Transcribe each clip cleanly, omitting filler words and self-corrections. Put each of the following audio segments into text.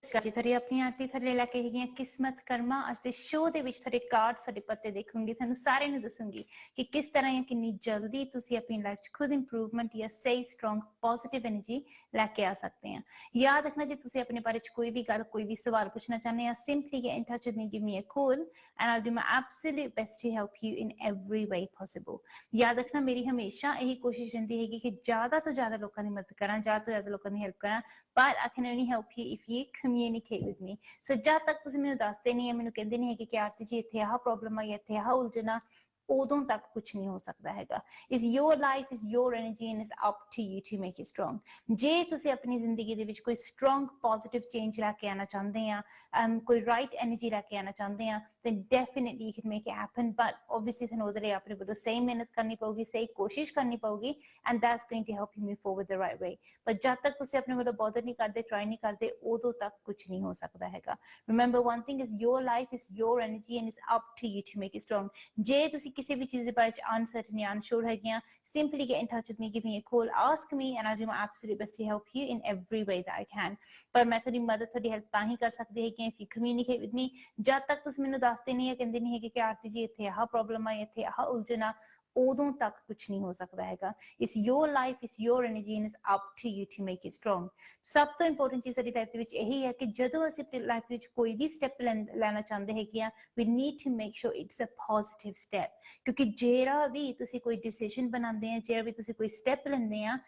ਜੀ ਤੁਹਾਡੀ ਆਪਣੀ ਆਰਤੀ ਤੁਹਾਡੇ ਲੈ ਕੇ ਹੈਗੀਆਂ ਕਿਸਮਤ ਕਰਮਾ। ਅੱਜ ਦੇ ਸ਼ੋਅ ਦੇ ਵਿੱਚ ਤੁਹਾਡੇ ਕਾਰਡ ਸਾਡੇ ਪੱਤੇ ਦੇਖੂੰਗੀ, ਤੁਹਾਨੂੰ ਸਾਰਿਆਂ ਨੂੰ ਦੱਸੂੰਗੀ ਕਿ ਕਿਸ ਤਰ੍ਹਾਂ ਜਾਂ ਕਿੰਨੀ ਜਲਦੀ ਤੁਸੀਂ ਆਪਣੀ ਲਾਈਫ 'ਚ ਖੁਦ ਇੰਪਰੂਵਮੈਂਟ ਜਾਂ ਸਹੀ ਸਟਰੋਂਗ ਪੋਜ਼ਿਟਿਵ एनर्जी ਲੈ ਕੇ ਆ ਸਕਦੇ ਆ। याद रखना जी तुसी अपने बारे च कोई भी गल कोई भी सवाल पूछना चाहते हैं, simply get in touch with me, give me a call and I'll do my absolute best to help you in every way possible। याद रखना मेरी हमेशा यही कोशिश रहती है कि ज़्यादा तो ज़्यादा लोगों की मदद करा, ज़्यादा तो ज़्यादा लोगों की हेल्प करा, but I can only help you if you communicate with me। so जब तक तुसी मैनूं दसदे नहीं है, मैनूं कहंदे नहीं है कि आरती जी इत्थे आह प्रॉब्लम आई, इत्थे आह उलझना, उदों तक कुछ नहीं हो सकता हैगा। Is your life, is your energy and is up to you to make it strong. जे तुसी अपनी जिंदगी दे विच कोई स्ट्रोंग पॉजिटिव चेंज लैके आना चाहते हैं, कोई राइट एनर्जी लैके आना चाहते हैं, then definitely you can make it happen, but obviously ਤੁਹਾਨੂੰ ਉਹਦੇ ਲਈ ਆਪਣੇ ਵੱਲੋਂ ਸਹੀ ਮਿਹਨਤ ਕਰਨੀ ਪਊਗੀ, ਸਹੀ ਕੋਸ਼ਿਸ਼ ਕਰਨੀ ਪਊਗੀ, and that's going to help you move forward the right way। but ਜਦ ਤੱਕ ਤੁਸੀਂ ਆਪਣੇ ਵੱਲੋਂ ਬੋਦਰ ਨਹੀਂ ਕਰਦੇ, ਟਰਾਈ ਨਹੀਂ ਕਰਦੇ, ਉਦੋਂ ਤੱਕ ਕੁਝ ਨਹੀਂ ਹੋ ਸਕਦਾ ਹੈਗਾ। remember one thing is your life is your energy and it's up to you to make it strong। ਜੇ ਤੁਸੀਂ ਕਿਸੇ ਵੀ ਚੀਜ਼ ਦੇ ਬਾਰੇ ਚ uncertain ਜਾਂ unsure ਹੈਗੇ ਆ, simply get in touch with me, give me a call, ask me and I'll do my absolute best to help you in every way that I can। ਪਰ ਮੈਂ ਤੁਹਾਡੀ ਮਦਦ, ਤੁਹਾਡੀ ਹੈਲਪ ਤਾਂ ਹੀ ਕਰ ਸਕਦੀ ਹੈ ਕਿ if you communicate with me। ਜਦ ਤੱਕ ਤੁਸੀਂ ਮੈਨੂੰ ਦੱਸਦੇ ਨਹੀਂ ਹੈ, ਕਹਿੰਦੇ ਨਹੀਂ ਹੈ ਕਿ ਆਰਤੀ ਜੀ ਇੱਥੇ ਆਹ ਪ੍ਰੋਬਲਮ ਆ, ਇੱਥੇ ਆਹ ਉਲਝਣਾ, ਉਦੋਂ ਤੱਕ ਕੁਛ ਨਹੀਂ ਹੋ ਸਕਦਾ ਹੈਗਾ। It's your life, it's your energy and it's up to you to make it strong. ਸਭ ਤੋਂ ਇੰਪੋਰਟੈਂਟ ਚੀਜ਼ ਸਾਡੀ ਲਾਈਫ ਦੇ ਵਿੱਚ ਇਹੀ ਹੈ ਕਿ ਜਦੋਂ ਅਸੀਂ ਆਪਣੀ ਲਾਈਫ ਵਿੱਚ ਕੋਈ ਵੀ ਸਟੈਪ ਲੈਣਾ ਚਾਹੁੰਦੇ ਹੈਗੇ ਆ, we need to make sure it's a positive step. ਕਿਉਂਕਿ ਜਿਹੜਾ ਵੀ ਤੁਸੀਂ ਕੋਈ ਡਿਸੀਜਨ ਬਣਾਉਂਦੇ ਆ, ਜਿਹੜਾ ਵੀ ਤੁਸੀਂ ਕੋਈ ਸਟੈਪ ਲੈਂਦੇ ਆ,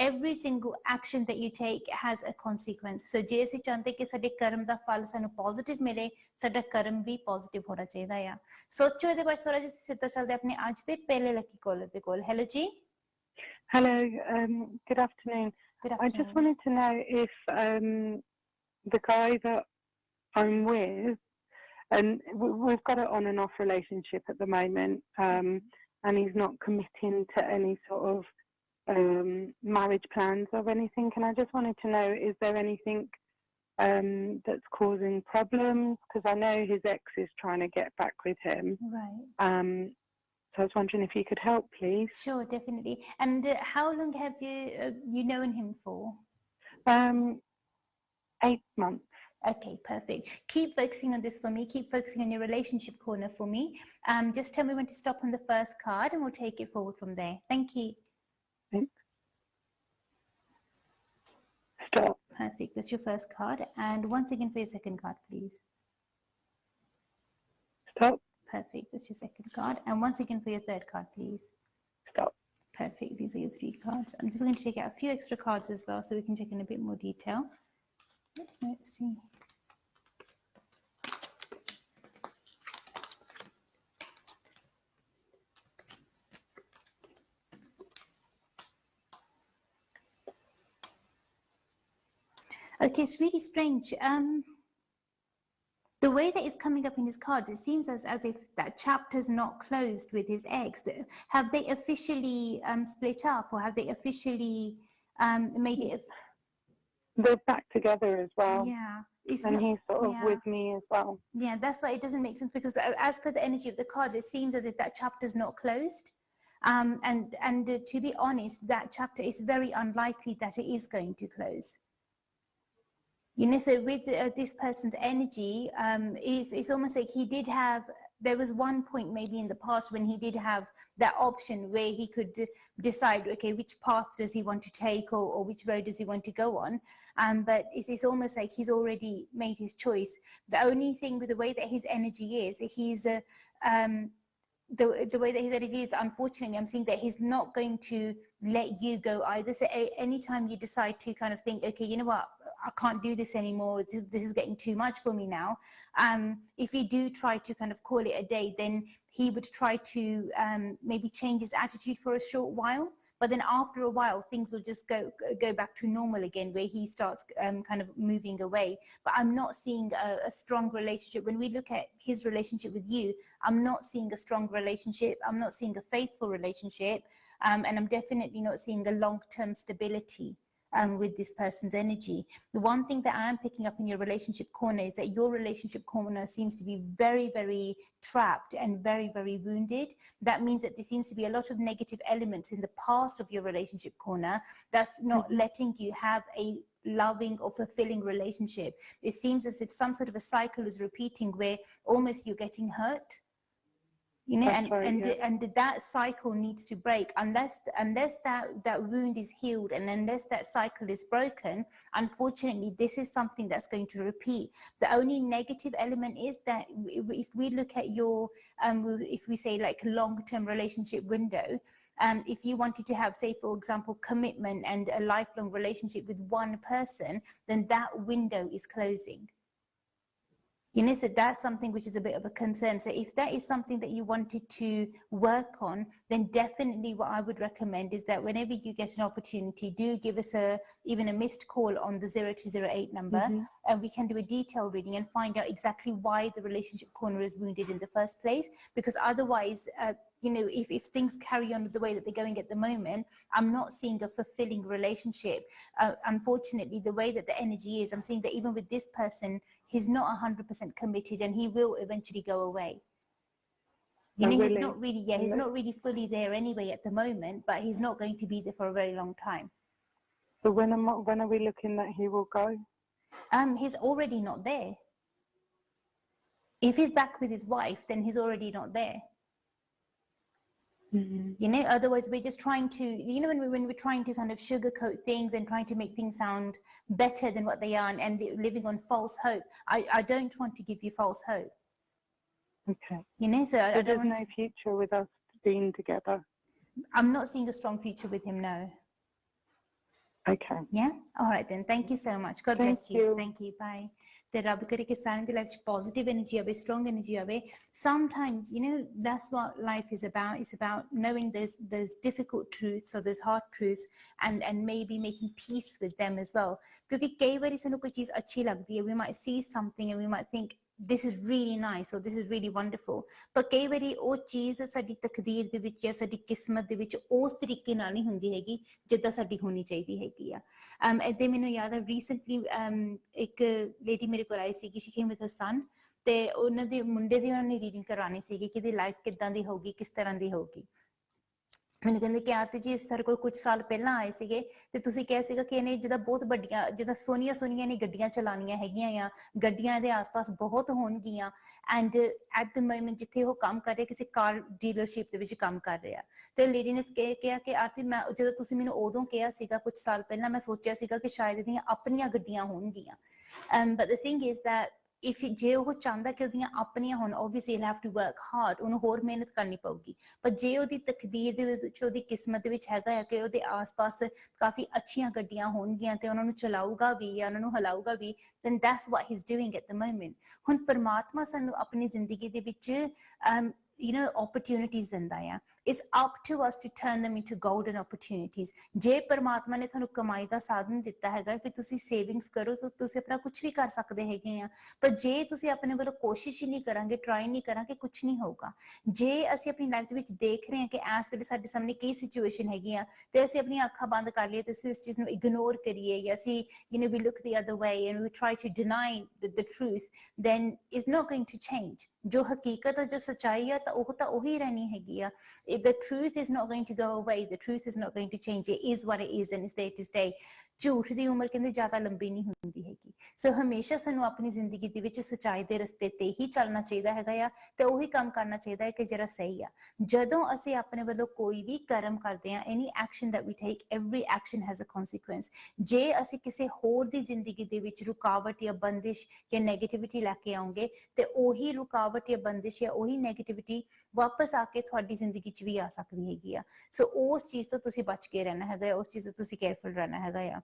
every single action that you take has a consequence। so ਜੇ ਅਸੀਂ ਚਾਹੁੰਦੇ ਕਿ ਸਾਡੇ ਕਰਮ ਦਾ ਫਲ ਸਾਨੂੰ ਪੋਜ਼ਿਟਿਵ ਮਿਲੇ, ਸਾਡਾ ਕਰਮ ਵੀ ਪੋਜ਼ਿਟਿਵ ਹੋਣਾ ਚਾਹੀਦਾ ਆ। ਸੋਚੋ ਇਹਦੇ ਬਾਰੇ ਥੋੜਾ ਜਿਹਾ, ਸਿੱਧਾ ਚੱਲਦੇ ਆਪਣੇ ਅੱਜ ਦੇ ਪਹਿਲੇ ਲੱਕੀ ਕਾਲਰ ਦੇ ਕੋਲ। ਹੈਲੋ ਜੀ। Hello, good afternoon। I just wanted to know if the guy that I'm with, and we've got an on and off relationship at the moment, and he's not committing to any sort of marriage plans or anything, and I just wanted to know, is there anything that's causing problems? Because I know his ex is trying to get back with him, right? So I was wondering if you could help, please. Sure, definitely। and how long have you known him for? 8 months। Okay, perfect। keep focusing on this for me, keep focusing on your relationship corner for me। just tell me when to stop on the first card and we'll take it forward from there। Thank you। Stop। Perfect, that's your first card, and once again for your second card please। Stop। Perfect, that's your second card, and once again for your third card please। Stop। Perfect, these are your 3 cards। I'm just going to take out a few extra cards as well so we can check in a bit more detail। Let's see। Okay, it's really strange। the way that it's coming up in his cards, it seems as if that chapter's not closed with his ex। Have they officially split up, or have they officially made it? They're back together as well। Yeah, and he's sort of with me as well। Yeah, that's why it doesn't make sense, because as per the energy of the cards, it seems as if that chapter's not closed। and to be honest, that chapter is very unlikely that it is going to close। You know, so with this person's energy, it's almost like he did have, there was one point maybe in the past when he did have that option where he could decide, okay, which path does he want to take, or which road does he want to go on। but it's almost like he's already made his choice। The only thing with the way that his energy is, he's the way that his energy is, unfortunately, I'm seeing that he's not going to let you go either। So anytime you decide to kind of think, okay, you know what, I can't do this anymore, this is getting too much for me now, if you do try to kind of call it a day, then he would try to maybe change his attitude for a short while, but then after a while things will just go back to normal again, where he starts kind of moving away। but I'm not seeing a strong relationship. When we look at his relationship with you, I'm not seeing a strong relationship, I'm not seeing a faithful relationship, and I'm definitely not seeing a long-term stability with this person's energy। The one thing that I am picking up in your relationship corner is that your relationship corner seems to be very, very trapped and very, very wounded। That means that there seems to be a lot of negative elements in the past of your relationship corner that's not letting you have a loving or fulfilling relationship. It seems as if some sort of a cycle is repeating where almost you're getting hurt. You know, and that cycle needs to break unless that wound is healed, and unless that cycle is broken. Unfortunately, this is something that's going to repeat. The only negative element is that if we look at your if we say like long-term relationship window, if you wanted to have, say for example, commitment and a lifelong relationship with one person, then that window is closing. You know, so that's something which is a bit of a concern. So if that is something that you wanted to work on, then definitely what I would recommend is that whenever you get an opportunity, do give us even a missed call on the 0208 number, and we can do a detailed reading and find out exactly why the relationship corner is wounded in the first place. Because otherwise, you know, if things carry on the way that they're going at the moment, I'm not seeing a fulfilling relationship. Unfortunately, the way that the energy is, I'm seeing that even with this person, he's not 100% committed, and he will eventually go away. You know, he's not really, he's not really fully there anyway at the moment, but he's not going to be there for a very long time. So when are we looking that he will go? He's already not there. If he's back with his wife, then he's already not there. You know, otherwise we're just trying to, you know, when we're trying to kind of sugarcoat things and trying to make things sound better than what they are, and living on false hope. I don't want to give you false hope. Okay. You know, so I don't there's want no future with us being together. I'm not seeing a strong future with him, no. Okay. Yeah. All right then. Thank you so much. God bless you. Thank you. Bye. The ਰੱਬ ਕਰੇ ਕਿ ਸਾਰਿਆਂ ਦੀ life ਚ positive energy ਆਵੇ, strong energy ਆਵੇ. Sometimes, you know, that's what life is about. It's about knowing those difficult truths or those hard truths, and maybe making peace with them as well. ਕਿਉਂਕਿ ਕਈ ਵਾਰੀ ਸਾਨੂੰ ਕੋਈ ਚੀਜ਼ ਅੱਛੀ ਲੱਗਦੀ ਹੈ, we might see something and we might think this is really nice or this is really wonderful, but ਕਈ ਵਾਰੀ ਉਹ ਚੀਜ਼ ਸਾਡੀ ਤਕਦੀਰ ਦੇ ਵਿੱਚ ਜਾਂ ਸਾਡੀ ਕਿਸਮਤ ਦੇ ਵਿੱਚ ਉਸ ਤਰੀਕੇ ਨਾਲ ਨਹੀਂ ਹੁੰਦੀ ਹੈਗੀ ਜਿੱਦਾਂ ਸਾਡੀ ਹੋਣੀ ਚਾਹੀਦੀ ਹੈਗੀ ਆ। ਏਦਾਂ ਮੈਨੂੰ ਯਾਦ ਆ ਰੀਸੈਂਟਲੀ ਇੱਕ ਲੇਡੀ ਮੇਰੇ ਕੋਲ ਆਈ ਸੀਗੀ, she came with her son, ਤੇ ਉਹਨਾਂ ਦੇ ਮੁੰਡੇ ਦੀ ਉਹਨਾਂ ਨੇ ਰੀਡਿੰਗ ਕਰਵਾਉਣੀ ਸੀਗੀ ਕਿ ਇਹਦੀ ਲਾਈਫ ਕਿੱਦਾਂ ਦੀ ਹੋਊਗੀ, ਕਿਸ ਤਰ੍ਹਾਂ ਦੀ ਹੋਊਗੀ। ਮੈਨੂੰ ਕਹਿੰਦੇ ਕਿ ਆਰਤੀ ਜੀ ਇਸ ਤੁਹਾਡੇ ਕੋਲ ਕੁਝ ਸਾਲ ਪਹਿਲਾਂ ਆਏ ਸੀਗੇ ਤੇ ਤੁਸੀਂ ਕਿਹਾ ਸੀਗਾ ਕਿ ਇਹਨੇ ਜਿੱਦਾਂ ਬਹੁਤ ਵੱਡੀਆਂ ਜਿੱਦਾਂ ਸੋਹਣੀਆਂ ਸੋਹਣੀਆਂ ਨੇ ਗੱਡੀਆਂ ਚਲਾਉਣੀਆਂ ਹੈਗੀਆਂ ਆ, ਗੱਡੀਆਂ ਦੇ ਆਸ-ਪਾਸ ਬਹੁਤ ਹੋਣਗੀਆਂ, ਐਂਡ ਐਟ ਦ ਮੋਮੈਂਟ ਜਿੱਥੇ ਉਹ ਕੰਮ ਕਰ ਰਹੇ ਕਿਸੇ ਕਾਰ ਡੀਲਰਸ਼ਿਪ ਦੇ ਵਿੱਚ ਕੰਮ ਕਰ ਰਿਹਾ। ਤੇ ਲੇਡੀ ਨੇ ਕਿਹਾ ਕਿ ਆਰਤੀ ਮੈਂ ਜਦੋਂ ਤੁਸੀਂ ਮੈਨੂੰ ਉਦੋਂ ਕਿਹਾ ਸੀਗਾ ਕੁਝ ਸਾਲ ਪਹਿਲਾਂ, ਮੈਂ ਸੋਚਿਆ ਸੀਗਾ ਕਿ ਸ਼ਾਇਦ ਇਹਦੀਆਂ ਆਪਣੀਆਂ ਗੱਡੀਆਂ ਹੋਣਗੀਆਂ, but the thing is that if ਜੇ ਉਹ ਚਾਹੁੰਦਾ ਕਿ ਉਹਦੀਆਂ ਆਪਣੀਆਂ ਹੋਣ, obviously he'll have to work hard, ਉਹਨੂੰ ਹੋਰ ਮਿਹਨਤ ਕਰਨੀ ਪਊਗੀ। ਪਰ ਜੇ ਉਹਦੀ ਤਕਦੀਰ ਦੇ ਵਿੱਚ, ਉਹਦੀ ਕਿਸਮਤ ਦੇ ਵਿੱਚ ਹੈਗਾ ਆ ਕਿ ਉਹਦੇ ਆਸ-ਪਾਸ ਕਾਫੀ ਅੱਛੀਆਂ ਗੱਡੀਆਂ ਹੋਣਗੀਆਂ ਤੇ ਉਹਨਾਂ ਨੂੰ ਚਲਾਊਗਾ ਵੀ ਜਾਂ ਉਹਨਾਂ ਨੂੰ ਹਲਾਊਗਾ ਵੀ, then that's what he's doing at the moment। ਹੁਣ ਪਰਮਾਤਮਾ ਸਾਨੂੰ ਆਪਣੀ ਜ਼ਿੰਦਗੀ ਦੇ ਵਿੱਚ you know, opportunities ਦਿੰਦਾ ਆ। It's up to us to turn them into golden opportunities। ਜੇ ਪਰਮਾਤਮਾ ਨੇ ਤੁਹਾਨੂੰ ਕਮਾਈ ਦਾ ਸਾਧਨ ਦਿੱਤਾ ਹੈਗਾ ਕਿ ਤੁਸੀਂ ਸੇਵਿੰਗਸ ਕਰੋ ਤਾਂ ਤੁਸੀਂ ਆਪਣਾ ਕੁਝ ਵੀ ਕਰ ਸਕਦੇ ਹੈਗੇ ਆ, ਪਰ ਜੇ ਤੁਸੀਂ ਆਪਣੇ ਵੱਲੋਂ ਕੋਸ਼ਿਸ਼ ਹੀ ਨਹੀਂ ਕਰਾਂਗੇ, ਟਰਾਈ ਨਹੀਂ ਕਰਾਂਗੇ, ਕੁਝ ਨਹੀਂ ਹੋਊਗਾ। ਜੇ ਅਸੀਂ ਆਪਣੀ ਲਾਈਫ ਦੇ ਵਿੱਚ ਦੇਖ ਰਹੇ ਹਾਂ ਕਿ ਇਸ ਵੇਲੇ ਸਾਡੇ ਸਾਹਮਣੇ ਕੀ ਸਿਚੁਏਸ਼ਨ ਹੈਗੀ ਆ ਤੇ ਅਸੀਂ ਆਪਣੀਆਂ ਅੱਖਾਂ ਬੰਦ ਕਰ ਲਈਏ ਤੇ ਅਸੀਂ ਉਸ ਚੀਜ਼ ਨੂੰ ਇਗਨੋਰ ਕਰੀਏ ਜਾਂ ਅਸੀਂ you know we look the other way and we try to deny the truth, then it's not going to change। ਜੋ ਹਕੀਕਤ ਹੈ, ਜੋ ਸੱਚਾਈ ਹੈ, ਤਾਂ ਉਹ ਤਾਂ ਉਹੀ ਰਹਿਣੀ ਹੈਗੀ ਆ। The truth is not going to go away, the truth is not going to change, it is what it is and it's there to stay। ਝੂਠ ਦੀ ਉਮਰ ਕਹਿੰਦੇ ਜ਼ਿਆਦਾ ਲੰਬੀ ਨਹੀਂ ਹੁੰਦੀ ਹੈਗੀ। ਸੋ ਹਮੇਸ਼ਾ ਸਾਨੂੰ ਆਪਣੀ ਜ਼ਿੰਦਗੀ ਦੇ ਵਿੱਚ ਸੱਚਾਈ ਦੇ ਰਸਤੇ ਤੇ ਹੀ ਚੱਲਣਾ ਚਾਹੀਦਾ ਹੈਗਾ ਆ ਤੇ ਉਹੀ ਕੰਮ ਕਰਨਾ ਚਾਹੀਦਾ ਹੈ ਕਿ ਜਿਹੜਾ ਸਹੀ ਆ। ਜਦੋਂ ਅਸੀਂ ਆਪਣੇ ਵੱਲੋਂ ਕੋਈ ਵੀ ਕਰਮ ਕਰਦੇ ਹਾਂ, any action that we take, every action has a consequence। ਜੇ ਅਸੀਂ ਕਿਸੇ ਹੋਰ ਦੀ ਜ਼ਿੰਦਗੀ ਦੇ ਵਿੱਚ ਰੁਕਾਵਟ ਜਾਂ ਬੰਦਿਸ਼ ਜਾਂ ਨੈਗੇਟਿਵਿਟੀ ਲੈ ਕੇ ਆਉਂਗੇ ਤੇ ਉਹੀ ਰੁਕਾਵਟ ਜਾਂ ਬੰਦਿਸ਼ ਜਾਂ ਉਹੀ ਨੈਗੇਟਿਵਿਟੀ ਵਾਪਸ ਆ ਕੇ ਤੁਹਾਡੀ ਜ਼ਿੰਦਗੀ 'ਚ ਵੀ ਆ ਸਕਦੀ ਹੈਗੀ ਆ। ਸੋ ਉਸ ਚੀਜ਼ ਤੋਂ ਤੁਸੀਂ ਬਚ ਕੇ ਰਹਿਣਾ ਹੈਗਾ, ਉਸ ਚੀਜ਼ ਤੋਂ ਤੁਸੀਂ ਕੇਅਰਫੁਲ ਰਹਿਣਾ ਹੈਗਾ ਆ।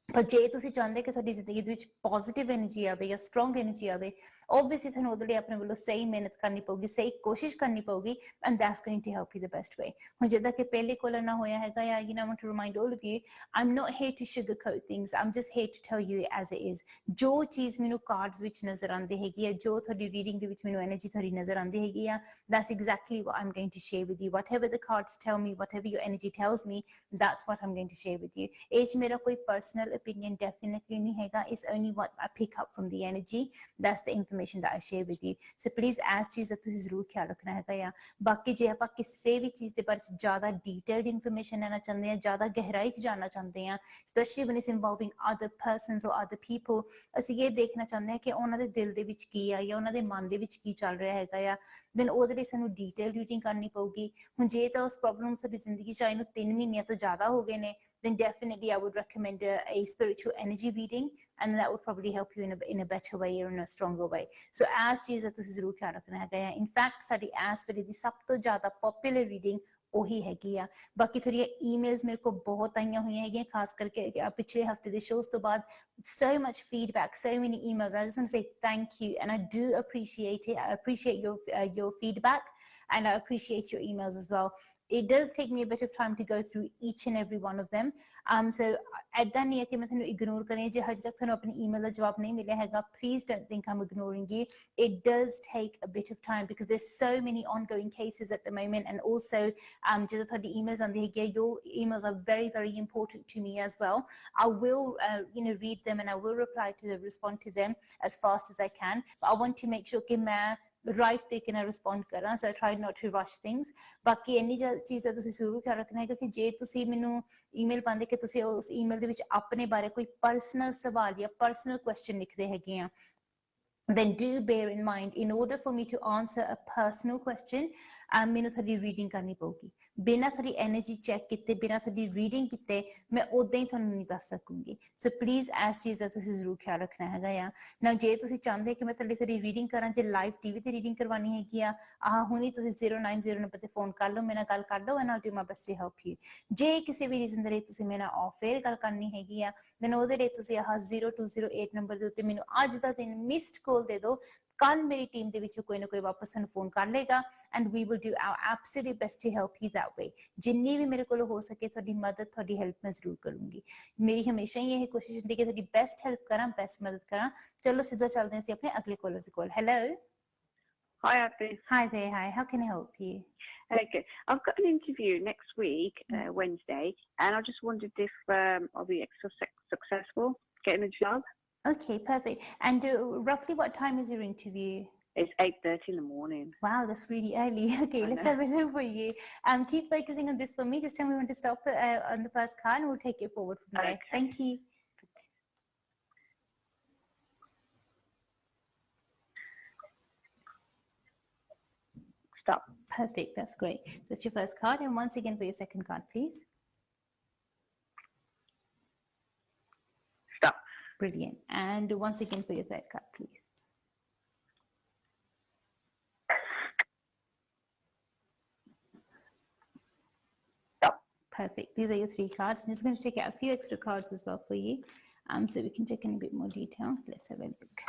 ਪਰ ਜੇ ਤੁਸੀਂ ਚਾਹੁੰਦੇ ਕਿ ਤੁਹਾਡੀ ਜ਼ਿੰਦਗੀ ਦੇ ਵਿੱਚ ਪੋਜ਼ਿਟਿਵ ਐਨਰਜੀ ਆਵੇ ਜਾਂ ਸਟਰੋਂਗ ਐਨਰਜੀ ਆਵੇ, obviously ਤੁਹਾਨੂੰ ਉਹਦੇ ਲਈ ਆਪਣੇ ਵੱਲੋਂ ਸਹੀ ਮਿਹਨਤ ਕਰਨੀ ਪਊਗੀ, ਸਹੀ ਕੋਸ਼ਿਸ਼ ਕਰਨੀ ਪਊਗੀ, and that's going to help you the best way। ਹੁਣ ਜਿੱਦਾਂ ਕਿ ਪਹਿਲੇ ਕੋਲਰ ਨਾ ਹੋਇਆ ਹੈਗਾ ਆ, you know, I want to remind all of you, I'm not here to sugarcoat things, I'm just here to tell you as it is। ਜੋ ਚੀਜ਼ ਮੈਨੂੰ ਕਾਰਡਸ ਵਿੱਚ ਨਜ਼ਰ ਆਉਂਦੀ ਹੈਗੀ ਆ, ਜੋ ਤੁਹਾਡੀ ਰੀਡਿੰਗ ਦੇ ਵਿੱਚ ਮੈਨੂੰ ਐਨਰਜੀ ਤੁਹਾਡੀ ਨਜ਼ਰ ਆਉਂਦੀ ਹੈਗੀ ਆ, that's exactly what I'm going to share with you। whatever the cards tell me, whatever your energy tells me, that's what I'm going to share with you। ਇਹ 'ਚ ਮੇਰਾ ਕੋਈ personal opinion definitely nahi hega. It's only what I pick up from the energy. That's the information that I share with you. So please as चीज़ ਦਾ ਤੁਸੀਂ ਜ਼ਰੂਰ ਖਿਆਲ ਰੱਖਣਾ ਹੈਗਾ ਆ। ਬਾਕੀ ਜੇ ਆਪਾਂ ਕਿਸੇ ਵੀ ਚੀਜ਼ ਦੇ ਬਾਰੇ ਜ਼ਿਆਦਾ detailed information ਲੈਣਾ ਚਾਹੁੰਦੇ ਆ, ਜ਼ਿਆਦਾ ਗਹਿਰਾਈ 'ਚ ਜਾਣਨਾ ਚਾਹੁੰਦੇ ਆ, especially when it's involving other persons or other people, ਅਸੀਂ ਇਹ ਦੇਖਣਾ ਚਾਹੁੰਦੇ ਆ ਕਿ ਉਹਨਾਂ ਦੇ ਦਿਲ ਦੇ ਵਿੱਚ ਕੀ ਆ ਜਾਂ ਉਹਨਾਂ ਦੇ ਮਨ ਦੇ ਵਿੱਚ ਕੀ ਚੱਲ ਰਿਹਾ ਹੈਗਾ ਆ, then ਉਹਦੇ ਲਈ ਸਾਨੂੰ detailed reading ਕਰਨੀ ਪਊਗੀ। ਹੁਣ ਜੇ ਤਾਂ ਉਸ ਪ੍ਰੋਬਲਮ ਸਾਡੀ ਜ਼ਿੰਦਗੀ 'ਚ ਆਏ ਨੂੰ 3 ਮਹੀਨਿਆਂ ਤੋਂ ਜ਼ਿਆਦਾ ਹੋ ਗਏ ਨੇ, then definitely I would recommend a spiritual energy reading, and that would probably help you in a better way or in a stronger way. So as ਚੀਜ਼ ਦਾ ਤੁਸੀਂ ਜ਼ਰੂਰ ਖਿਆਲ ਰੱਖਣਾ ਹੈਗਾ ਆ। In fact ਸਾਡੀ ਇਸ ਵੇਲੇ ਦੀ ਸਭ ਤੋਂ ਜ਼ਿਆਦਾ popular reading ਉਹੀ ਹੈਗੀ ਆ। ਬਾਕੀ ਥੋੜ੍ਹੀਆਂ emails ਮੇਰੇ ਕੋਲ ਬਹੁਤ ਆਈਆਂ ਹੋਈਆਂ ਹੈਗੀਆਂ, ਖਾਸ ਕਰਕੇ ਪਿਛਲੇ ਹਫਤੇ ਦੇ ਸ਼ੋਜ਼ ਤੋਂ ਬਾਅਦ। So much feedback, so many emails. I just want to say thank you, and I do appreciate it. I appreciate your feedback, and I appreciate your emails as well. It does take me a bit of time to go through each and every one of them. So ਏਦਾਂ ਨਹੀਂ ਹੈ ਕਿ ਮੈਂ ਤੁਹਾਨੂੰ ignore ਕਰਾਂ। ਜੇ ਹਜੇ ਤੱਕ ਤੁਹਾਨੂੰ ਆਪਣੀ email ਦਾ ਜਵਾਬ ਨਹੀਂ ਮਿਲਿਆ ਹੈਗਾ, please don't think I'm ignoring you. It does take a bit of time because there's so many ongoing cases at the moment, and also ਜਦੋਂ ਤੁਹਾਡੀ emails ਆਉਂਦੀ ਹੈਗੀ, your emails are very, very important to me as well. I will read them, and I will respond to them as fast as I can, but I want to make sure ਕਿ ਮੈਂ right ਤਰੀਕੇ ਨਾਲ respond ਕਰਾਂ। So I try not to rush things. ਬਾਕੀ ਇੰਨੀ ਚੀਜ਼ ਦਾ ਤੁਸੀਂ ਜ਼ਰੂਰ ਖਿਆਲ ਰੱਖਣਾ ਹੈਗਾ ਕਿ ਜੇ ਤੁਸੀਂ ਮੈਨੂੰ ਈਮੇਲ ਪਾਉਂਦੇ ਕਿ ਤੁਸੀਂ ਉਸ ਈਮੇਲ ਦੇ ਵਿੱਚ ਆਪਣੇ ਬਾਰੇ ਕੋਈ ਪਰਸਨਲ ਸਵਾਲ ਜਾਂ ਪਰਸਨਲ ਕੁਐਸਚਨ ਲਿਖਦੇ ਹੈਗੇ ਆ, then do bear in mind, in order for me to answer a personal question, ਮੈਨੂੰ ਤੁਹਾਡੀ ਰੀਡਿੰਗ ਕਰਨੀ ਪਊਗੀ। ਬਿਨਾਂ ਤੁਹਾਡੀ ਐਨਰਜੀ ਚੈੱਕ ਕੀਤੇ, ਬਿਨਾਂ ਤੁਹਾਡੀ ਰੀਡਿੰਗ ਕੀਤੇ ਮੈਂ ਉਦਾਂ ਹੀ ਤੁਹਾਨੂੰ ਨਹੀਂ ਦੱਸ ਸਕੂੰਗੀ। ਸੋ ਪਲੀਜ਼ ਇਸ ਚੀਜ਼ ਦਾ ਤੁਸੀਂ ਜ਼ਰੂਰ ਖਿਆਲ ਰੱਖਣਾ ਹੈਗਾ ਆ। ਨਾ ਜੇ ਤੁਸੀਂ ਚਾਹੁੰਦੇ ਕਿ ਮੈਂ ਤੁਹਾਡੀ ਰੀਡਿੰਗ ਕਰਾਂ, ਜੇ ਲਾਈਵ ਟੀਵੀ ਤੇ ਰੀਡਿੰਗ ਕਰਵਾਉਣੀ ਹੈਗੀ ਆ, ਹੁਣੀ ਤੁਸੀਂ 0909 ਨੰਬਰ ਤੇ ਫੋਨ ਕਰ ਲਓ, ਮੇਰੇ ਨਾਲ ਗੱਲ ਕਰ ਲਓ, and I'll do my best to help you. ਜੇ ਕਿਸੇ ਵੀ ਰੀਜ਼ਨ ਦੇ ਲਈ ਤੁਸੀਂ ਮੇਰੇ ਨਾਲ ਆਫ 에ਅਰ ਗੱਲ ਕਰਨੀ ਹੈਗੀ ਆ, then ਉਹਦੇ ਲਈ ਤੁਸੀਂ 0208 ਨੰਬਰ ਦੇ ਉੱਤੇ ਮੈਨੂੰ ਅੱਜ ਦਾ ਦਿਨ ਮਿਸਡ ਕਾਲ ਦੇ ਦਿਓ। ਕੱਲ ਮੇਰੀ ਟੀਮ ਦੇ ਵਿੱਚੋਂ ਕੋਈ ਨਾ ਕੋਈ ਵਾਪਸ ਸਾਨੂੰ ਫੋਨ ਕਰ ਲਏਗਾ, and we will do our absolute best to help you that way. ਜਿੰਨੀ ਵੀ ਮੇਰੇ ਕੋਲ ਹੋ ਸਕੇ ਤੁਹਾਡੀ ਮਦਦ, ਤੁਹਾਡੀ ਹੈਲਪ ਮੈਂ ਜ਼ਰੂਰ ਕਰੂੰਗੀ। ਮੇਰੀ ਹਮੇਸ਼ਾ ਹੀ ਇਹ ਕੋਸ਼ਿਸ਼ ਹੁੰਦੀ ਕਿ ਤੁਹਾਡੀ ਬੈਸਟ ਹੈਲਪ ਕਰਾਂ, ਬੈਸਟ ਮਦਦ ਕਰਾਂ। ਚਲੋ ਸਿੱਧਾ ਚੱਲਦੇ ਹਾਂ ਅਸੀਂ ਆਪਣੇ ਅਗਲੇ ਕਾਲਰ ਦੇ ਕੋਲ। Hello. Hi, Arti. Hi there. Hi. How can I help you? Okay. I've got an interview next week, Wednesday, and I just wondered if I'll be successful getting a job. Okay, perfect. And roughly what time is your interview? It's 8:30 in the morning. Wow, that's really early. Okay, let's have a look for you. Keep focusing on this for me. Just tell me when to stop on the first card, and we'll take it forward from there. Okay. Thank you. Stop. Perfect. That's great. That's your first card. And once again for your second card, please. Stop. Brilliant. And once again for your third card, please. Stop. Perfect. These are your 3 cards. I'm just going to take out a few extra cards as well for you, so we can check in a bit more detail. Let's have a look.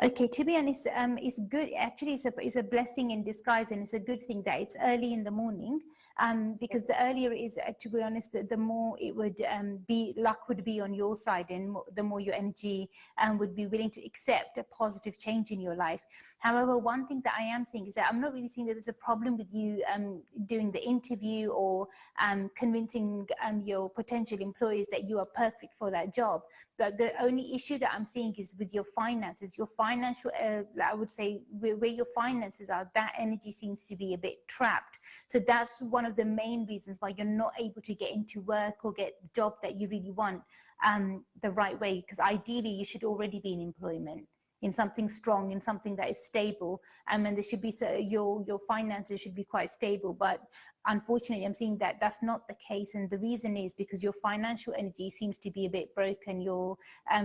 Okay, to be honest, it's good. Actually, it's a blessing in disguise, and it's a good thing that it's early in the morning. Because the earlier it is, to be honest, the more it would luck would be on your side, and the more your energy would be willing to accept a positive change in your life. However, one thing that I am seeing is that I'm not really seeing that there's a problem with you doing the interview or convincing your potential employees that you are perfect for that job. But the only issue that I'm seeing is with your finances. Your financial, I would say, where your finances are, that energy seems to be a bit trapped. So that's one of the main reasons why you're not able to get into work or get the job that you really want the right way. Because ideally, you should already be in employment, in something strong, in something that is stable, and there should be your finances should be quite stable. But unfortunately, I'm seeing that that's not the case, and the reason is because your financial energy seems to be a bit broken. Your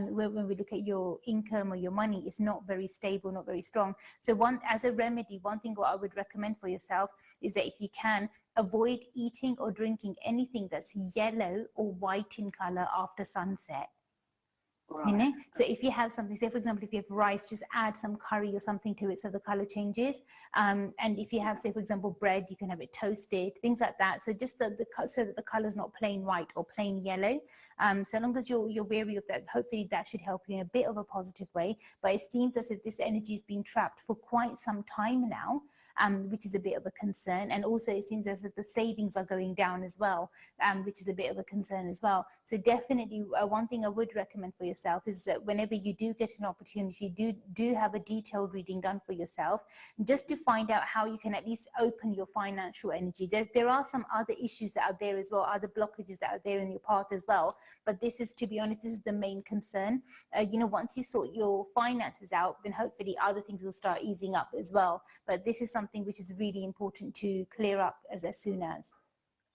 when we look at your income or your money, it's not very stable, not very strong. So as a remedy, one thing what I would recommend for yourself is that if you can, avoid eating or drinking anything that's yellow or white in color after sunset. You know, so if you have something, say for example, if you have rice, just add some curry or something to it so the color changes. And if you have, say for example, bread, you can have it toasted, things like that. So just so that the color is not plain white or plain yellow. So long as you're wary of that, hopefully that should help you in a bit of a positive way. But it seems as if this energy has been trapped for quite some time now, which is a bit of a concern. And also it seems as if the savings are going down as well, which is a bit of a concern as well. So definitely one thing I would recommend for yourself is that whenever you do get an opportunity, do have a detailed reading done for yourself, just to find out how you can at least open your financial energy. There are some other issues that are there as well, other blockages that are there in your path as well. But this is, to be honest, this is the main concern. You know, once you sort your finances out, then hopefully other things will start easing up as well. But this is something which is really important to clear up as soon as.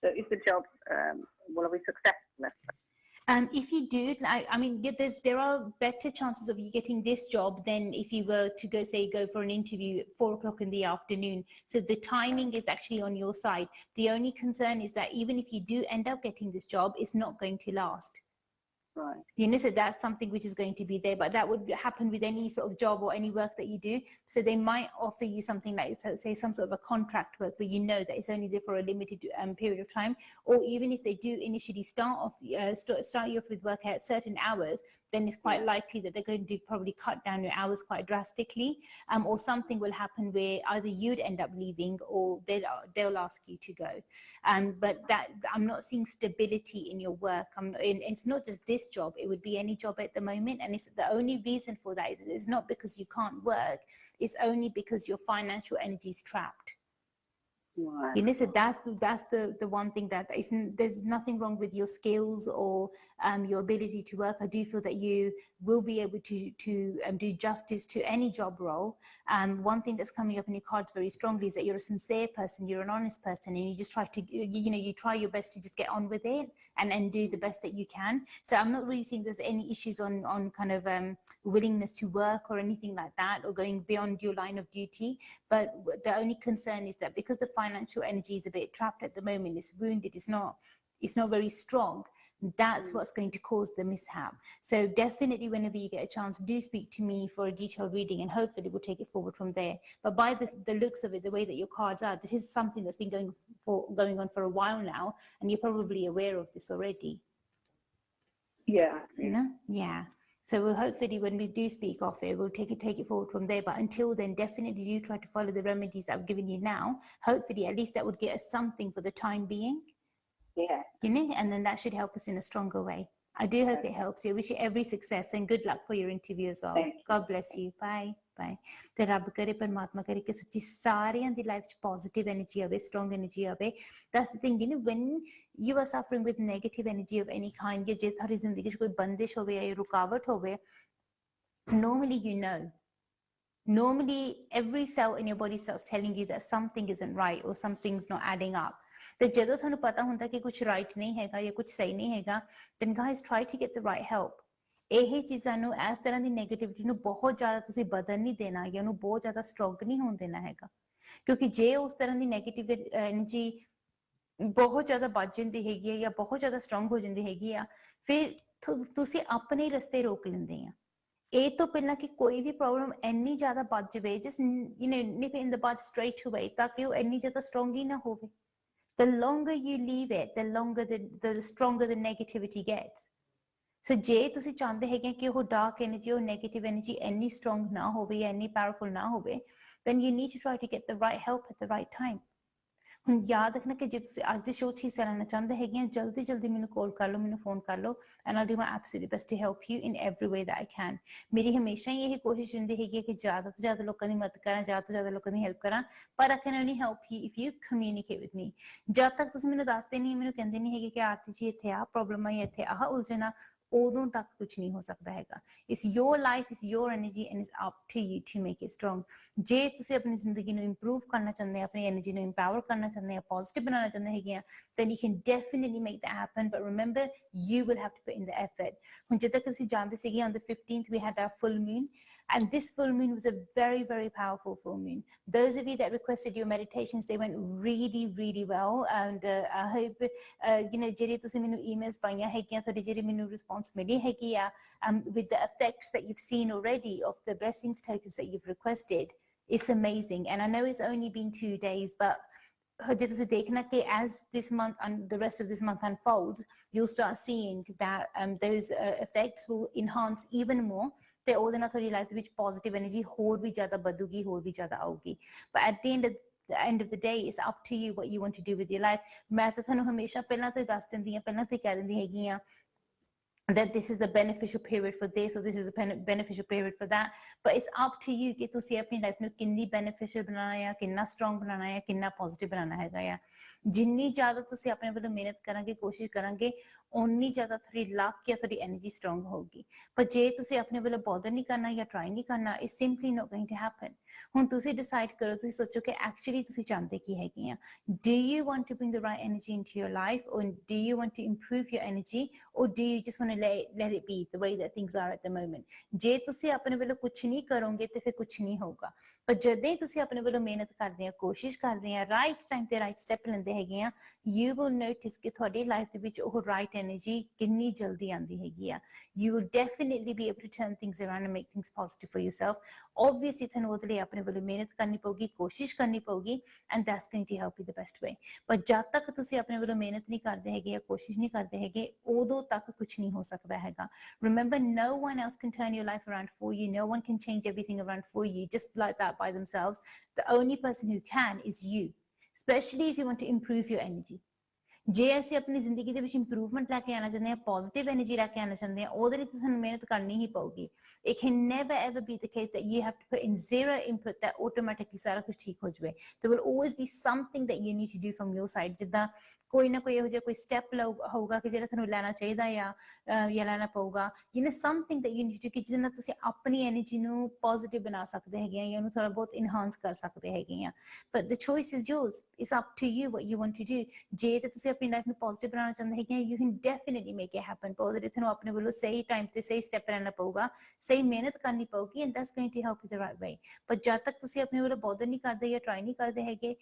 So if the job, will I be successful? If you do, I mean, there are better chances of you getting this job than if you were to go for an interview at 4 o'clock in the afternoon. So the timing is actually on your side. The only concern is that even if you do end up getting this job, it's not going to last. Right. You know, so that's something which is going to be there, but that would happen with any sort of job or any work that you do. So they might offer you something like, so say, some sort of a contract work where you know that it's only there for a limited period of time. Or even if they do initially start you off with work at certain hours, then it's quite likely that they're going to probably cut down your hours quite drastically. Or something will happen where either you'd end up leaving or they'll ask you to go. But that I'm not seeing stability in your work. It's not just this job, it would be any job at the moment, and it's the only reason for that is not because you can't work, it's only because your financial energy is trapped. Right. You know, so that's the one thing that there's nothing wrong with your skills or your ability to work. I do feel that you will be able to do justice to any job role. One thing that's coming up in your cards very strongly is that you're a sincere person, you're an honest person, and you just try to, you try your best to just get on with it and do the best that you can. So I'm not really seeing there's any issues on kind of willingness to work or anything like that, or going beyond your line of duty. But the only concern is that because the financial energy is a bit trapped at the moment, it's wounded, it's not very strong, that's what's going to cause the mishap. So definitely whenever you get a chance, do speak to me for a detailed reading, and hopefully we'll take it forward from there. But by the looks of it, the way that your cards are, this is something that's been going on for a while now, and you're probably aware of this already. Yeah. You know? Yeah. So we'll hopefully, when we do speak off it, we'll take it forward from there. But until then, definitely do try to follow the remedies I've given you now. Hopefully, at least that would get us something for the time being. Yeah. You know, and then that should help us in a stronger way. I do hope it helps you. I wish you every success and good luck for your interview as well. God bless you. Bye. Bye. ਤੇ ਰੱਬ ਕਰੇ ਪਰਮਾਤਮਾ ਕਰੇ ਕਿ ਸੱਚੀ ਸਾਰਿਆਂ ਦੀ life 'ਚ positive energy ਆਵੇ, ਸਟਰੋਂਗ ਐਨਰਜੀ ਆਵੇ. That's the thing, you know, when you are suffering with negative energy of any kind, ਜਾਂ ਜੇ ਤੁਹਾਡੀ ਜ਼ਿੰਦਗੀ 'ਚ ਕੋਈ ਬੰਦਿਸ਼ ਹੋਵੇ ਜਾਂ ਰੁਕਾਵਟ ਹੋਵੇ, normally every cell in your body starts telling you that something isn't right or something's not adding up. ਤੇ ਜਦੋਂ ਤੁਹਾਨੂੰ ਪਤਾ ਹੁੰਦਾ ਕਿ ਕੁਝ ਰਾਈਟ ਨਹੀਂ ਹੈਗਾ ਜਾਂ ਕੁਝ ਸਹੀ ਨਹੀਂ ਹੈਗਾ, then guys try to get the right help. ਇਹ ਚੀਜ਼ਾਂ ਨੂੰ, ਇਸ ਤਰ੍ਹਾਂ ਦੀ ਨੈਗੇਟਿਵਿਟੀ ਨੂੰ ਬਹੁਤ ਜ਼ਿਆਦਾ ਤੁਸੀਂ ਬਦਲ ਨਹੀਂ ਦੇਣਾ ਜਾਂ ਉਹਨੂੰ ਬਹੁਤ ਜ਼ਿਆਦਾ ਸਟਰੋਂਗ ਨਹੀਂ ਹੋਣ ਦੇਣਾ ਹੈਗਾ, ਕਿਉਂਕਿ ਜੇ ਉਸ ਤਰ੍ਹਾਂ ਦੀ ਨੈਗੇਟਿਵ ਐਨਰਜੀ ਬਹੁਤ ਜ਼ਿਆਦਾ ਵੱਧ ਜਾਂਦੀ ਹੈਗੀ ਹੈ ਜਾਂ ਬਹੁਤ ਜ਼ਿਆਦਾ ਸਟਰੋਂਗ ਹੋ ਜਾਂਦੀ ਹੈਗੀ ਆ, ਫਿਰ ਤੁਸੀਂ ਆਪਣੇ ਰਸਤੇ ਰੋਕ ਲੈਂਦੇ ਆ. ਇਹ ਤੋਂ ਪਹਿਲਾਂ ਕਿ ਕੋਈ ਵੀ ਪ੍ਰੋਬਲਮ ਇੰਨੀ ਜ਼ਿਆਦਾ ਵੱਧ ਜਾਵੇ, just nip in the bud straight away, ਤਾਂ ਕਿ ਉਹ ਇੰਨੀ ਜ਼ਿਆਦਾ ਸਟਰੋਂਗ ਹੀ ਨਾ ਹੋਵੇ. The longer you leave it, the stronger the negativity gets. So ਜੇ ਤੁਸੀਂ ਚਾਹੁੰਦੇ ਹੈਗੇ ਕਿ ਉਹ ਡਾਰਕ ਐਨਰਜੀ, ਉਹ ਨੈਗੇਟਿਵ ਐਨਰਜੀ ਇੰਨੀ ਸਟਰੋਂਗ ਨਾ ਹੋਵੇ ਜਾਂ ਇੰਨੀ ਪਾਵਰਫੁਲ ਨਾ ਹੋਵੇ, then you need to try to get the right help at the right time. ਹੁਣ ਯਾਦ ਰੱਖਣਾ ਕਿ ਜੇ ਤੁਸੀਂ ਅੱਜ ਦੇ ਸ਼ੋਅ 'ਚ ਹਿੱਸਾ ਲੈਣਾ ਚਾਹੁੰਦੇ ਹੈਗੇ ਆ, ਜਲਦੀ ਮੈਨੂੰ ਕਾਲ ਕਰ ਲਓ, ਮੈਨੂੰ ਫੋਨ ਕਰ ਲਓ, and I'll do my absolute best to help you in every way that I can. ਮੇਰੀ ਹਮੇਸ਼ਾ ਹੀ ਇਹ ਕੋਸ਼ਿਸ਼ ਹੁੰਦੀ ਹੈਗੀ ਕਿ ਜ਼ਿਆਦਾ ਤੋਂ ਜ਼ਿਆਦਾ ਲੋਕਾਂ ਦੀ ਮਦਦ ਕਰਾਂ, ਜ਼ਿਆਦਾ ਤੋਂ ਜ਼ਿਆਦਾ ਲੋਕਾਂ ਦੀ ਹੈਲਪ ਕਰਾਂ, ਪਰ I can only help you if you communicate with me. ਜਦ ਤੱਕ ਤੁਸੀਂ ਮੈਨੂੰ ਦੱਸਦੇ ਨਹੀਂ, ਮੈਨੂੰ ਕਹਿੰਦੇ ਨਹੀਂ ਹੈਗੇ ਕਿ ਆਰਤੀ ਜੀ ਇੱਥੇ ਆਹ ਪ੍ਰੋਬਲਮ ਆ, ਇੱਥੇ ਆਹ ਉਲਝਣ ਆ, ਉਦੋਂ ਤੱਕ ਕੁਝ ਨਹੀਂ ਹੋ ਸਕਦਾ ਹੈਗਾ. It's your life, it's your energy, and it's up to you to make it strong. ਜੇ ਤੁਸੀਂ ਆਪਣੀ ਜ਼ਿੰਦਗੀ ਨੂੰ ਇੰਪਰੂਵ ਕਰਨਾ ਚਾਹੁੰਦੇ ਆ, ਆਪਣੀ ਐਨਰਜੀ ਨੂੰ ਇੰਪਾਵਰ ਕਰਨਾ ਚਾਹੁੰਦੇ ਆ, ਪੋਜ਼ਿਟਿਵ ਬਣਾਉਣਾ ਚਾਹੁੰਦੇ ਹੈਗੇ ਆ, then you can definitely make that happen. But remember, you will have to put in the effort. ਹੁਣ ਜਿੱਦਾਂ ਕਿ ਤੁਸੀਂ ਜਾਣਦੇ ਸੀਗੇ, on the 15th we had our full moon. And this full moon was a very, very powerful full moon. Those of you that requested your meditations, they went really, really well. And I hope, ਜਿਹੜੇ ਤੁਸੀਂ ਮੈਨੂੰ emails ਪਾਈਆਂ ਹੈਗੀਆਂ, ਤੁਹਾਡੀ ਜਿਹੜੀ ਮੈਨੂੰ response ਮਿਲੀ ਹੈਗੀ ਆ, with the effects that you've seen already of the blessings tokens that you've requested, it's amazing. And I know it's only been 2 days, but ਜੇ ਤੁਸੀਂ ਦੇਖਣਾ ਕਿ as this month and the rest of this month unfolds, you'll start seeing that those effects will enhance even more. ਤੇ ਉਹਦੇ ਨਾਲ ਤੁਹਾਡੀ life ਦੇ ਵਿੱਚ ਪੋਜ਼ਿਟਿਵ એનર્ਜੀ ਹੋਰ ਵੀ ਜ਼ਿਆਦਾ ਵਧੂਗੀ, ਹੋਰ ਵੀ ਜ਼ਿਆਦਾ ਆਊਗੀ. But at the end of the day, it's up to you what you want to do with your life. ਮੈਂ ਤਾਂ ਤੁਹਾਨੂੰ ਹਮੇਸ਼ਾ ਪਹਿਲਾਂ ਤੋਂ ਹੀ ਦੱਸ ਦਿੰਦੀ ਹਾਂ, ਪਹਿਲਾਂ ਤੋਂ ਹੀ ਕਹਿ ਦਿੰਦੀ ਹੈਗੀ ਆ that this is the beneficial period for this, or this is a beneficial period for that. But it's up to you ਕਿ ਤੁਸੀਂ ਆਪਣੀ ਲਾਈਫ ਨੂੰ ਕਿੰਨੀ beneficial ਬਣਾਉਣਾ ਹੈ, ਕਿੰਨਾ strong ਬਣਾਉਣਾ ਹੈ, ਕਿੰਨਾ positive ਬਣਾਉਣਾ ਹੈਗਾ ਆ. ਜਿੰਨੀ ਜ਼ਿਆਦਾ ਤੁਸੀਂ ਆਪਣੇ ਵੱਲੋਂ ਮਿਹਨਤ ਕਰਾਂਗੇ, ਕੋਸ਼ਿਸ਼ ਕਰਾਂਗੇ, ਓਨੀ ਜ਼ਿਆਦਾ ਤੁਹਾਡੀ ਲੱਕ ਜਾਂ ਤੁਹਾਡੀ ਐਨਰਜੀ ਸਟਰੋਂਗ ਹੋਊਗੀ. ਪਰ ਜੇ ਤੁਸੀਂ ਆਪਣੇ ਵੱਲੋਂ ਬੋਦਰ ਨਹੀਂ ਕਰਨਾ ਜਾਂ ਟਰਾਈ ਨਹੀਂ ਕਰਨਾ, it's simply not going to happen. ਹੁਣ ਤੁਸੀਂ ਡਿਸਾਈਡ ਕਰੋ, ਤੁਸੀਂ ਸੋਚੋ ਕਿ ਐਕਚੁਅਲੀ ਤੁਸੀਂ ਚਾਹੁੰਦੇ ਕੀ ਹੈਗੇ ਆ. Do you want to bring the right energy into your life, or do you want to improve your energy, or do you just want to let it be the way that things are at the moment? ਜੇ ਤੁਸੀਂ ਆਪਣੇ ਵੱਲੋਂ ਕੁਛ ਨਹੀਂ ਕਰੋਗੇ ਤੇ ਫਿਰ ਕੁਛ ਨਹੀਂ ਹੋਊਗਾ. ਪਰ ਜਦੋਂ ਹੀ ਤੁਸੀਂ ਆਪਣੇ ਵੱਲੋਂ ਮਿਹਨਤ ਕਰਦੇ ਆ, ਕੋਸ਼ਿਸ਼ ਕਰਦੇ ਆ, ਰਾਈਟ ਟਾਈਮ ਤੇ ਰਾਈਟ ਸਟੈਪ ਲੈਂਦੇ ਹੈਗੇ ਆ, you will notice ਕਿ ਤੁਹਾਡੀ ਲਾਈਫ ਦੇ ਵਿੱਚ ਉਹ ਰਾਈਟ ਐਨਰਜੀ ਕਿੰਨੀ ਜਲਦੀ ਆਉਂਦੀ ਹੈਗੀ ਆ. You will definitely be able to turn things around and make things positive for yourself. Obviously ਤੁਹਾਨੂੰ ਉਹਦੇ ਲਈ ਆਪਣੇ ਵੱਲੋਂ ਮਿਹਨਤ ਕਰਨੀ ਪਊਗੀ, ਕੋਸ਼ਿਸ਼ ਕਰਨੀ ਪਊਗੀ, and that's going to help you the best way. ਪਰ ਜਦ ਤੱਕ ਤੁਸੀਂ ਆਪਣੇ ਵੱਲੋਂ ਮਿਹਨਤ ਨਹੀਂ ਕਰਦੇ ਹੈਗੇ ਜਾਂ ਕੋਸ਼ਿਸ਼ ਨਹੀਂ ਕਰਦੇ ਹੈਗੇ, ਉਦੋਂ ਤੱਕ ਕੁਛ ਨਹੀਂ ਹੋ ਸਕਦਾ ਹੈਗਾ. Remember, no one else can turn your life around for you. No one can change everything around for you just like that by themselves. The only person who can is you, especially if you want to improve your energy. ਜੇ ਅਸੀਂ ਆਪਣੀ ਜ਼ਿੰਦਗੀ ਦੇ ਵਿੱਚ improvement ਲੈ ਕੇ ਆਉਣਾ ਚਾਹੁੰਦੇ ਹਾਂ, ਪੋਜ਼ਿਟਿਵ ਐਨਰਜੀ ਲੈ ਕੇ ਆਉਣਾ ਚਾਹੁੰਦੇ ਹਾਂ, ਉਹਦੇ ਲਈ ਤੁਹਾਨੂੰ ਮਿਹਨਤ ਕਰਨੀ ਹੀ ਪਊਗੀ. It can never ever be the case that you have to put in zero input that automatically ਸਾਰਾ ਕੁਝ ਠੀਕ ਹੋ ਜਾਵੇ. There will always be something that you need to do from your side. ਜਿੱਦਾਂ ਕੋਈ ਨਾ ਕੋਈ ਇਹੋ ਜਿਹਾ ਕੋਈ ਸਟੈਪ ਹੋਊਗਾ ਕਿ ਜਿਹੜਾ ਤੁਹਾਨੂੰ ਲੈਣਾ ਚਾਹੀਦਾ ਜਾਂ ਲੈਣਾ ਪਊਗਾ. Something that you need to do ਕਿ ਜਿਹਦੇ ਨਾਲ ਤੁਸੀਂ ਆਪਣੀ ਐਨਰਜੀ ਨੂੰ ਪੋਜ਼ਿਟਿਵ ਬਣਾ ਸਕਦੇ ਹੈਗੇ ਆ ਜਾਂ ਉਹਨੂੰ ਥੋੜਾ ਬਹੁਤ ਇਨਹਾਂਸ ਕਰ ਸਕਦੇ ਹੈਗੇ ਆ. But the choice is yours. It's up to you what you want to do. ਜੇ ਤੇ ਤੁਸੀਂ ਆਪਣੀ ਲਾਈਫ ਨੂੰ ਪੋਜ਼ਿਟਿਵ ਬਣਾਉਣਾ ਚਾਹੁੰਦੇ ਹੈਗੇ ਆ, you can definitely make it happen. ਪਰ ਉਹਦੇ ਲਈ ਤੁਹਾਨੂੰ ਆਪਣੇ ਵੱਲੋਂ ਸਹੀ ਟਾਈਮ ਤੇ ਸਹੀ ਸਟੈਪ ਲੈਣਾ ਪਊਗਾ, ਸਹੀ ਮਿਹਨਤ ਕਰਨੀ ਪਊਗੀ, and that's going to help you the right way. ਪਰ ਜਦ ਤੱਕ ਤੁਸੀਂ ਆਪਣੇ ਵੱਲੋਂ ਬੋਦਰ ਨਹੀਂ ਕਰਦੇ ਜਾਂ ਟਰਾਈ ਨਹੀਂ ਕਰਦੇ ਹੈਗੇ,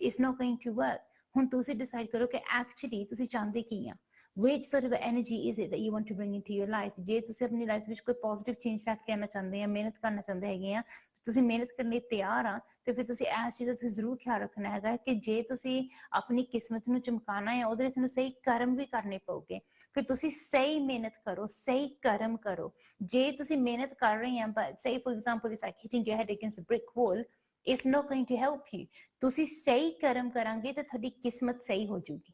it's not going to work. ਹੁਣ ਤੁਸੀਂ ਡਿਸਾਈਡ ਕਰੋ ਕਿ ਐਕਚੁਅਲੀ ਤੁਸੀਂ ਚਾਹੁੰਦੇ ਕੀ ਆ. Which sort of energy is it that you want to bring into your life? ਜੇ ਤੁਸੀਂ ਆਪਣੀ ਲਾਈਫ ਵਿੱਚ ਕੋਈ ਪੋਜ਼ਿਟਿਵ ਚੇਂਜ ਲੈ ਕੇ ਆਉਣਾ ਚਾਹੁੰਦੇ ਆ, ਮਿਹਨਤ ਕਰਨਾ ਚਾਹੁੰਦੇ ਹੈਗੇ ਆ, ਤੁਸੀਂ ਮਿਹਨਤ ਕਰਨ ਲਈ ਤਿਆਰ ਆ, ਤੇ ਫਿਰ ਤੁਸੀਂ ਇਸ ਚੀਜ਼ ਦਾ ਤੁਸੀਂ ਜ਼ਰੂਰ ਖਿਆਲ ਰੱਖਣਾ ਹੈਗਾ ਕਿ ਜੇ ਤੁਸੀਂ ਆਪਣੀ ਕਿਸਮਤ ਨੂੰ ਚਮਕਾਉਣਾ ਹੈ, ਉਹਦੇ ਲਈ ਤੁਹਾਨੂੰ ਸਹੀ ਕਰਮ ਵੀ ਕਰਨੇ ਪਊਗੇ. ਫਿਰ ਤੁਸੀਂ ਸਹੀ ਮਿਹਨਤ ਕਰੋ, ਸਹੀ ਕਰਮ ਕਰੋ. ਜੇ ਤੁਸੀਂ ਮਿਹਨਤ ਕਰ ਰਹੇ ਆ, but say for example it's like hitting your head against a brick wall, it's not going to help you. ਤੁਸੀਂ ਸਹੀ ਕਰਮ ਕਰਾਂਗੇ ਤੇ ਤੁਹਾਡੀ ਕਿਸਮਤ ਸਹੀ ਹੋ ਜਾਊਗੀ.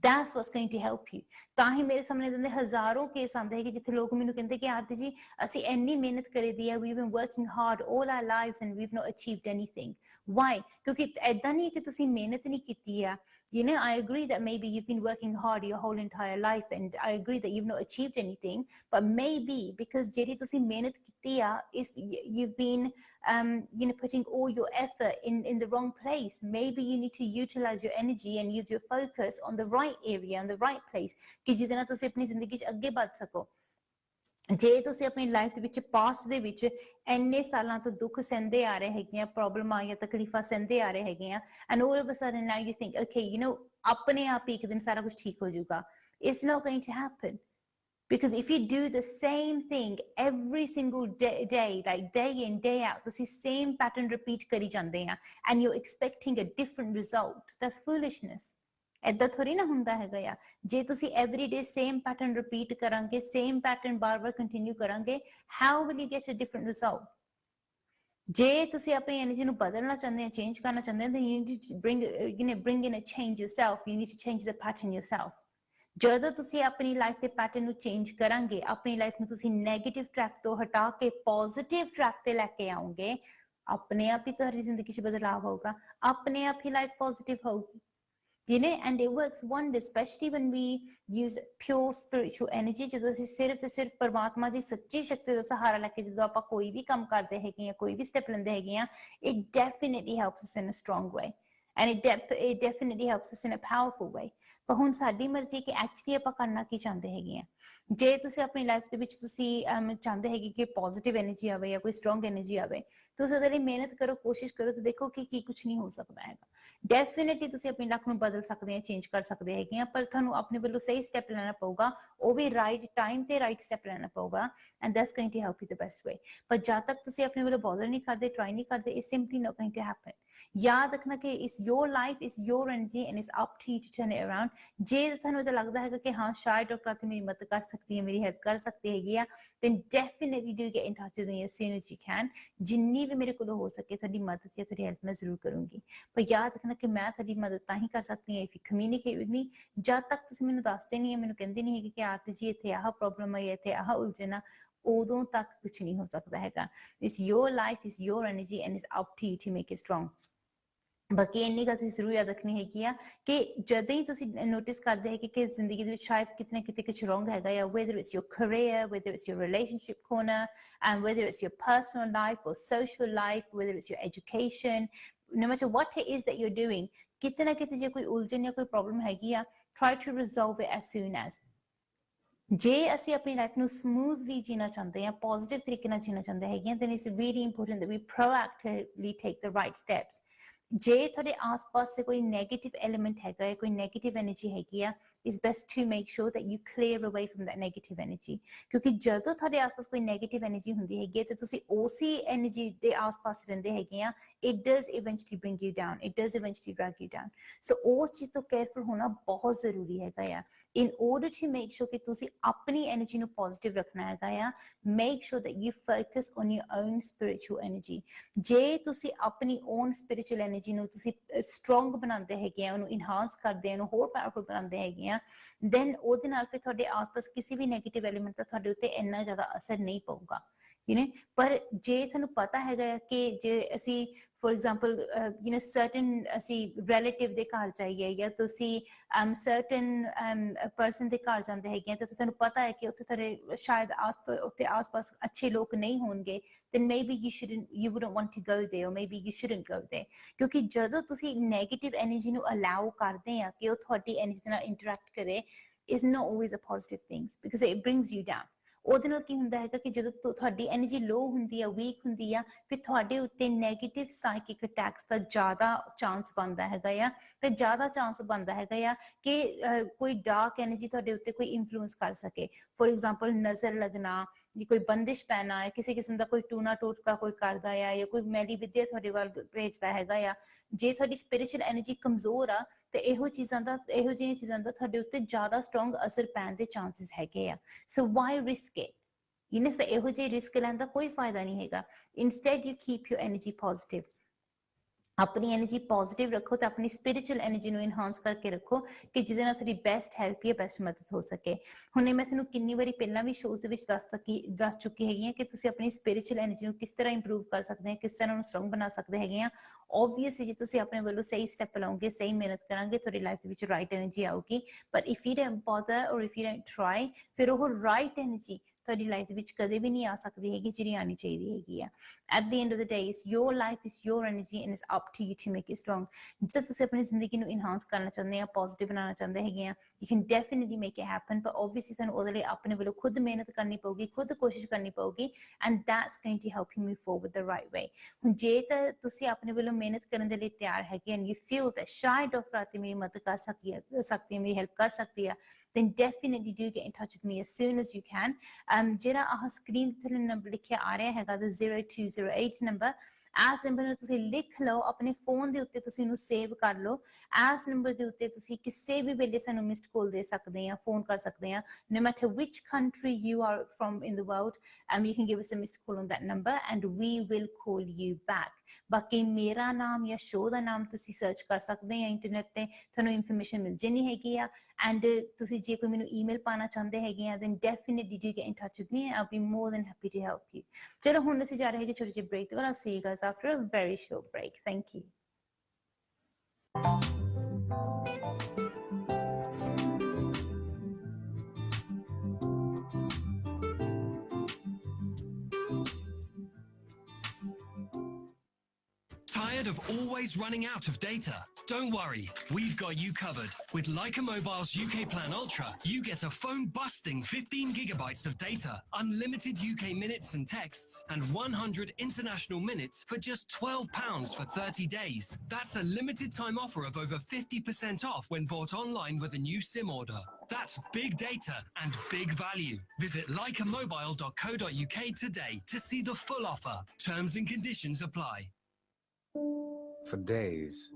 That's what's going to help you. ਤਾਂ ਹੀ ਮੇਰੇ ਸਾਹਮਣੇ ਦੇ ਹਜ਼ਾਰਾਂ ਕੇਸ ਆਉਂਦੇ ਹੈ ਕਿ ਜਿੱਥੇ ਲੋਕ ਮੈਨੂੰ ਕਹਿੰਦੇ ਕਿ ਆਰਤੀ ਜੀ ਅਸੀਂ ਇੰਨੀ ਮਿਹਨਤ ਕਰੀ ਦੀ ਹੈ, we've been working hard all our lives and we've not achieved anything. Why? ਕਿਉਂਕਿ ਏਦਾਂ ਨਹੀਂ ਕਿ ਤੁਸੀਂ ਮਿਹਨਤ ਨਹੀਂ ਕੀਤੀ ਆ. I agree that maybe you've been working hard your whole entire life, and I agree that you've not achieved anything, but maybe because ਜਿਹੜੀ ਤੁਸੀਂ ਮਿਹਨਤ ਕੀਤੀ ਆ, is you've been putting all your effort in the wrong place. Maybe you need to utilize your energy and use your focus on the right area, on the right place, ਕਿ ਜਿਹਦੇ ਨਾਲ ਤੁਸੀਂ ਆਪਣੀ ਜ਼ਿੰਦਗੀ 'ਚ ਅੱਗੇ ਵੱਧ ਸਕੋ. ਜੇ ਤੁਸੀਂ ਆਪਣੀ ਲਾਈਫ ਦੇ ਵਿੱਚ ਪਾਸਟ ਦੇ ਵਿੱਚ ਇੰਨੇ ਸਾਲਾਂ ਤੋਂ ਦੁੱਖ ਸਹਿੰਦੇ ਆ ਰਹੇ ਹੈਗੇ ਆ, ਪ੍ਰੋਬਲਮਾਂ ਜਾਂ ਤਕਲੀਫਾਂ ਸਹਿੰਦੇ ਆ ਰਹੇ ਹੈਗੇ ਆ, and all of a sudden now you think, okay, ਆਪਣੇ ਆਪ ਹੀ ਇੱਕ ਦਿਨ ਸਾਰਾ ਕੁਝ ਠੀਕ ਹੋ ਜਾਊਗਾ. It's not going to happen. Because if you do the same thing every single day, like day in, day out, ਤੁਸੀਂ same pattern repeat ਕਰੀ ਜਾਂਦੇ ਆ, and you're expecting a different result, that's foolishness. ਏਦਾਂ ਥੋੜੀ ਨਾ ਹੁੰਦਾ ਹੈਗਾ ਆ. ਜੇ ਤੁਸੀਂ everyday same pattern repeat ਕਰਾਂਗੇ, same pattern ਬਾਰ-ਬਾਰ continue ਕਰਾਂਗੇ, how will you get a different result? ਜੇ ਤੁਸੀਂ ਆਪਣੀ ਐਨਰਜੀ ਨੂੰ ਬਦਲਣਾ ਚਾਹੁੰਦੇ ਆ, ਚੇਂਜ ਕਰਨਾ ਚਾਹੁੰਦੇ ਆ, then you need to bring in a change yourself. You need to change the pattern yourself. ਜਦੋਂ ਤੁਸੀਂ ਆਪਣੀ ਲਾਈਫ ਦੇ ਪੈਟਰਨ ਨੂੰ ਚੇਂਜ ਕਰਾਂਗੇ, ਆਪਣੀ ਲਾਈਫ ਨੂੰ ਤੁਸੀਂ ਨੈਗੇਟਿਵ ਟਰੈਕ ਤੋਂ ਹਟਾ ਕੇ ਪੋਜ਼ਿਟਿਵ ਟਰੈਕ ਤੇ ਲੈ ਕੇ ਆਉਂਗੇ, ਆਪਣੇ ਆਪ ਹੀ ਤੁਹਾਡੀ ਜ਼ਿੰਦਗੀ 'ਚ ਬਦਲਾਵ ਹੋਊਗਾ, ਆਪਣੇ ਆਪ ਹੀ ਲਾਈਫ ਪੋਜ਼ਿਟਿਵ ਹੋਊਗੀ. And it works wonders, especially when we use pure spiritual energy. ਜਦੋਂ ਅਸੀਂ ਸਿਰਫ ਤੇ ਸਿਰਫ ਪਰਮਾਤਮਾ ਦੀ ਸੱਚੀ ਸ਼ਕਤੀ ਦਾ ਸਹਾਰਾ ਲੈ ਕੇ ਜਦੋਂ ਆਪਾਂ ਕੋਈ ਵੀ ਕੰਮ ਕਰਦੇ ਹੈਗੇ ਆ, ਕੋਈ ਵੀ ਸਟੈਪ ਲੈਂਦੇ ਹੈਗੇ ਆ, it definitely helps us in a strong way. and it definitely helps us in a powerful way. ਪਰ ਹੁਣ ਸਾਡੀ ਮਰਜ਼ੀ ਹੈ ਕਿ ਐਕਚੁਅਲੀ ਆਪਾਂ ਕਰਨਾ ਕੀ ਚਾਹੁੰਦੇ ਹੈਗੇ ਆ। ਜੇ ਤੁਸੀਂ ਆਪਣੀ ਲਾਈਫ ਦੇ ਵਿੱਚ ਤੁਸੀਂ ਚਾਹੁੰਦੇ ਹੈਗੇ ਕਿ ਪੋਜ਼ਿਟਿਵ એનર્ਜੀ ਆਵੇ ਜਾਂ ਕੋਈ ਸਟਰੋਂਗ એનર્ਜੀ ਆਵੇ, ਤੁਸੀਂ ਉਹਦੇ ਲਈ ਮਿਹਨਤ ਕਰੋ, ਕੋਸ਼ਿਸ਼ ਕਰੋ, ਤੇ ਦੇਖੋ ਕਿ ਕੀ ਕੁਝ ਨਹੀਂ ਹੋ ਸਕਦਾ ਹੈਗਾ। ਡੈਫੀਨੇਟਲੀ ਤੁਸੀਂ ਆਪਣੀ ਲਾਈਫ ਨੂੰ ਬਦਲ ਸਕਦੇ ਆ, ਚੇਂਜ ਕਰ ਸਕਦੇ ਹੈਗੇ ਆ, ਪਰ ਤੁਹਾਨੂੰ ਆਪਣੇ ਵੱਲੋਂ ਸਹੀ ਸਟੈਪ ਲੈਣਾ ਪਊਗਾ, ਉਹ ਵੀ ਰਾਈਟ ਟਾਈਮ ਤੇ ਰਾਈਟ ਸਟੈਪ ਲੈਣਾ ਪਊਗਾ, and that's going to help you the best way. ਪਰ ਜਦ ਤੱਕ ਤੁਸੀਂ ਆਪਣੇ ਵੱਲੋਂ ਬੋਦਰ ਨਹੀਂ ਕਰਦੇ, ਟਰਾਈ ਨਹੀਂ ਕਰਦੇ, it's simply not going to happen. ਯਾਦ ਰੱਖਣਾ ਕਿ it's your life, it's your energy and it's up to you to turn it around. ਜੇ ਤੁਹਾਨੂੰ ਤਾਂ ਲੱਗਦਾ ਹੈਗਾ ਕਿ ਹਾਂ ਸ਼ਾਇਦ ਡਾਕਟਰ ਆਰਤੀ ਮੇਰੀ ਮਦਦ ਕਰ ਸਕਦੀ ਹੈ, ਮੇਰੀ ਹੈਲਪ ਕਰ ਸਕਦੀ ਹੈਗੀ ਆ, then definitely do get in touch with me as soon as you can। ਜਿੰਨੀ ਵੀ ਮੇਰੇ ਕੋਲੋਂ ਹੋ ਸਕੇ ਤੁਹਾਡੀ ਮਦਦ ਜਾਂ ਤੁਹਾਡੀ ਹੈਲਪ ਮੈਂ ਜ਼ਰੂਰ ਕਰੂੰਗੀ। ਪਰ ਯਾਦ ਰੱਖਣਾ ਕਿ ਮੈਂ ਤੁਹਾਡੀ ਮਦਦ ਤਾਂ ਹੀ ਕਰ ਸਕਦੀ ਹਾਂ if you communicate with me। ਜਦ ਤੱਕ ਤੁਸੀਂ ਮੈਨੂੰ ਦੱਸਦੇ ਨਹੀਂ, ਮੈਨੂੰ ਕਹਿੰਦੇ ਨਹੀਂ ਹੈਗੇ ਕਿ ਆਰਤੀ ਜੀ ਇੱਥੇ ਆਹ ਪ੍ਰੋਬਲਮ ਹੈ, ਇੱਥੇ ਆਹ ਉਲਝਣ ਆ, ਉਦੋਂ ਤੱਕ ਕੁਝ ਨਹੀਂ ਹੋ ਸਕਦਾ ਹੈਗਾ। It's your life, it's your energy and it's up to you to make it strong। ਬਾਕੀ ਇੰਨੀ ਗੱਲ ਤੁਸੀਂ ਜ਼ਰੂਰ ਯਾਦ ਰੱਖਣੀ ਹੈਗੀ ਆ ਕਿ ਜਦੋਂ ਹੀ ਤੁਸੀਂ ਨੋਟਿਸ ਕਰਦੇ ਹੈਗੇ ਕਿ ਜ਼ਿੰਦਗੀ ਦੇ ਵਿੱਚ ਸ਼ਾਇਦ ਕਿਤੇ ਨਾ ਕਿਤੇ ਕੁਝ ਰੋਂਗ ਹੈਗਾ ਆ, whether it's your career, whether it's your relationship corner, and whether it's your personal life or social life, whether it's your education, no matter what it is that you're doing, ਕਿਤੇ ਨਾ ਕਿਤੇ ਜੇ ਕੋਈ ਉਲਝਣ ਜਾਂ ਕੋਈ ਪ੍ਰੋਬਲਮ ਹੈਗੀ ਆ, try to resolve it as soon as। ਜੇ ਅਸੀਂ ਆਪਣੀ ਲਾਈਫ ਨੂੰ ਸਮੂਥਲੀ ਜੀਣਾ ਚਾਹੁੰਦੇ ਹਾਂ, ਪੋਜ਼ਿਟਿਵ ਤਰੀਕੇ ਨਾਲ ਜੀਣਾ ਚਾਹੁੰਦੇ ਹੈਗੇ ਹਾਂ, then it's really important that we proactively take the right steps। ਜੇ ਤੁਹਾਡੇ ਆਸ-ਪਾਸ ਸੇ ਕੋਈ ਨੈਗੇਟਿਵ ਐਲੀਮੈਂਟ ਹੈਗਾ ਹੈ, ਕੋਈ ਨੈਗੇਟਿਵ એનર્ਜੀ ਹੈਗੀ ਆ, it's best to make sure that you clear away from that negative energy। ਕਿਉਂਕਿ ਜਦੋਂ ਤੁਹਾਡੇ ਆਸ-ਪਾਸ ਕੋਈ ਨੈਗੇਟਿਵ એનર્ਜੀ ਹੁੰਦੀ ਹੈਗੀ ਹੈ ਤੇ ਤੁਸੀਂ ਉਸੇ એનર્ਜੀ ਦੇ ਆਸ-ਪਾਸ ਰਹਿੰਦੇ ਹੈਗੇ ਆ, it does eventually bring you down, it does eventually drag you down। ਸੋ ਉਸ ਚੀਜ਼ ਤੋਂ ਕੇਅਰਫੁਲ ਹੋਣਾ ਬਹੁਤ ਜ਼ਰੂਰੀ ਹੈਗਾ ਆ। in order to make sure ਕਿ ਤੁਸੀਂ ਆਪਣੀ એનર્ਜੀ ਨੂੰ ਪੋਜ਼ਿਟਿਵ ਰੱਖਣਾ ਹੈਗਾ ਆ, make sure that you focus on your own spiritual energy। ਜੇ ਤੁਸੀਂ ਆਪਣੀ own spiritual energy ਨੂੰ ਤੁਸੀਂ ਸਟਰੋਂਗ ਬਣਾਉਂਦੇ ਹੈਗੇ ਆ, ਉਹਨੂੰ ਇਨਹਾਂਸ ਕਰਦੇ ਆ, ਉਹਨੂੰ ਹੋਰ ਪਾਵਰਫੁਲ ਬਣਾਉਂਦੇ ਹੈਗੇ ਆ, then ਉਹਦੇ ਨਾਲ ਫਿਰ ਤੁਹਾਡੇ ਆਸ-ਪਾਸ ਕਿਸੇ ਵੀ ਨੈਗੇਟਿਵ ਐਲੀਮੈਂਟ ਦਾ ਤੁਹਾਡੇ ਉੱਤੇ ਇੰਨਾ ਜ਼ਿਆਦਾ ਅਸਰ ਨਹੀਂ ਪਊਗਾ। ਪਰ ਜੇ ਤੁਹਾਨੂੰ ਪਤਾ ਹੈਗਾ ਕਿ ਜੇ ਅਸੀਂ ਫੋਰ ਐਗਜ਼ਾਮਪਲ ਸਰਟਨ ਅਸੀਂ ਰਿਲੇਟਿਵ ਦੇ ਘਰ ਜਾਈਏ ਜਾਂ ਤੁਸੀਂ ਸਰਟਨ ਪਰਸਨ ਦੇ ਘਰ ਜਾਂਦੇ ਹੈਗੇ ਤਾਂ ਤੁਹਾਨੂੰ ਪਤਾ ਹੈ ਕਿ ਉੱਥੇ ਤੁਹਾਡੇ ਸ਼ਾਇਦ ਉੱਥੇ ਆਸ-ਪਾਸ ਅੱਛੇ ਲੋਕ ਨਹੀਂ ਹੋਣਗੇ, then maybe you wouldn't want to go there or maybe you shouldn't go there। ਕਿਉਂਕਿ ਜਦੋਂ ਤੁਸੀਂ ਨੈਗੇਟਿਵ ਐਨਰਜੀ ਨੂੰ ਅਲਾਉ ਕਰਦੇ ਆ ਕਿ ਉਹ ਤੁਹਾਡੀ ਐਨਰਜੀ ਨਾਲ ਇੰਟਰੈਕਟ ਕਰੇ, is not always a positive thing because it brings you down। ਉਹਦੇ ਨਾਲ ਕੀ ਹੁੰਦਾ ਹੈਗਾ ਕਿ ਜਦੋਂ ਤੁਹਾਡੀ એનર્ਜੀ ਲੋ ਹੁੰਦੀ ਆ, ਵੀਕ ਹੁੰਦੀ ਆ, ਫਿਰ ਤੁਹਾਡੇ ਉੱਤੇ ਨੈਗੇਟਿਵ ਸਾਈਕਿਕ ਅਟੈਕਸ ਦਾ ਜ਼ਿਆਦਾ ਚਾਂਸ ਬਣਦਾ ਹੈਗਾ ਆ, ਤੇ ਜ਼ਿਆਦਾ ਚਾਂਸ ਬਣਦਾ ਹੈਗਾ ਆ ਕਿ ਕੋਈ ਡਾਰਕ એનર્ਜੀ ਤੁਹਾਡੇ ਉੱਤੇ ਕੋਈ ਇਨਫਲੂਐਂਸ ਕਰ ਸਕੇ। ਫੋਰ ਐਗਜ਼ਾਮਪਲ ਨਜ਼ਰ ਲੱਗਣਾ, ਕੋਈ ਬੰਦਿਸ਼ ਪੈਣਾ ਹੈ, ਕਿਸੇ ਕਿਸਮ ਦਾ ਕੋਈ ਟੂਣਾ ਟੋਟਕਾ ਕੋਈ ਕਰਦਾ ਆ, ਜਾਂ ਕੋਈ ਮੈਲੀ ਵਿਦਿਆ ਤੁਹਾਡੇ ਵੱਲ ਭੇਜਦਾ ਹੈਗਾ ਆ। ਜੇ ਤੁਹਾਡੀ ਸਪਿਰਿਚੁਅਲ એનર્ਜੀ ਕਮਜ਼ੋਰ ਆ ਤੇ ਇਹੋ ਜਿਹੀਆਂ ਚੀਜ਼ਾਂ ਦਾ ਤੁਹਾਡੇ ਉੱਤੇ ਜ਼ਿਆਦਾ ਸਟਰੋਂਗ ਅਸਰ ਪੈਣ ਦੇ ਚਾਂਸਸ ਹੈਗੇ ਆ। ਸੋ ਵਾਈ ਰਿਸਕ ਇਟ? ਫਿਰ ਇਹੋ ਜਿਹੇ ਰਿਸਕ ਲੈਣ ਦਾ ਕੋਈ ਫਾਇਦਾ ਨਹੀਂ ਹੈਗਾ। Instead you keep your energy positive. ਆਪਣੀ એનર્ਜੀ ਪੋਜ਼ਿਟਿਵ ਰੱਖੋ ਤੇ ਆਪਣੀ ਸਪਿਰਿਚੁਅਲ એનર્ਜੀ ਨੂੰ ਇਨਹਾਂਸ ਕਰਕੇ ਰੱਖੋ ਕਿ ਜਿਹਦੇ ਨਾਲ ਤੁਹਾਡੀ ਬੈਸਟ ਹੈਲਪ ਜਾਂ ਬੈਸਟ ਮਦਦ ਹੋ ਸਕੇ। ਹੁਣ ਮੈਂ ਤੁਹਾਨੂੰ ਕਿੰਨੀ ਵਾਰੀ ਪਹਿਲਾਂ ਵੀ ਸ਼ੋਅ ਦੇ ਵਿੱਚ ਦੱਸ ਚੁੱਕੀ ਹੈਗੀ ਹਾਂ ਕਿ ਤੁਸੀਂ ਆਪਣੀ ਸਪਿਰਿਚੁਅਲ એનર્ਜੀ ਨੂੰ ਕਿਸ ਤਰ੍ਹਾਂ ਇੰਪਰੂਵ ਕਰ ਸਕਦੇ ਆ, ਕਿਸ ਤਰ੍ਹਾਂ ਉਹਨੂੰ ਸਟਰੋਂਗ ਬਣਾ ਸਕਦੇ ਹੈਗੇ ਆ। ਓਬਵੀਅਸਲੀ ਜੇ ਤੁਸੀਂ ਆਪਣੇ ਵੱਲੋਂ ਸਹੀ ਸਟੈਪ ਲਓਗੇ, ਸਹੀ ਮਿਹਨਤ ਕਰਾਂਗੇ, ਤੁਹਾਡੀ ਲਾਈਫ ਦੇ ਵਿੱਚ ਰਾਈਟ એનર્ਜੀ ਆਊਗੀ। But if you don't bother ਔਰ ਇਫ ਯੂ ਡੋਨਟ ਟਰਾਈ, ਫਿਰ ਉਹ ਰਾਈਟ એનર્ਜੀ ਤੁਹਾਡੀ ਲਾਈਫ ਦੇ ਵਿੱਚ ਕਦੇ ਵੀ ਨਹੀਂ ਆ ਸਕਦੀ ਹੈਗੀ ਜਿਹੜੀ ਆਉਣੀ ਚਾਹੀਦੀ ਹੈਗੀ ਆ। At the end of the day it's your life, it's your energy and it's up to you to make it strong. ਜੇ ਤੁਸੀਂ ਆਪਣੀ ਜ਼ਿੰਦਗੀ ਨੂੰ ਇਨਹਾਂਸ ਕਰਨਾ ਚਾਹੁੰਦੇ ਆ, ਪੋਜ਼ਿਟਿਵ ਬਣਾਉਣਾ ਚਾਹੁੰਦੇ ਹੈਗੇ ਆ, you can definitely make it happen. ਪਰ ਓਬਵੀਅਸਲੀ ਤੁਹਾਨੂੰ ਉਹਦੇ ਲਈ ਆਪਣੇ ਵੱਲੋਂ ਖੁਦ ਮਿਹਨਤ ਕਰਨੀ ਪਊਗੀ, ਖੁਦ ਕੋਸ਼ਿਸ਼ ਕਰਨੀ ਪਊਗੀ, and that's going to help you move forward the right way. ਹੁਣ ਜੇ ਤਾਂ ਤੁਸੀਂ ਆਪਣੇ ਵੱਲੋਂ ਮਿਹਨਤ ਕਰਨ ਦੇ ਲਈ ਤਿਆਰ ਹੈਗੇ ਐਂਡ ਯੂ ਫੀਲ ਦੈਟ ਸ਼ਾਇਦ ਡਾਕਟਰ ਆਰਤੀ ਮੇਰੀ ਮਦਦ ਕਰ ਸਕਦੀ ਹੈ, ਮੇਰੀ ਹੈਲਪ ਕਰ ਸਕਦੀ ਆ, then definitely do get in touch with me as soon as you can। ਜਿਹੜਾ ਆਹ ਸਕਰੀਨ ਤੇ ਨੰਬਰ ਲਿਖਿਆ ਆ ਰਿਹਾ ਹੈਗਾ the 0208 ਨੰਬਰ, ਇਸ ਨੰਬਰ ਨੂੰ ਤੁਸੀਂ ਲਿਖ ਲਓ, ਆਪਣੇ ਫੋਨ ਦੇ ਉੱਤੇ ਤੁਸੀਂ ਇਹਨੂੰ ਸੇਵ ਕਰ ਲਓ। ਇਸ ਨੰਬਰ ਦੇ ਉੱਤੇ ਤੁਸੀਂ ਕਿਸੇ ਵੀ ਵੇਲੇ ਸਾਨੂੰ ਮਿਸਡ ਕਾਲ ਦੇ ਸਕਦੇ ਆ, ਫੋਨ ਕਰ ਸਕਦੇ ਆ, no matter which country you are from in the world, you can give us a missed call on that number and we will call you back। ਬਾਕੀ ਮੇਰਾ ਨਾਮ ਜਾਂ ਸ਼ੋਅ ਦਾ ਨਾਮ ਤੁਸੀਂ ਸਰਚ ਕਰ ਸਕਦੇ ਆ ਇੰਟਰਨੈਟ ਤੇ, ਤੁਹਾਨੂੰ ਇਨਫੋਰਮੇਸ਼ਨ ਮਿਲ ਜਾਣੀ ਹੈਗੀ ਆ। ਐਂਡ ਤੁਸੀਂ ਜੇ ਕੋਈ ਮੈਨੂੰ ਈਮੇਲ ਪਾਣਾ ਚਾਹੁੰਦੇ ਹੈਗੇ ਆ then definitely do get in touch with me, I'll be more than happy to help you। ਚਲੋ ਹੁਣ ਅਸੀਂ ਜਾ ਰਹੇ ਹੈਗੇ ਛੋਟੇ ਜਿਹੇ ਬ੍ਰੇਕ ਤੇ, I'll see you guys after a very short break। Thank you। Tired of always running out of data? Don't worry, we've got you covered. With Leica Mobile's UK Plan Ultra, you get a phone-busting 15 gigabytes of data, unlimited UK minutes and texts, and 100 international minutes for just £12 for 30 days. That's a limited time offer of over 50% off when bought online with a new SIM order. That's big data and big value. Visit leicamobile.co.uk today to see the full offer. Terms and conditions apply. For days,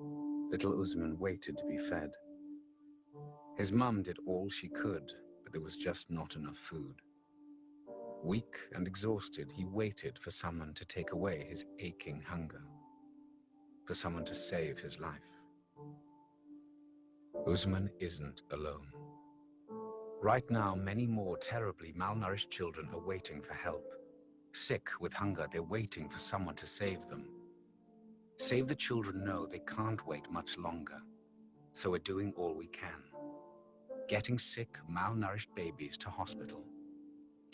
little Usman waited to be fed. His mum did all she could, but there was just not enough food. Weak and exhausted, he waited for someone to take away his aching hunger, for someone to save his life. Usman isn't alone. Right now, many more terribly malnourished children are waiting for help. Sick with hunger, they're waiting for someone to save them. Save the Children know they can't wait much longer, so we're doing all we can. Getting sick, malnourished babies to hospital.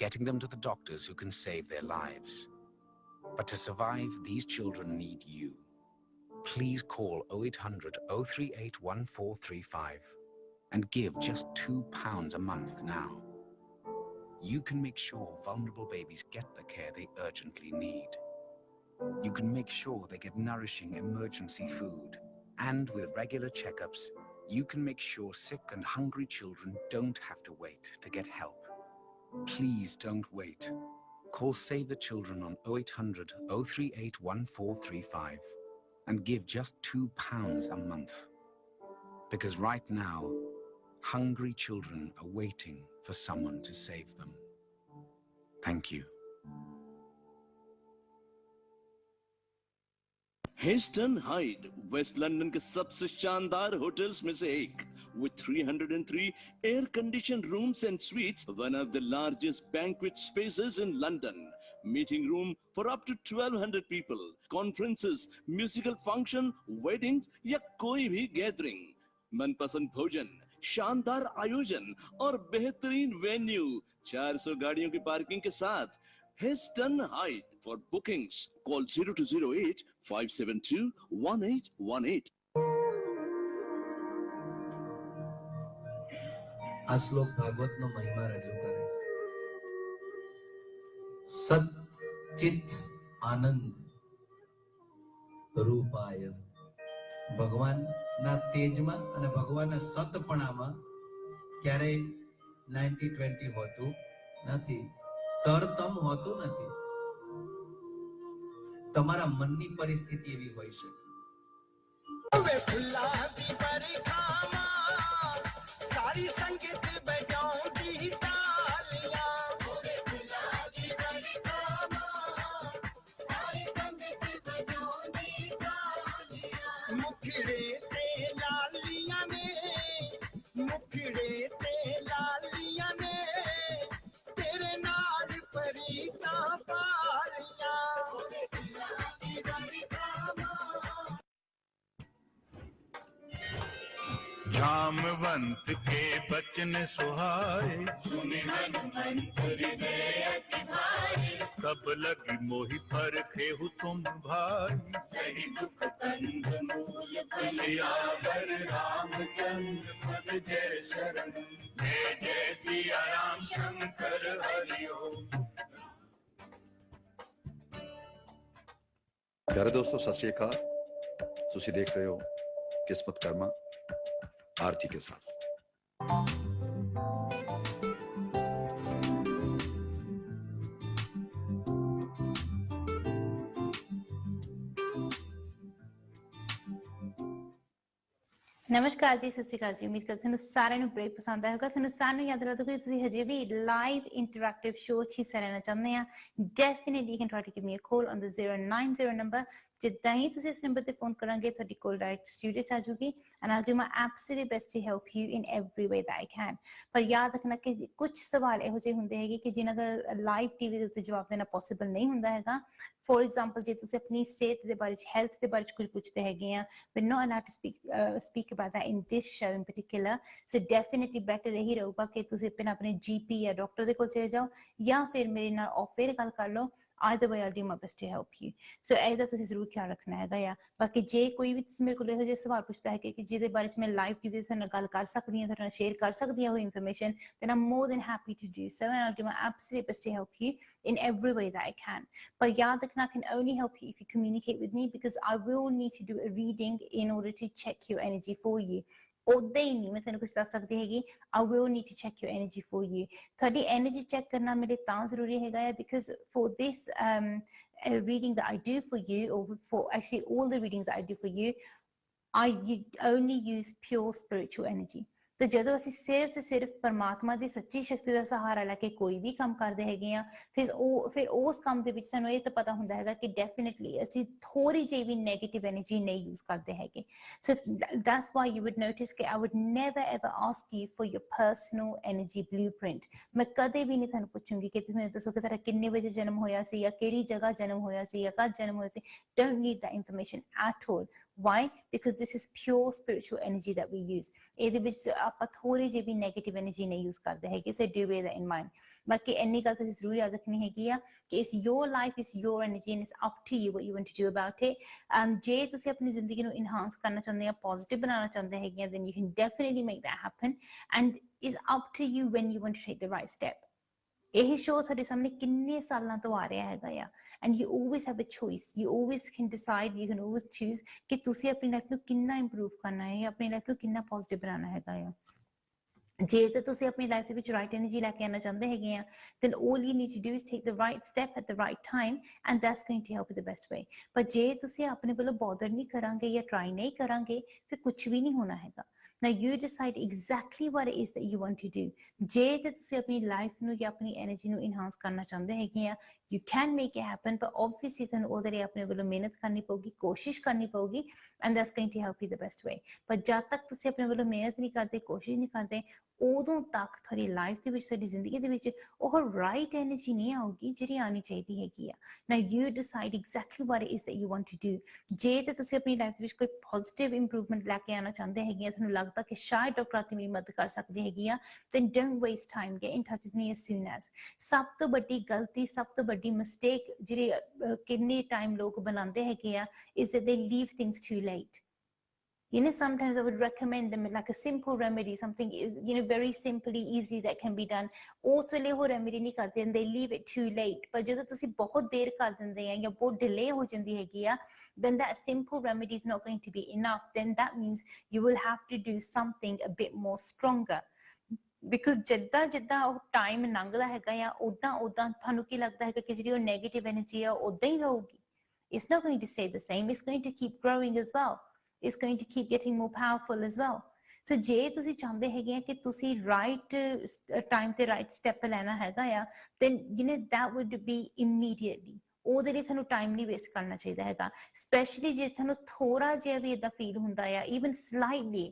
Getting them to the doctors who can save their lives. But to survive, these children need you. Please call 0800 038 1435 and give just £2 a month now. You can make sure vulnerable babies get the care they urgently need. You can make sure they get nourishing emergency food. And with regular checkups, you can make sure sick and hungry children don't have to wait to get help. Please don't wait. Call Save the Children on 0800 038 1435 and give just £2 a month. Because right now, hungry children are waiting for someone to save them. Thank you. Heston Hyde West London के सबसे शानदार hotels में से एक with 303 air conditioned rooms and suites, one of the largest banquet spaces in London, meeting room for up to 1200 people, conferences, musical function, weddings या कोई भी gathering, मनपसंद भोजन, शानदार आयोजन और बेहतरीन वेन्यू, 400 गाड़ियों की पार्किंग के साथ Heston Hyde. For bookings, call 0208 572 1818. આ શ્લોક ભાગવતનો મહિમા રજૂ કરે છે. સચ્ચિત આનંદ રૂપાય, ભગવાનના તેજમાં અને ભગવાનના સતપણામાં ક્યારેય 90-20 હોતું નથી, તરતમ હોતું નથી. તમારા મનની પરિસ્થિતિ એવી હોઈ શકે. સારી સંગીત બજાઉંદી તાલિયા, મુખડે તે લાલિયા ને, મુખડે તે લાલિયા ને, तेरे नाल परीता पालिया. जामवंत के बचन सुहाए, सुनि हनुमंत हृदय अति भाई, तब लगी मोहि परखेहु तुम भाई, सही दुख कंद मूल फलियावर रामचंद्र पद जय शरण, जय जय सिया राम शंकर हरि ओम. प्यारे दोस्तों, सत श्री अकाल. तुसी देख रहे हो किस्मत कर्मा आरती के साथ. नमस्कार जी, सत श्री अकाल जी. उम्मीद करते हैं सारे ਨੂੰ ब्रेक पसंद आया होगा. ਤੁਹਾਨੂੰ ਸਾਰਿਆਂ ਨੂੰ ਯਾਦ ਰੱਖੋ ਕਿ ਤੁਸੀਂ ਹਜੇ ਵੀ ਲਾਈਵ ਇੰਟਰੈਕਟਿਵ ਸ਼ੋਅ 'ਚ ਹਿੱਸਾ ਲੈਣਾ ਚਾਹੁੰਦੇ ਆ, definitely you can try to give me a call on the 090 number. ਜਿੱਦਾਂ ਹੀ ਤੁਸੀਂ ਇਸ ਨੰਬਰ ਤੇ ਫੋਨ ਕਰਾਂਗੇ ਤੁਹਾਡੀ ਕੋਲ ਡਾਇਰੈਕਟ ਸਟੂਡੀਓ 'ਚ ਆ ਜਾਊਗੀ and I will do my absolute best to help you in every way that I can. ਪਰ ਯਾਦ ਰੱਖਣਾ ਕਿ ਕੁਝ ਸਵਾਲ ਇਹੋ ਜਿਹੇ ਹੁੰਦੇ ਹੈਗੇ ਕਿ ਜਿਨ੍ਹਾਂ ਦਾ ਲਾਈਵ ਟੀਵੀ ਦੇ ਉੱਤੇ ਜਵਾਬ ਦੇਣਾ ਪੋਸੀਬਲ ਨਹੀਂ ਹੁੰਦਾ ਹੈਗਾ. ਫੋਰ ਐਗਜ਼ਾਮਪਲ ਜੇ ਤੁਸੀਂ ਆਪਣੀ ਸਿਹਤ ਦੇ ਬਾਰੇ 'ਚ, ਹੈਲਥ ਦੇ ਬਾਰੇ 'ਚ ਕੁਝ ਪੁੱਛਦੇ ਹੈਗੇ ਆ, we're not allowed to speak about that in this show in particular. So definitely better ਇਹੀ ਰਹੂਗਾ ਕਿ ਤੁਸੀਂ ਪਹਿਲਾਂ ਆਪਣੇ GP ਜਾਂ ਡਾਕਟਰ ਦੇ ਕੋਲ ਚਲੇ ਜਾਓ ਜਾਂ ਫਿਰ ਮੇਰੇ ਨਾਲ ਆਫ 에ਅਰ ਗੱਲ ਕਰ ਲਓ. either way I'll do my best to help you. So ਇਹਦਾ ਤੁਸੀਂ ਜ਼ਰੂਰ ਖਿਆਲ ਰੱਖਣਾ ਹੈਗਾ ਆ। ਬਾਕੀ ਜੇ ਕੋਈ ਵੀ ਤੁਸੀਂ ਮੇਰੇ ਕੋਲ ਇਹੋ ਜਿਹੇ ਸਵਾਲ ਪੁੱਛਦਾ ਹੈ ਕਿ ਜਿਹਦੇ ਬਾਰੇ ਚ ਮੈਂ ਲਾਈਵ ਟੀਵੀ ਦੇ ਨਾਲ ਗੱਲ ਕਰ ਸਕਦੀ ਹਾਂ, ਤੁਹਾਡੇ ਨਾਲ ਸ਼ੇਅਰ ਕਰ ਸਕਦੀ ਹਾਂ ਉਹ information, then I'm more than happy to do so, and I'll do my absolute best to help you in every way that I can. But yaad rakhna, I can only help you if you communicate with me, because I will need to do a reading in order to check your energy for you. ਉਦਾਂ ਹੀ ਨਹੀਂ ਮੈਂ ਤੈਨੂੰ ਕੁਝ ਦੱਸ ਸਕਦੀ ਹੈਗੀ। I will need to check your energy for you. ਤੁਹਾਡੀ energy check ਕਰਨਾ ਮੇਰੇ ਤਾਂ ਜ਼ਰੂਰੀ ਹੈਗਾ ਹੈ because for this reading that I do for you, or for actually all the readings that I do for you, I only use pure spiritual energy. ਤੇ ਜਦੋਂ ਅਸੀਂ ਸਿਰਫ ਤੇ ਸਿਰਫ ਪਰਮਾਤਮਾ ਦੀ ਸੱਚੀ ਸ਼ਕਤੀ ਦਾ ਸਹਾਰਾ ਲੈ ਕੇ ਕੋਈ ਵੀ ਕੰਮ ਕਰਦੇ ਹੈਗੇ ਆ, ਫਿਰ ਉਸ ਕੰਮ ਦੇ ਵਿੱਚ ਸਾਨੂੰ ਇਹ ਤਾਂ ਪਤਾ ਹੁੰਦਾ ਹੈਗਾ ਕਿ ਡੈਫੀਨਿਟਲੀ ਅਸੀਂ ਥੋੜੀ ਜਿਹੀ ਵੀ ਨੈਗੇਟਿਵ ਐਨਰਜੀ ਨਹੀਂ ਯੂਜ਼ ਕਰਦੇ ਹੈਗੇ। So that's why you would notice ਕਿ I would never ever ask you for your personal energy blueprint. ਮੈਂ ਕਦੇ ਵੀ ਨਹੀਂ ਤੁਹਾਨੂੰ ਪੁੱਛੂੰਗੀ ਕਿ ਤੁਸੀਂ ਮੈਨੂੰ ਦੱਸੋ ਕਿ ਤੁਹਾਡਾ ਕਿੰਨੇ ਵਜੇ ਜਨਮ ਹੋਇਆ ਸੀ, ਜਾਂ ਕਿਹੜੀ ਜਗ੍ਹਾ ਜਨਮ ਹੋਇਆ ਸੀ, ਜਾਂ ਕਦ ਜਨਮ ਹੋਇਆ ਸੀ। Don't need that information at all. Why? Because this is pure spiritual energy that we use. ਇਹਦੇ ਵਿੱਚ ਆਪਾਂ ਥੋੜੀ ਜਿਹੀ ਵੀ ਨੈਗੇਟਿਵ ਐਨਰਜੀ ਨਹੀਂ ਯੂਜ਼ ਕਰਦੇ ਹੈਗੇ। So do bear that in mind. ਬਾਕੀ ਇੰਨੀ ਗੱਲ ਤੁਸੀਂ ਜ਼ਰੂਰ ਯਾਦ ਰੱਖਣੀ ਹੈਗੀ ਆ ਕਿ it's your life, it's your energy, and it's up to you what you want to do about it. ਜੇ ਤੁਸੀਂ ਆਪਣੀ ਜ਼ਿੰਦਗੀ ਨੂੰ ਇਨਹਾਂਸ ਕਰਨਾ ਚਾਹੁੰਦੇ ਆ, ਪੋਜ਼ਿਟਿਵ ਬਣਾਉਣਾ ਚਾਹੁੰਦੇ ਹੈਗੇ ਆ, then you can definitely make that happen, and it's up to you when you want to take the right step. ਇਹ ਸ਼ੋਅ ਤੁਹਾਡੇ ਸਾਹਮਣੇ ਕਿੰਨੇ ਸਾਲਾਂ ਤੋਂ ਆ ਰਿਹਾ ਹੈਗਾ ਆ, and you always have a choice. You always can decide, you can always choose ਕਿ ਤੁਸੀਂ ਆਪਣੀ ਲਾਈਫ ਨੂੰ ਕਿੰਨਾ ਇੰਪਰੂਵ ਕਰਨਾ ਹੈ, ਆਪਣੀ ਲਾਈਫ ਨੂੰ ਕਿੰਨਾ ਪੋਜ਼ਿਟਿਵ ਬਣਾਉਣਾ ਹੈਗਾ ਆ। ਜੇ ਤਾਂ ਤੁਸੀਂ ਆਪਣੀ ਲਾਈਫ ਦੇ ਵਿੱਚ ਰਾਈਟ ਐਨਰਜੀ ਲੈ ਕੇ ਆਉਣਾ ਚਾਹੁੰਦੇ ਹੈਗੇ ਆ, then all you need to do is take the right step at the right time, and that's going to help you the best way. ਪਰ ਜੇ ਤੁਸੀਂ ਆਪਣੇ ਵੱਲੋਂ ਬੋਦਰ ਨਹੀਂ ਕਰਾਂਗੇ ਜਾਂ ਟਰਾਈ ਨਹੀਂ ਕਰਾਂਗੇ, ਫਿਰ ਕੁਝ ਵੀ ਨਹੀਂ ਹੋਣਾ ਹੈਗਾ। Now you decide exactly what it is that you want to do. ਜੇ ਤਾਂ ਤੁਸੀਂ ਆਪਣੀ ਲਾਈਫ ਨੂੰ ਜਾਂ ਆਪਣੀ ਐਨਰਜੀ ਨੂੰ ਇਨਹਾਂਸ ਕਰਨਾ ਚਾਹੁੰਦੇ ਹੈਗੇ ਆ, you can make it happen, but obviously ਤੁਹਾਨੂੰ ਉਹਦੇ ਲਈ ਆਪਣੇ ਵੱਲੋਂ ਮਿਹਨਤ ਕਰਨੀ ਪਊਗੀ, ਕੋਸ਼ਿਸ਼ ਕਰਨੀ ਪਊਗੀ, and that's going to help you the best way. ਪਰ ਜਦ ਤੱਕ ਤੁਸੀਂ ਆਪਣੇ ਵੱਲੋਂ ਮਿਹਨਤ ਨਹੀਂ ਕਰਦੇ, ਕੋਸ਼ਿਸ਼ ਨਹੀਂ ਕਰਦੇ, ਉਦੋਂ ਤੱਕ ਤੁਹਾਡੀ ਲਾਈਫ ਦੇ ਵਿੱਚ, ਤੁਹਾਡੀ ਜ਼ਿੰਦਗੀ ਦੇ ਵਿੱਚ ਉਹ ਰਾਈਟ ਐਨਰਜੀ ਨਹੀਂ ਆਊਗੀ ਜਿਹੜੀ ਆਉਣੀ ਚਾਹੀਦੀ ਹੈਗੀ ਆ। Now you decide exactly what it is that you want to do. ਜੇ ਤਾਂ ਤੁਸੀਂ ਆਪਣੀ ਲਾਈਫ ਦੇ ਵਿੱਚ ਕੋਈ ਪੋਜ਼ਿਟਿਵ ਇੰਪਰੂਵਮੈਂਟ ਲੈ ਕੇ ਆਉਣਾ ਚਾਹੁੰਦੇ ਹੈਗੇ ਆ, ਤੁਹਾਨੂੰ ਲੱਗਦਾ ਕਿ ਸ਼ਾਇਦ ਡਾਕਟਰ ਆਰਤੀ ਮੇਰੀ ਮਦਦ ਕਰ ਸਕਦੀ ਹੈਗੀ ਆ, then don't waste time, get in touch with me as soon as. ਸਭ ਤੋਂ ਵੱਡੀ ਗਲਤੀ, ਸਭ ਤੋਂ ਵੱਡੀ ਮਿਸਟੇਕ ਜਿਹੜੇ ਕਿੰਨੇ ਟਾਈਮ ਲੋਕ ਬਣਾਉਂਦੇ ਹੈਗੇ ਆ is that they leave things too late. You know, sometimes I would recommend them like a simple remedy, something is, you know, very simply, easily that can be done. ਉਸ ਵੇਲੇ ਉਹ remedy ਨਹੀਂ ਕਰਦੇ and they leave it too late. ਪਰ ਜਦੋਂ ਤੁਸੀਂ ਬਹੁਤ ਦੇਰ ਕਰ ਦਿੰਦੇ ਆ ਜਾਂ ਬਹੁਤ ਡਿਲੇ ਹੋ ਜਾਂਦੀ ਹੈਗੀ ਆ, then that simple remedy is not going to be enough. Then that means you will have to do something a bit more stronger. Because ਜਿੱਦਾਂ ਜਿੱਦਾਂ ਉਹ ਟਾਈਮ ਲੰਘਦਾ ਹੈਗਾ ਆ, ਉਦਾਂ ਉਦਾਂ ਤੁਹਾਨੂੰ ਕੀ ਲੱਗਦਾ ਹੈਗਾ ਕਿ ਜਿਹੜੀ ਉਹ ਨੈਗੇਟਿਵ ਐਨਰਜੀ ਆ ਉਦਾਂ ਹੀ ਰਹੂਗੀ। It's not going to stay the same. It's going to keep growing as well. It's going to keep getting more powerful as well. So ਜੇ ਤੁਸੀਂ ਚਾਹੁੰਦੇ ਹੈਗੇ ਆ ਕਿ ਤੁਸੀਂ right time ਤੇ right step ਲੈਣਾ ਹੈਗਾ ਆ, then you know that would be immediately. ਉਹਦੇ ਲਈ ਤੁਹਾਨੂੰ ਟਾਈਮ ਨਹੀਂ ਵੇਸਟ ਕਰਨਾ ਚਾਹੀਦਾ ਹੈਗਾ। ਸਪੈਸ਼ਲੀ ਜੇ ਤੁਹਾਨੂੰ ਥੋੜਾ ਜਿਹਾ ਵੀ ਏਦਾਂ ਫੀਲ ਹੁੰਦਾ ਆ, even slightly,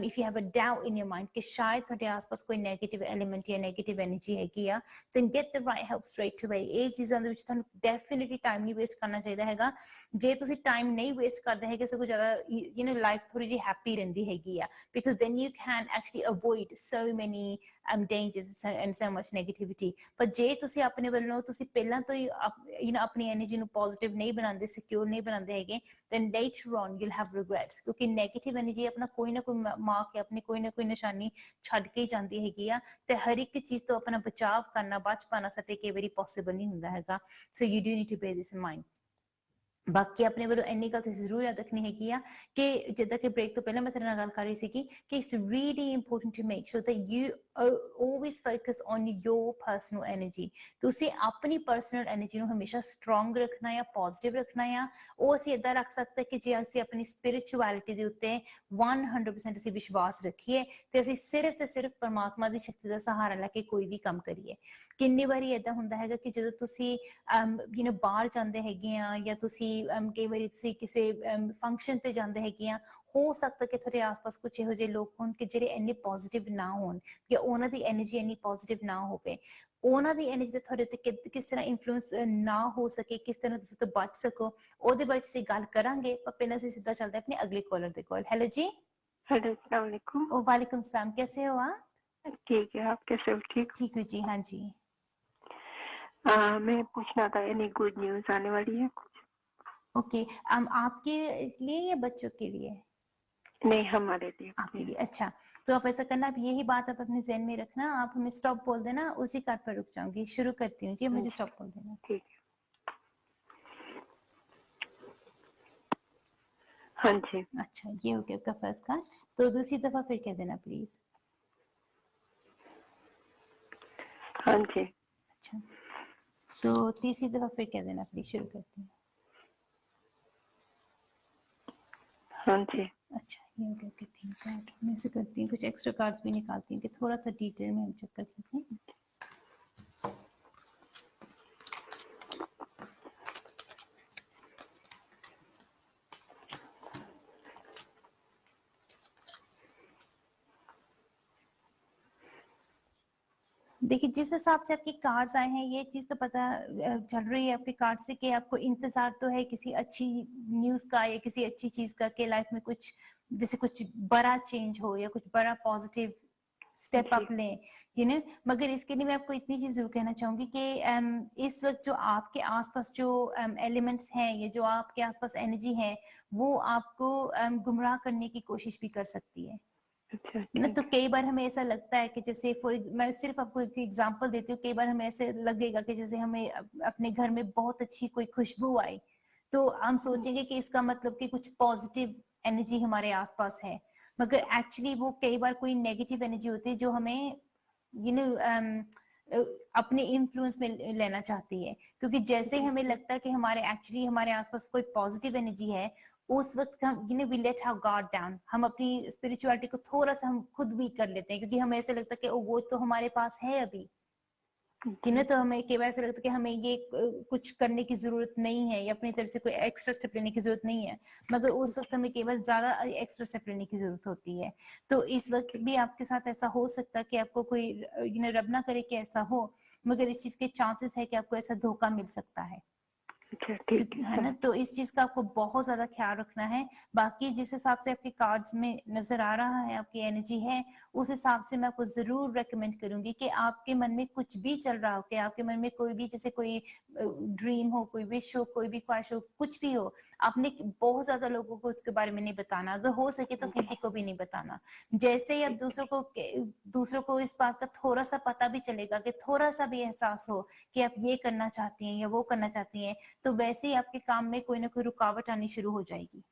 if you have a doubt in your mind ਕਿ ਸ਼ਾਇਦ ਤੁਹਾਡੇ ਆਸ-ਪਾਸ ਕੋਈ ਨੈਗੇਟਿਵ ਐਲੀਮੈਂਟ ਜਾਂ ਨੈਗੇਟਿਵ ਐਨਰਜੀ ਹੈਗੀ ਆ, then get the right help straight away. ਇਹ ਚੀਜ਼ਾਂ ਦੇ ਵਿੱਚ ਤੁਹਾਨੂੰ ਡੈਫੀਨਿਟਲੀ ਟਾਈਮ ਨਹੀਂ ਵੇਸਟ ਕਰਨਾ ਚਾਹੀਦਾ ਹੈਗਾ। ਜੇ ਤੁਸੀਂ ਟਾਈਮ ਨਹੀਂ ਵੇਸਟ ਕਰਦੇ ਹੈਗੇ, ਸਗੋਂ ਜ਼ਿਆਦਾ you know ਲਾਈਫ ਥੋੜੀ ਜਿਹੀ ਹੈਪੀ ਰਹਿੰਦੀ ਹੈਗੀ ਆ, because then you can actually avoid so many dangers and so much negativity. ਪਰ ਜੇ ਤੁਸੀਂ ਆਪਣੇ ਵੱਲੋਂ ਤੁਸੀਂ ਪਹਿਲਾਂ ਤੋਂ ਹੀ you know ਆਪਣੀ ਐਨਰਜੀ ਨੂੰ ਪੋਜ਼ਿਟਿਵ ਨਹੀਂ ਬਣਾਉਂਦੇ, ਸਿਕਿਉਰ ਨਹੀਂ ਬਣਾਉਂਦੇ ਹੈਗੇ, then later on you'll have regrets. ਕਿਉਂਕਿ ਨੈਗੇਟਿਵ ਐਨਰਜੀ ਆਪਣਾ ਕੋਈ ਨਾ ਕੋਈ ਮਾਰ ਕੇ ਆਪਣੀ ਕੋਈ ਨਾ ਕੋਈ ਨਿਸ਼ਾਨੀ ਛੱਡ ਕੇ ਹੀ ਜਾਂਦੀ ਹੈਗੀ ਆ, ਤੇ ਹਰ ਇੱਕ ਚੀਜ਼ ਤੋਂ ਆਪਣਾ ਬਚਾਵ ਕਰਨਾ, ਬਚ ਪਾਉਣਾ ਸਾਡੇ ਕਈ ਵਾਰੀ ਪੋਸੀਬਲ ਨਹੀਂ ਹੁੰਦਾ ਹੈਗਾ। So you do need to bear this in mind. ਬਾਕੀ ਆਪਣੇ ਵੱਲੋਂ ਇੰਨੀ ਗੱਲ ਤੁਸੀਂ ਜ਼ਰੂਰ ਯਾਦ ਰੱਖਣੀ ਹੈਗੀ ਆ ਕਿ ਜਿੱਦਾਂ ਕਿ ਬ੍ਰੇਕ ਤੋਂ ਪਹਿਲਾਂ ਮੈਂ ਤੁਹਾਡੇ ਨਾਲ ਗੱਲ ਕਰ ਰਹੀ ਸੀਗੀ ਕਿ it's really important to make sure that you always focus on your personal energy. ਤੁਸੀਂ ਆਪਣੀ ਪਰਸਨਲ ਐਨਰਜੀ ਨੂੰ ਹਮੇਸ਼ਾ ਸਟਰੋਂਗ ਰੱਖਣਾ ਆ, ਪੋਜ਼ਿਟਿਵ ਰੱਖਣਾ ਆ। ਉਹ ਅਸੀਂ ਏਦਾਂ ਰੱਖ ਸਕਦੇ ਕਿ ਜੇ ਅਸੀਂ ਆਪਣੀ ਸਪਿਰਿਚੁਅਲਿਟੀ ਦੇ ਉੱਤੇ 100% ਅਸੀਂ ਵਿਸ਼ਵਾਸ ਰੱਖੀਏ ਤੇ ਅਸੀਂ ਸਿਰਫ ਤੇ ਸਿਰਫ ਪਰਮਾਤਮਾ ਦੀ ਸ਼ਕਤੀ ਦਾ ਸਹਾਰਾ ਲੈ ਕੇ ਕੋਈ ਵੀ ਕੰਮ ਕਰੀਏ। ਕਿੰਨੀ ਵਾਰੀ ਏਦਾਂ ਹੁੰਦਾ ਹੈਗਾ ਕਿ ਜਦੋਂ ਤੁਸੀਂ you know ਬਾਹਰ ਜਾਂਦੇ ਹੈਗੇ ਆ ਜਾਂ ਤੁਸੀਂ ਕਈ ਵਾਰੀ ਤੁਸੀਂ ਕਿਸੇ ਫੰਕਸ਼ਨ ਤੇ ਜਾਂਦੇ ਹੈਗੇ ਆ, ਹੋ ਸਕਦਾ ਕਿ ਤੁਹਾਡੇ ਆਸ-ਪਾਸ ਕੁਝ ਇਹੋ ਜਿਹੇ ਲੋਕ ਹੋਣ ਕਿ ਜਿਹੜੇ ਇੰਨੇ ਪੋਜ਼ਿਟਿਵ ਨਾ ਹੋਣ ਜਾਂ ਉਹਨਾਂ ਦੀ ਐਨਰਜੀ ਇੰਨੀ ਪੋਜ਼ਿਟਿਵ ਨਾ ਹੋਵੇ। ਉਹਨਾਂ ਦੀ ਐਨਰਜੀ ਤੇ ਤੁਹਾਡੇ ਉੱਤੇ ਕਿਸ ਤਰ੍ਹਾਂ ਇਨਫਲੂਐਂਸ ਨਾ ਹੋ ਸਕੇ, ਕਿਸ ਤਰ੍ਹਾਂ ਤੁਸੀਂ ਤੋਂ ਬਚ ਸਕੋ, ਉਹਦੇ ਬਾਰੇ ਅਸੀਂ ਗੱਲ ਕਰਾਂਗੇ। ਪਰ ਪਹਿਲਾਂ ਅਸੀਂ ਸਿੱਧਾ ਚੱਲਦੇ ਆਪਣੇ ਅਗਲੇ ਕਾਲਰ ਦੇ ਕੋਲ। हेलो जी। हेलो, अस्सलाम वालेकुम। वालेकुम सलाम, कैसे हो आप? ठीक है, आप कैसे हो? ठीक हूँ जी, हाँ जी। मैं पूछना था एनी गुड न्यूज़ आने वाली है? ओके, आपके लिए या बच्चों के लिए? नहीं, हमारे लिए। आपके लिए, अच्छा। तो आप ऐसा करना, आप यही बात आप अपने ज़हन में रखना, आप हमें स्टॉप बोल देना, उसी कार्ड पर रुक जाऊंगी, शुरू करती हूँ जी, मुझे स्टॉप बोल देना। ठीक है। हाँ जी। अच्छा, ये हो गया आपका फर्स्ट कार्ड। तो दूसरी दफा फिर कह देना प्लीज। हाँ जी। अच्छा, तो तीसरी दफा फिर कह देना प्लीज, शुरू करती हूँ। हाँ जी। अच्छा, ये हो गया आपके 3 कार्ड। मैं ऐसे करती हूँ, कुछ एक्स्ट्रा कार्ड्स भी निकालती हूँ कि थोड़ा सा डिटेल में हम चेक कर सकें। देखिए, जिस हिसाब से आपके कार्ड्स आए हैं, ये चीज तो पता चल रही है आपके कार्ड से कि आपको इंतजार तो है किसी अच्छी न्यूज का या किसी अच्छी चीज का, कि लाइफ में कुछ जैसे कुछ बड़ा चेंज हो या कुछ बड़ा पॉजिटिव स्टेप अप लें, यू नो। मगर इसके लिए मैं आपको इतनी चीज जरूर कहना चाहूंगी कि इस वक्त जो आपके आसपास जो एलिमेंट्स हैं या जो आपके आसपास एनर्जी है, वो आपको गुमराह करने की कोशिश भी कर सकती है ना। तो कई बार हमें ऐसा लगता है कि जैसे मैं सिर्फ आपको एक एग्जांपल देती हूँ, कई बार हमें ऐसे लगेगा कि जैसे हमें अपने घर में बहुत अच्छी कोई खुशबू आई, तो हम सोचेंगे कि इसका मतलब कि कुछ पॉजिटिव एनर्जी हमारे आसपास है, मगर एक्चुअली वो कई बार कोई नेगेटिव एनर्जी होती है जो हमें अपने इन्फ्लुएंस में लेना चाहती है। क्योंकि जैसे हमें लगता है कि हमारे आसपास कोई पॉजिटिव एनर्जी है, उस वक्त हम we let our guard down, हम अपनी स्पिरिचुअलिटी को थोड़ा सा हम खुद वीक कर लेते हैं, क्योंकि हमें ऐसा लगता है कि वो तो हमारे पास है अभी, तो हमें कई बार ऐसा लगता है कि हमें ये कुछ करने की जरूरत नहीं है या अपनी तरफ से कोई एक्स्ट्रा स्टेप लेने की जरूरत नहीं है, मगर उस वक्त हमें केवल ज्यादा एक्स्ट्रा स्टेप लेने की जरूरत होती है। तो इस वक्त भी आपके साथ ऐसा हो सकता है कि आपको कोई रब ना करे कि ऐसा हो, मगर इस चीज के चांसेस है कि आपको ऐसा धोखा मिल सकता है, है ना। तो इस चीज का आपको बहुत ज्यादा ख्याल रखना है। बाकी जिस हिसाब से आपके कार्ड्स में नजर आ रहा है आपकी एनर्जी है, उस हिसाब से मैं आपको जरूर रेकमेंड करूंगी कि आपके मन में कुछ भी चल रहा हो, कि आपके मन में कोई भी जैसे कोई ड्रीम हो, कोई विश हो, कोई भी ख्वाहिश हो, कुछ भी हो, आपने बहुत ज्यादा लोगों को उसके बारे में नहीं बताना, अगर हो सके तो किसी को भी नहीं बताना। जैसे ही आप दूसरों को इस बात का थोड़ा सा पता भी चलेगा, कि थोड़ा सा भी एहसास हो कि आप ये करना चाहती हैं या वो करना चाहती हैं, तो वैसे ही आपके काम में कोई ना कोई रुकावट आनी शुरू हो जाएगी,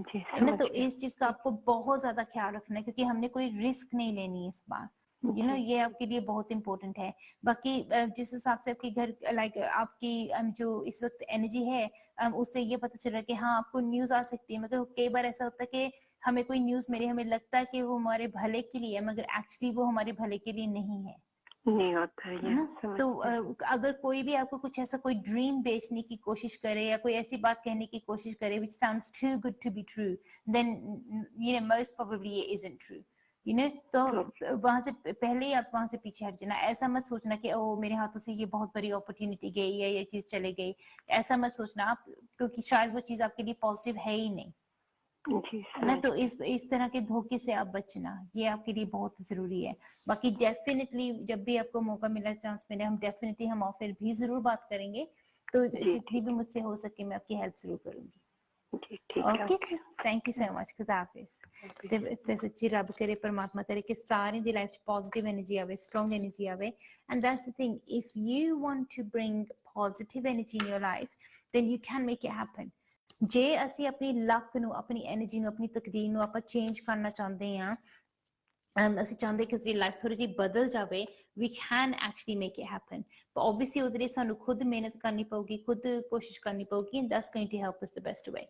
है ना। तो इस चीज का आपको बहुत ज्यादा ख्याल रखना है, क्योंकि हमने कोई रिस्क नहीं लेनी इस बार, ये आपके लिए बहुत इंपॉर्टेंट है। बाकी जिस हिसाब से आपके घर आपकी जो इस वक्त एनर्जी है, उससे ये पता चल रहा है कि हाँ आपको न्यूज आ सकती है, मगर कई बार ऐसा होता है कि हमें कोई न्यूज हमें लगता है कि वो हमारे भले के लिए है, मगर एक्चुअली वो हमारे भले के लिए नहीं है, नहीं होता है ना। तो अगर कोई भी आपको कुछ ऐसा कोई ड्रीम बेचने की कोशिश करे या कोई ऐसी बात कहने की कोशिश करे which sounds too good to be true, then most probably it isn't true, तो वहां से पहले ही आप वहां से पीछे हट जाना। ऐसा मत सोचना कि ओ मेरे हाथों से ये बहुत बड़ी अपॉर्चुनिटी गई या ये चीज चले गई, ऐसा मत सोचना आप, क्योंकि शायद वो चीज आपके लिए पॉजिटिव है ही नहीं, ना। तो इस तरह के धोखे से आप बचना, ये आपके लिए बहुत जरूरी है। बाकी डेफिनेटली जब भी आपको मौका मिला, चांस मिले, हम ऑफर भी जरूर बात करेंगे, तो जितनी भी मुझसे हो सके मैं आपकी हेल्प जरूर करूंगी। ओके जी, थैंक यू सो मच। खुदा हाफिज। ते सच्ची रब करे, परमात्मा करे कि सारे दी लाइफ पॉजिटिव एनर्जी आवे, स्ट्रॉन्ग एनर्जी आवे, and that's the thing, if you want to bring positive energy in your life, then you can make it happen. जे ਅਸੀਂ ਆਪਣੀ ਲੱਕ ਨੂੰ, ਆਪਣੀ એનર્ਜੀ ਨੂੰ, ਆਪਣੀ ਤਕਦੀਰ ਨੂੰ ਆਪਾਂ ਚੇਂਜ ਕਰਨਾ ਚਾਹੁੰਦੇ ਹਾਂ, ਅਸੀਂ ਚਾਹੁੰਦੇ ਕਿ ਸਾਡੀ ਲਾਈਫ ਥੋੜੀ ਜਿਹੀ ਬਦਲ ਜਾਵੇ, we can actually make it happen, but obviously ਉਹਦੇ ਲਈ ਸਾਨੂੰ ਖੁਦ ਮਿਹਨਤ ਕਰਨੀ ਪਊਗੀ, ਖੁਦ ਕੋਸ਼ਿਸ਼ ਕਰਨੀ ਪਊਗੀ, and that's going to help us the best way।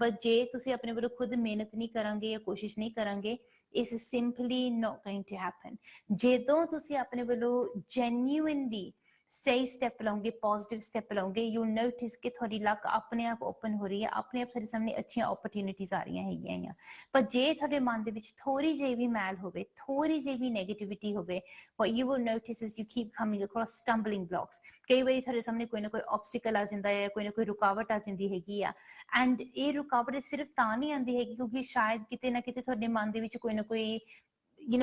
ਪਰ ਜੇ ਤੁਸੀਂ ਆਪਣੇ ਵੱਲੋਂ ਖੁਦ ਮਿਹਨਤ ਨਹੀਂ ਕਰਾਂਗੇ ਜਾਂ ਕੋਸ਼ਿਸ਼ ਨਹੀਂ ਕਰਾਂਗੇ, it's simply not going to happen। ਜਦੋਂ ਤੁਸੀਂ ਆਪਣੇ ਵੱਲੋਂ genuinely सही स्टेप लाओगे, पॉजिटिव स्टेप लाओगे, यू नोटिस कि थोड़ी लक अपने आप ओपन हो रही है, अपने आप थोड़े सामने अच्छी अपॉर्चुनिटीज आ रही हैं। पर जे थोड़े मन दे विच थोड़ी जी भी मैल होवे, थोड़ी जी भी नेगेटिविटी होवे, what you will notice is you keep coming across stumbling blocks। कई बार थोड़े सामने कोई ना कोई ऑब्स्टिकल आ जाता है, कोई ना कोई रुकावट आ जाती हैगी आ, एंड ये रुकावट सिर्फ तां नहीं आती हैगी क्योंकि शायद किते ना किते थोड़े मन दे विच कोई ना कोई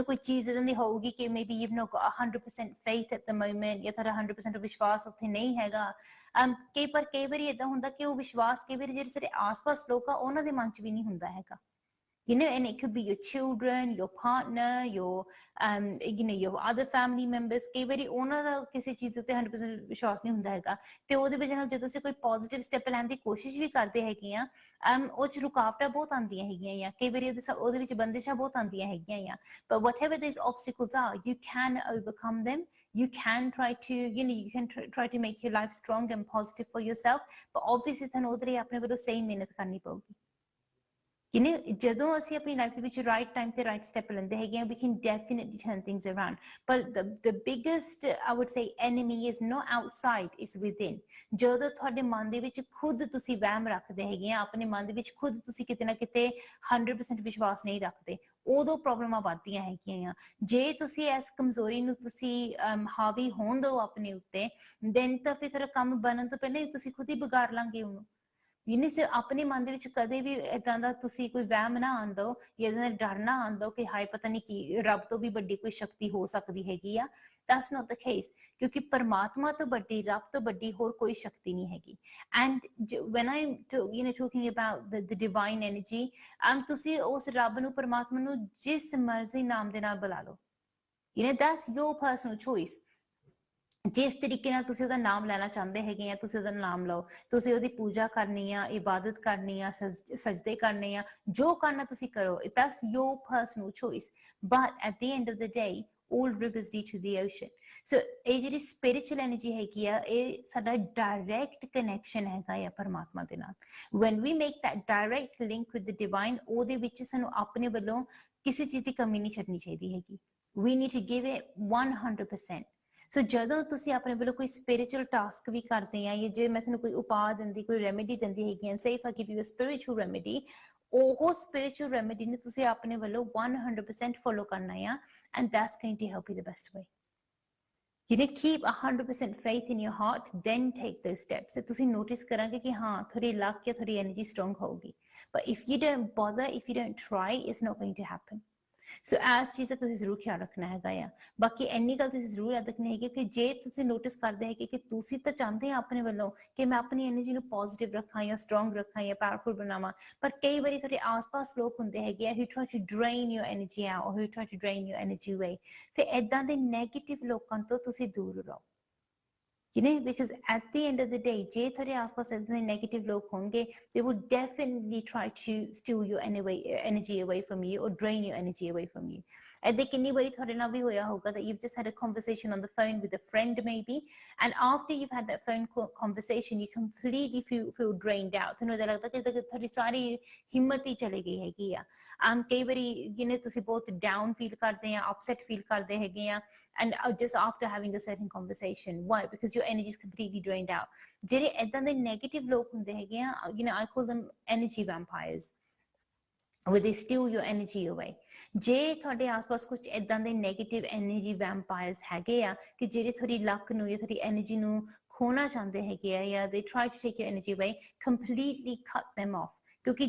कोई चीज इदां दी होगी कि maybe you've not got 100% faith at the moment या थोड़ा 100% विश्वास उत्थे नहीं हैगा कई बारी इदां हुंदा कि वो विश्वास कई बारी जेह्ड़े साडे आस-पास लोक आ उन्हां दे मन च भी नहीं हुंदा हैगा and it could be your children, your partner, your your other family members. कई बारी ਉਹਨਾਂ ਦਾ ਕਿਸੇ ਚੀਜ਼ ਉੱਤੇ 100% ਵਿਸ਼ਵਾਸ ਨਹੀਂ ਹੁੰਦਾ ਹੈਗਾ ਤੇ ਉਹਦੇ ਵਜ੍ਹਾ ਨਾਲ ਜਦੋਂ ਅਸੀਂ ਕੋਈ ਪੋਜ਼ਿਟਿਵ ਸਟੈਪ ਲੈਣ ਦੀ ਕੋਸ਼ਿਸ਼ ਵੀ ਕਰਦੇ ਹੈਗੇ ਆ ਉਹ ਚ ਰੁਕਾਵਟਾਂ ਬਹੁਤ ਆਉਂਦੀਆਂ ਹੈਗੀਆਂ ਆ ਕਈ ਵਾਰੀ ਉਹਦੇ ਵਿੱਚ ਬੰਦਿਸ਼ਾਂ ਬਹੁਤ ਆਉਂਦੀਆਂ ਹੈਗੀਆਂ ਆ but whatever these obstacles are you can overcome them you can try to you can try to make your life strong and positive for yourself but obviously ਤੁਹਾਨੂੰ ਉਹਦੇ ਲਈ ਆਪਣੇ ਵੱਲੋਂ ਸਹੀ ਮਿਹਨਤ ਕਰਨੀ ਪਊਗੀ ਜਦੋਂ ਅਸੀਂ ਆਪਣੀ ਲਾਈਫ ਦੇ ਵਿੱਚ ਰਾਈਟ ਟਾਈਮ ਤੇ ਰਾਈਟ ਸਟੈਪ ਲੈਂਦੇ ਹੈਗੇ ਆ we can definitely turn things around but the biggest I would say enemy is not outside is within ਜਦੋਂ ਤੁਹਾਡੇ ਮਨ ਦੇ ਵਿੱਚ ਖੁਦ ਤੁਸੀਂ ਵਹਿਮ ਰੱਖਦੇ ਹੈਗੇ ਆ ਆਪਣੇ ਮਨ ਦੇ ਵਿੱਚ ਖੁਦ ਤੁਸੀਂ ਕਿਤੇ ਨਾ ਕਿਤੇ 100% ਵਿਸ਼ਵਾਸ ਨਹੀਂ ਰੱਖਦੇ ਉਦੋਂ ਪ੍ਰੋਬਲਮਾਂ ਵੱਧਦੀਆਂ ਹੈਗੀਆਂ ਆ ਜੇ ਤੁਸੀਂ ਇਸ ਕਮਜ਼ੋਰੀ ਨੂੰ ਤੁਸੀਂ ਹਾਵੀ ਹੋਣ ਦਿਓ ਆਪਣੇ ਉੱਤੇ then ਤਾਂ ਫਿਰ ਤੁਹਾਡਾ ਕੰਮ ਬਣਨ ਤੋਂ ਪਹਿਲਾਂ ਹੀ ਤੁਸੀਂ ਖੁਦ ਹੀ ਵਿਗਾੜ ਲਾਂਗੇ ਉਹਨੂੰ ਸੇ ਆਪਣੇ ਮਨ ਦੇ ਵਿੱਚ ਕਦੇ ਵੀ ਏਦਾਂ ਦਾ ਤੁਸੀਂ ਕੋਈ ਵਹਿਮ ਨਾ ਆਂਦੋ ਜਾਂ ਇਹਦਾ ਡਰ ਨਾ ਆਂਦੋ ਕਿ ਹਾਏ ਪਤਾ ਨਹੀਂ ਕੀ ਰੱਬ ਤੋਂ ਵੀ ਵੱਡੀ ਕੋਈ ਸ਼ਕਤੀ ਹੋ ਸਕਦੀ ਹੈਗੀ ਆ that's not the case ਕਿਉਂਕਿ ਪਰਮਾਤਮਾ ਤੋਂ ਵੱਡੀ ਰੱਬ ਤੋਂ ਵੱਡੀ ਹੋਰ ਕੋਈ ਸ਼ਕਤੀ ਨਹੀਂ ਹੈਗੀ and when I'm talking about the divine energy ਤੁਸੀਂ ਉਸ ਰੱਬ ਨੂੰ ਪਰਮਾਤਮਾ ਨੂੰ ਜਿਸ ਮਰਜ਼ੀ ਨਾਮ ਦੇ ਨਾਲ ਬੁਲਾ ਲਓ that's your personal choice ਜਿਸ ਤਰੀਕੇ ਨਾਲ ਤੁਸੀਂ ਉਹਦਾ ਨਾਮ ਲੈਣਾ ਚਾਹੁੰਦੇ ਹੈਗੇ ਆ ਤੁਸੀਂ ਉਹਦਾ ਨਾਮ ਲਓ ਤੁਸੀਂ ਉਹਦੀ ਪੂਜਾ ਕਰਨੀ ਆ ਇਬਾਦਤ ਕਰਨੀ ਆ ਸਜਦੇ ਕਰਨੇ ਆ ਜੋ ਕਰਨਾ ਤੁਸੀਂ ਕਰੋ that's your personal choice but at the end of the day all rivers lead to the ocean so ਇਹ ਜਿਹੜੀ spiritual energy ਹੈਗੀ ਆ ਇਹ ਸਾਡਾ direct connection ਹੈਗਾ ਆ ਪਰਮਾਤਮਾ ਦੇ ਨਾਲ when we make that direct link with the divine ਉਹਦੇ ਵਿੱਚ ਸਾਨੂੰ ਆਪਣੇ ਵੱਲੋਂ ਕਿਸੇ ਚੀਜ਼ ਦੀ ਕਮੀ ਨਹੀਂ ਛੱਡਣੀ ਚਾਹੀਦੀ ਹੈਗੀ we need to give it 100% ਸੋ ਜਦੋਂ ਤੁਸੀਂ ਆਪਣੇ ਵੱਲੋਂ ਕੋਈ ਸਪਿਰਿਚੁਅਲ ਟਾਸਕ ਵੀ ਕਰਦੇ ਆ ਜਾਂ ਜੇ ਮੈਂ ਤੁਹਾਨੂੰ ਕੋਈ ਉਪਾਅ ਦਿੰਦੀ ਕੋਈ ਰੈਮੇਡੀ ਦਿੰਦੀ ਹੈਗੀ say if I give you a spiritual remedy ਉਹ ਸਪਿਰਿਚੁਅਲ ਰੈਮੇਡੀ ਨੂੰ ਤੁਸੀਂ ਆਪਣੇ ਵੱਲੋਂ 100% ਫੋਲੋ ਕਰਨਾ ਆ and that's going to help you the best way keep 100% faith in your heart then take those steps so ਤੁਸੀਂ ਨੋਟਿਸ ਕਰਾਂਗੇ ਕਿ ਹਾਂ ਥੋੜੀ ਲੱਕ ਜਾਂ ਥੋੜੀ એનર્ਜੀ ਸਟਰੋਂਗ ਹੋਊਗੀ but if you don't bother if you don't try it's not going to happen ਸੋ ਇਸ ਚੀਜ਼ ਦਾ ਤੁਸੀਂ ਜ਼ਰੂਰ ਖਿਆਲ ਰੱਖਣਾ ਹੈਗਾ ਆ ਬਾਕੀ ਇੰਨੀ ਗੱਲ ਤੁਸੀਂ ਜ਼ਰੂਰ ਯਾਦ ਰੱਖਣੀ ਹੈਗੀ ਕਿ ਜੇ ਤੁਸੀਂ ਨੋਟਿਸ ਕਰਦੇ ਹੈਗੇ ਕਿ ਤੁਸੀਂ ਤਾਂ ਚਾਹੁੰਦੇ ਆ ਆਪਣੇ ਵੱਲੋਂ ਕਿ ਮੈਂ ਆਪਣੀ એનર્ਜੀ ਨੂੰ ਪੋਜ਼ਿਟਿਵ ਰੱਖਾਂ ਜਾਂ ਸਟਰੋਂਗ ਰੱਖਾਂ ਜਾਂ ਪਾਵਰਫੁਲ ਬਣਾਵਾਂ ਪਰ ਕਈ ਵਾਰੀ ਤੁਹਾਡੇ ਆਸ-ਪਾਸ ਲੋਕ ਹੁੰਦੇ ਹੈਗੇ ਆ who try to drain your energy out or who try to drain your energy away ਫਿਰ ਏਦਾਂ ਦੇ ਨੈਗੇਟਿਵ ਲੋਕਾਂ ਤੋਂ ਤੁਸੀਂ ਦੂਰ ਰਹੋ because at the end of the day ਜੇ ਤੁਹਾਡੇ ਆਸ-ਪਾਸ ਇਤਨੇ ਨੈਗੇਟਿਵ ਲੋਕ ਹੋਣਗੇ they would definitely try to steal your energy away from you or drain your energy away from you ਏਦਾਂ ਕਿੰਨੀ ਵਾਰੀ ਤੁਹਾਡੇ ਨਾਲ ਵੀ ਹੋਇਆ ਹੋਊਗਾ that you've just had a conversation on the phone with a friend maybe and after you've had that phone conversation you completely feel drained out ਤੁਹਾਨੂੰ ਏਦਾਂ ਲੱਗਦਾ ਕਿ ਤੁਹਾਡੀ ਸਾਰੀ ਹਿੰਮਤ ਹੀ ਚਲੀ ਗਈ ਹੈਗੀ ਆ ਕਈ ਵਾਰੀ ਤੁਸੀਂ ਬਹੁਤ ਡਾਊਨ ਫੀਲ ਕਰਦੇ ਆ ਅਪਸੈਟ ਫੀਲ ਕਰਦੇ ਹੈਗੇ ਆ and just after having a certain conversation why because your energy is completely drained out ਜਿਹੜੇ ਏਦਾਂ ਦੇ ਨੈਗੇਟਿਵ ਲੋਕ ਹੁੰਦੇ ਹੈਗੇ ਆ I call them energy vampires where they steal your energy away ਜੇ ਤੁਹਾਡੇ ਆਸ-ਪਾਸ ਕੁਝ ਏਦਾਂ ਦੇ ਨੈਗੇਟਿਵ ਐਨਰਜੀ ਵੈਂਪਾਇਰਸ ਹੈਗੇ ਆ ਕਿ ਜਿਹੜੇ ਤੁਹਾਡੀ ਲੱਕ ਨੂੰ ਜਾਂ ਤੁਹਾਡੀ ਐਨਰਜੀ ਨੂੰ ਖੋਣਾ ਚਾਹੁੰਦੇ ਹੈਗੇ ਆ ਜਾਂ they try to take your energy away completely cut them off ਕਿਉਂਕਿ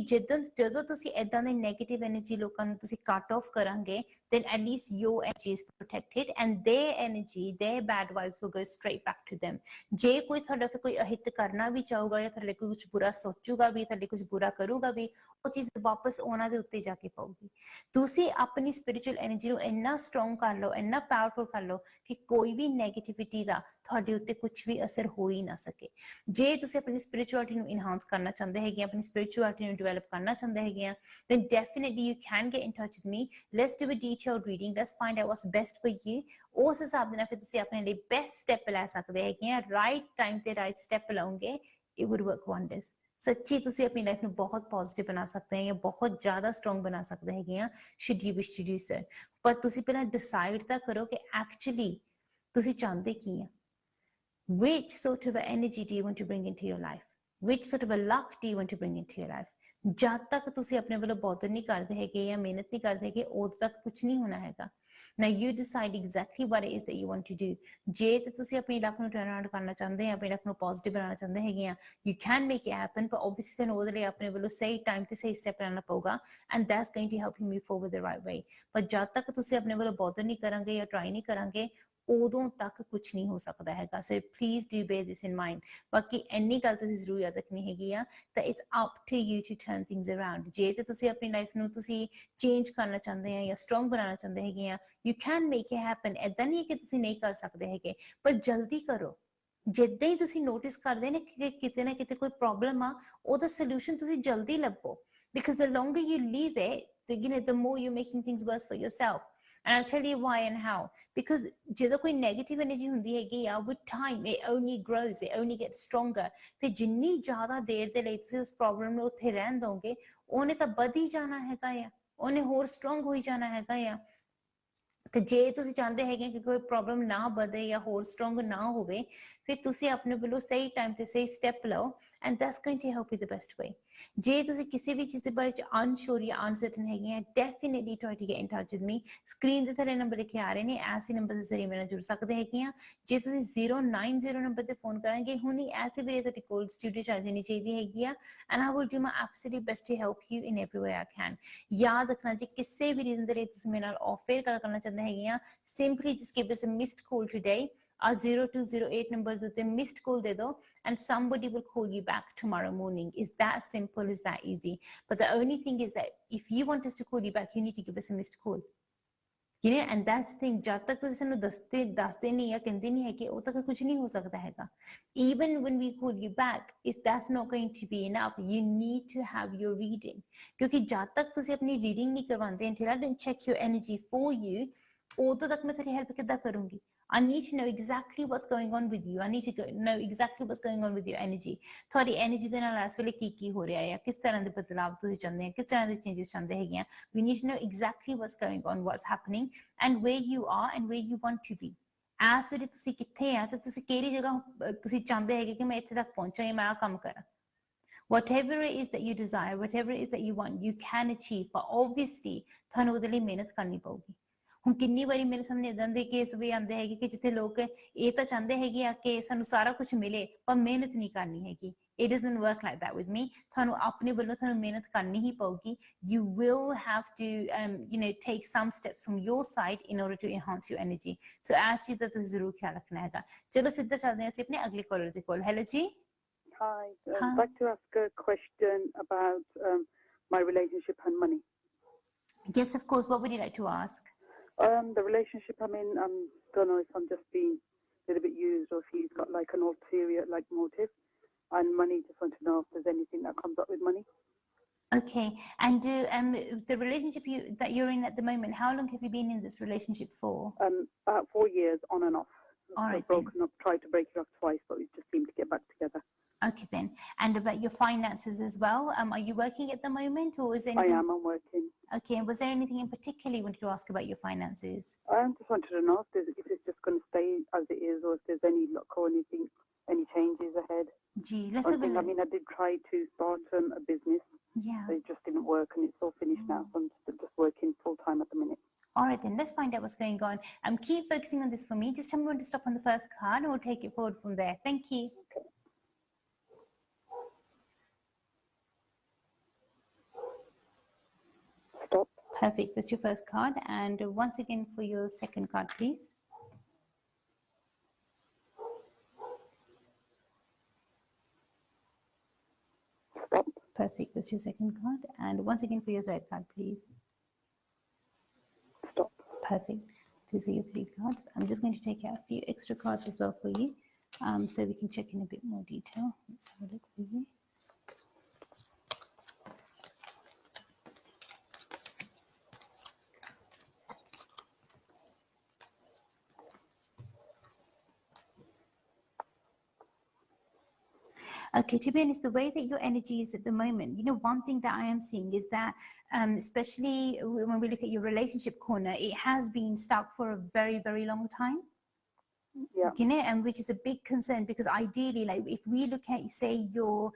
ਜਦੋਂ ਤੁਸੀਂ ਏਦਾਂ ਦੇ ਨੈਗੇਟਿਵ ਐਨਰਜੀ ਲੋਕਾਂ ਨੂੰ ਤੁਸੀਂ ਕੱਟ ਆਫ ਕਰਾਂਗੇ then at least your energy is protected and their energy their bad vibes will go straight back to them ਜੇ ਕੋਈ ਤੁਹਾਡਾ ਫਿਰ ਕੋਈ ਅਹਿਤ ਕਰਨਾ ਵੀ ਚਾਹੂਗਾ ਜਾਂ ਤੁਹਾਡੇ ਕੁਝ ਬੁਰਾ ਸੋਚੂਗਾ ਵੀ ਤੁਹਾਡੇ ਕੁਝ ਬੁਰਾ ਕਰੂਗਾ ਵੀ ਉਹ ਚੀਜ਼ ਵਾਪਸ ਉਹਨਾਂ ਦੇ ਉੱਤੇ ਜਾ ਕੇ ਪਾਊਗੀ ਤੁਸੀਂ ਆਪਣੀ ਸਪਿਰਿਚੁਅਲ ਐਨਰਜੀ ਨੂੰ ਇੰਨਾ ਸਟਰੋਂਗ ਕਰ ਲਓ ਇੰਨਾ ਪਾਵਰਫੁਲ ਕਰ ਲਓ ਕਿ ਕੋਈ ਵੀ ਨੈਗੇਟਿਵਿਟੀ ਦਾ ਤੁਹਾਡੇ ਉੱਤੇ ਕੁਝ ਵੀ ਅਸਰ ਹੋ ਹੀ ਨਾ ਸਕੇ ਜੇ ਤੁਸੀਂ ਆਪਣੀ ਸਪਿਰਿਚੁਅਲਿਟੀ ਨੂੰ ਇਨਹਾਂਸ ਕਰਨਾ ਚਾਹੁੰਦੇ ਹੈਗੇ ਆਪਣੀ ਸਪਿਰਿਚੁਅਲਿਟੀ ਨੂੰ ਡਿਵੈਲਪ ਕਰਨਾ ਚਾਹੁੰਦੇ ਹੈਗੇ ਆ then definitely you can get in touch with me let's do a detailed reading let's find out what's best for you ਉਸ ਹਿਸਾਬ ਦੇ ਨਾਲ ਫਿਰ ਤੁਸੀਂ ਆਪਣੇ ਲਈ ਬੈਸਟ ਸਟੈਪ ਲੈ ਸਕਦੇ ਹੈਗੇ ਆ ਰਾਈਟ ਟਾਈਮ ਤੇ ਰਾਈਟ ਸਟੈਪ ਲਓਗੇ it would work wonders ਸੱਚੀ ਤੁਸੀਂ ਆਪਣੀ ਲਾਈਫ ਨੂੰ ਬਹੁਤ ਪੋਜ਼ਿਟਿਵ ਬਣਾ ਸਕਦੇ ਹੈ ਜਾਂ ਬਹੁਤ ਜ਼ਿਆਦਾ ਸਟਰੋਂਗ ਬਣਾ ਸਕਦੇ ਹੈਗੇ ਆ should you wish to do so ਪਰ ਤੁਸੀਂ ਪਹਿਲਾਂ ਡਿਸਾਈਡ ਤਾਂ ਕਰੋ ਕਿ ਐਕਚੁਅਲੀ ਤੁਸੀਂ ਚਾਹੁੰਦੇ ਕੀ ਆ which sort of energy do you want to bring into your life which sort of a luck do you want to bring into your life ਜਦ ਤੱਕ ਤੁਸੀਂ ਆਪਣੇ ਵੱਲੋਂ ਬੋਦਰ ਨਹੀਂ ਕਰਦੇ ਹੈਗੇ ਜਾਂ ਮਿਹਨਤ ਨਹੀਂ ਕਰਦੇ ਹੈਗੇ ਉਦੋਂ ਤੱਕ ਕੁਝ ਨਹੀਂ ਹੋਣਾ ਹੈਗਾ Now you decide exactly what it is that you want to do. ਜੇ ਤੇ ਤੁਸੀਂ ਆਪਣੀ ਲਾਈਫ ਨੂੰ ਟਰਨ ਅਰਾਊਂਡ ਕਰਨਾ ਚਾਹੁੰਦੇ ਆ, ਆਪਣੀ ਲਾਈਫ ਨੂੰ ਪੋਜ਼ਿਟਿਵ ਬਣਾਉਣਾ ਚਾਹੁੰਦੇ ਹੈਗੇ ਆ, you can make it happen, but obviously ਤੁਹਾਨੂੰ ਉਹਦੇ ਲਈ ਆਪਣੇ ਵੱਲੋਂ ਸਹੀ ਟਾਈਮ ਤੇ ਸਹੀ ਸਟੈਪ ਲੈਣਾ ਪਊਗਾ, and that's going to help you move forward the right way. ਪਰ ਜਦ ਤੱਕ ਤੁਸੀਂ ਆਪਣੇ ਵੱਲੋਂ ਬੋਦਰ ਨਹੀਂ ਕਰਾਂਗੇ ਜਾਂ ਟਰਾਈ ਨਹੀਂ ਕਰਾਂਗੇ, ਉਦੋਂ ਤੱਕ ਕੁਝ ਨਹੀਂ ਹੋ ਸਕਦਾ ਹੈਗਾ। So please do bear this in mind. ਬਾਕੀ ਇੰਨੀ ਗੱਲ ਤੁਸੀਂ ਜ਼ਰੂਰ ਯਾਦ ਰੱਖਣੀ ਹੈਗੀ ਆ that it's up to you to turn things around। ਜੇ ਤੇ ਤੁਸੀਂ ਆਪਣੀ ਲਾਈਫ ਨੂੰ ਤੁਸੀਂ ਚੇਂਜ ਕਰਨਾ ਚਾਹੁੰਦੇ ਆ ਜਾਂ ਸਟਰੋਂਗ ਬਣਾਉਣਾ ਚਾਹੁੰਦੇ ਹੈਗੇ ਆ, you can make it happen। ਏਦਾਂ ਨਹੀਂ ਕਿ ਤੁਸੀਂ ਨਹੀਂ ਕਰ ਸਕਦੇ ਹੈਗੇ, ਪਰ ਜਲਦੀ ਕਰੋ। ਜਿੱਦਾਂ ਹੀ ਤੁਸੀਂ ਨੋਟਿਸ ਕਰਦੇ ਨੇ ਕਿ ਕਿਤੇ ਨਾ ਕਿਤੇ ਕੋਈ ਪ੍ਰੋਬਲਮ ਆ, ਉਹਦਾ ਸੋਲੂਸ਼ਨ ਤੁਸੀਂ ਜਲਦੀ ਲੱਭੋ, because the longer you leave it, the more you're making things worse for yourself। And I'll tell you why and how, because ਜਦੋਂ ਕੋਈ negative energy ਹੁੰਦੀ ਹੈਗੀ ਆ, with time it only grows, it only gets stronger। ਫਿਰ ਜਿੰਨੀ ਜ਼ਿਆਦਾ ਦੇਰ ਦੇ ਲਈ ਤੁਸੀਂ ਉਸ ਪ੍ਰੋਬਲਮ ਨੂੰ ਉੱਥੇ ਰਹਿਣ ਦੋਗੇ, ਉਹਨੇ ਤਾਂ ਵੱਧ ਹੀ ਜਾਣਾ ਹੈਗਾ ਆ, ਉਹਨੇ ਹੋਰ ਸਟਰੋਂਗ ਹੋਈ ਜਾਣਾ ਹੈਗਾ ਆ। ਤੇ ਜੇ ਤੁਸੀਂ ਚਾਹੁੰਦੇ ਹੈਗੇ ਕਿ ਕੋਈ ਪ੍ਰੋਬਲਮ ਨਾ ਵਧੇ ਜਾਂ ਹੋਰ ਸਟਰੋਂਗ ਨਾ ਹੋਵੇ, ਫਿਰ ਤੁਸੀਂ ਆਪਣੇ ਵੱਲੋਂ ਸਹੀ ਟਾਈਮ ਤੇ ਸਹੀ ਸਟੈਪ ਲਓ, and that's going to help you the best way। ਜੇ ਤੁਸੀਂ ਕਿਸੇ ਵੀ ਚੀਜ਼ ਦੇ ਬਾਰੇ ਚ unsure ਜਾਂ uncertain ਹੈਗੇ ਆ, definitely try to get in touch with me। Screen ਦੇ ਥੱਲੇ ਨੰਬਰ ਲਿਖੇ ਆ ਰਹੇ ਨੇ, ਐਸੇ ਨੰਬਰ ਦੇ ਜ਼ਰੀਏ ਮੇਰੇ ਨਾਲ ਜੁੜ ਸਕਦੇ ਹੈਗੇ ਆ। ਜੇ ਤੁਸੀਂ 090 ਨੰਬਰ ਤੇ ਫੋਨ ਕਰਾਂਗੇ, ਹੁਣੀ ਐਸੇ ਵੀਰੇ ਤੁਹਾਡੀ ਕੋਲ ਸਟੂਡੀਓ ਚ ਆ ਜਾਣੀ ਚਾਹੀਦੀ ਹੈਗੀ ਆ, and I will do my absolute best to help you in every way I can। ਯਾਦ ਰੱਖਣਾ, ਜੇ ਕਿਸੇ ਵੀ ਰੀਜ਼ਨ ਦੇ ਲਈ ਤੁਸੀਂ ਮੇਰੇ ਨਾਲ ਆਫ 에ਅਰ ਗੱਲ ਕਰਨਾ ਚਾਹੁੰਦੇ ਹੈਗੇ ਆ, simply just give us a missed call today। Our 0208 number ਤੇ missed call ਦੇ ਦਿਓ, and somebody will call you back tomorrow morning। Is that simple, is that easy? But the only thing is that if you want us to call you back, you need to give us a missed call। You know, and that's the thing, ਜਦ ਤੱਕ ਤੁਸੀਂ ਸਾਨੂੰ ਦੱਸਦੇ ਨਹੀਂ ਜਾਂ ਕਹਿੰਦੇ ਨਹੀਂ ਹੈਗੇ, ਉਦੋਂ ਤੱਕ ਕੁਝ ਨਹੀਂ ਹੋ ਸਕਦਾ ਹੈਗਾ। Even when we call you back, that's not going to be enough। You need to have your reading। ਕਿਉਂਕਿ ਜਦ ਤੱਕ ਤੁਸੀਂ ਆਪਣੀ ਰੀਡਿੰਗ ਨਹੀਂ ਕਰਵਾਉਂਦੇ, until I don't check your energy for you, ਉਦੋਂ ਤੱਕ ਮੈਂ ਤੁਹਾਡੀ ਹੈਲਪ ਕਿੱਦਾਂ ਕਰੂੰਗੀ? I need to know exactly what's going on with you। I need to know exactly what's going on with your energy। ਤੁਹਾਡੀ energy ਦੇ ਨਾਲ ਇਸ ਵੇਲੇ ਕੀ ਹੋ ਰਿਹਾ ਹੈ, ਕਿਸ ਤਰ੍ਹਾਂ ਦੇ ਬਦਲਾਵ ਤੁਸੀਂ ਚਾਹੁੰਦੇ ਆ, ਕਿਸ ਤਰ੍ਹਾਂ ਦੇ ਚੇਂਜਸ ਚਾਹੁੰਦੇ ਹੈਗੇ ਆ। We need to know exactly what's going on, what's happening, and where you are and where you want to be। ਇਸ ਵੇਲੇ ਤੁਸੀਂ ਕਿੱਥੇ ਆ ਤੇ ਤੁਸੀਂ ਕਿਹੜੀ ਜਗ੍ਹਾ ਤੁਸੀਂ ਚਾਹੁੰਦੇ ਹੈਗੇ ਕਿ ਮੈਂ ਇੱਥੇ ਤੱਕ ਪਹੁੰਚਾਂ ਜਾਂ ਮੈਂ ਆਹ ਕੰਮ ਕਰਾਂ। Whatever it is that you desire, whatever it is that you want, you can achieve, but obviously ਤੁਹਾਨੂੰ ਉਹਦੇ ਲਈ ਮਿਹਨਤ ਕਰਨੀ ਪਊਗੀ। ਹੁਣ ਕਿੰਨੀ ਵਾਰੀ ਮੇਰੇ ਸਾਹਮਣੇ ਏਦਾਂ ਦੇ ਕੇਸ ਵੀ ਆਉਂਦੇ ਹੈਗੇ ਕਿ ਜਿੱਥੇ ਲੋਕ ਇਹ ਤਾਂ ਚਾਹੁੰਦੇ ਹੈਗੇ ਆ ਕਿ ਸਾਨੂੰ ਸਾਰਾ ਕੁਝ ਮਿਲੇ, ਪਰ ਮਿਹਨਤ ਨਹੀਂ ਕਰਨੀ ਹੈਗੀ। It doesn't work like that with me। ਤੁਹਾਨੂੰ ਆਪਣੇ ਵੱਲੋਂ ਤੁਹਾਨੂੰ ਮਿਹਨਤ ਕਰਨੀ ਹੀ ਪਊਗੀ। You will have to take some steps from your side in order to enhance your energy। So ਇਸ ਚੀਜ਼ ਦਾ ਤੁਸੀਂ ਜ਼ਰੂਰ ਖਿਆਲ ਰੱਖਣਾ ਹੈਗਾ। ਚਲੋ ਸਿੱਧਾ ਚੱਲਦੇ ਹਾਂ ਅਸੀਂ ਆਪਣੇ ਅਗਲੇ ਕਾਲਰ ਦੇ ਕੋਲ। ਹੈਲੋ ਜੀ। Hi, I'd like to ask a question about my relationship and money। Yes, of course। What would you like to ask? The relationship I'm in, don't know if I'm just being a little bit used or if he's got like an ulterior motive, and money, just want to know if there's anything that comes up with money। Okay, and the relationship that you're in at the moment, how long have you been in this relationship for? 4 years on and off। All right, broken up, tried to break it off twice, but we just seemed to get back together। Okay then, and about your finances as well, are you working at the moment, or is anything? I am, I'm working। Okay, and was there anything in particular you wanted to ask about your finances? I just wanted to know if it's just going to stay as it is, or if there's any luck or anything, any changes ahead। Gee, let's have a look. I mean, I did try to start a business, Yeah, but it just didn't work, and it's all finished now, so I'm just working full time at the minute। all right then, let's find out what's going on. Keep focusing on this for me. Just tell me when to stop on the first card, and we'll take it forward from there. Thank you. Okay। Stop। Perfect, that's your first card, and once again for your second card, please. Stop। Perfect, that's your second card, and once again for your third card, please. Stop। Perfect, these are your 3 cards. I'm just going to take out a few extra cards as well for you, so we can check in a bit more detail. Let's have a look for you. Okay, to be honest, the way that your energy is at the moment, one thing that I am seeing is that, especially when we look at your relationship corner, it has been stuck for a very, very long time. Yeah. You know, and which is a big concern, because ideally, like if we look at, say, your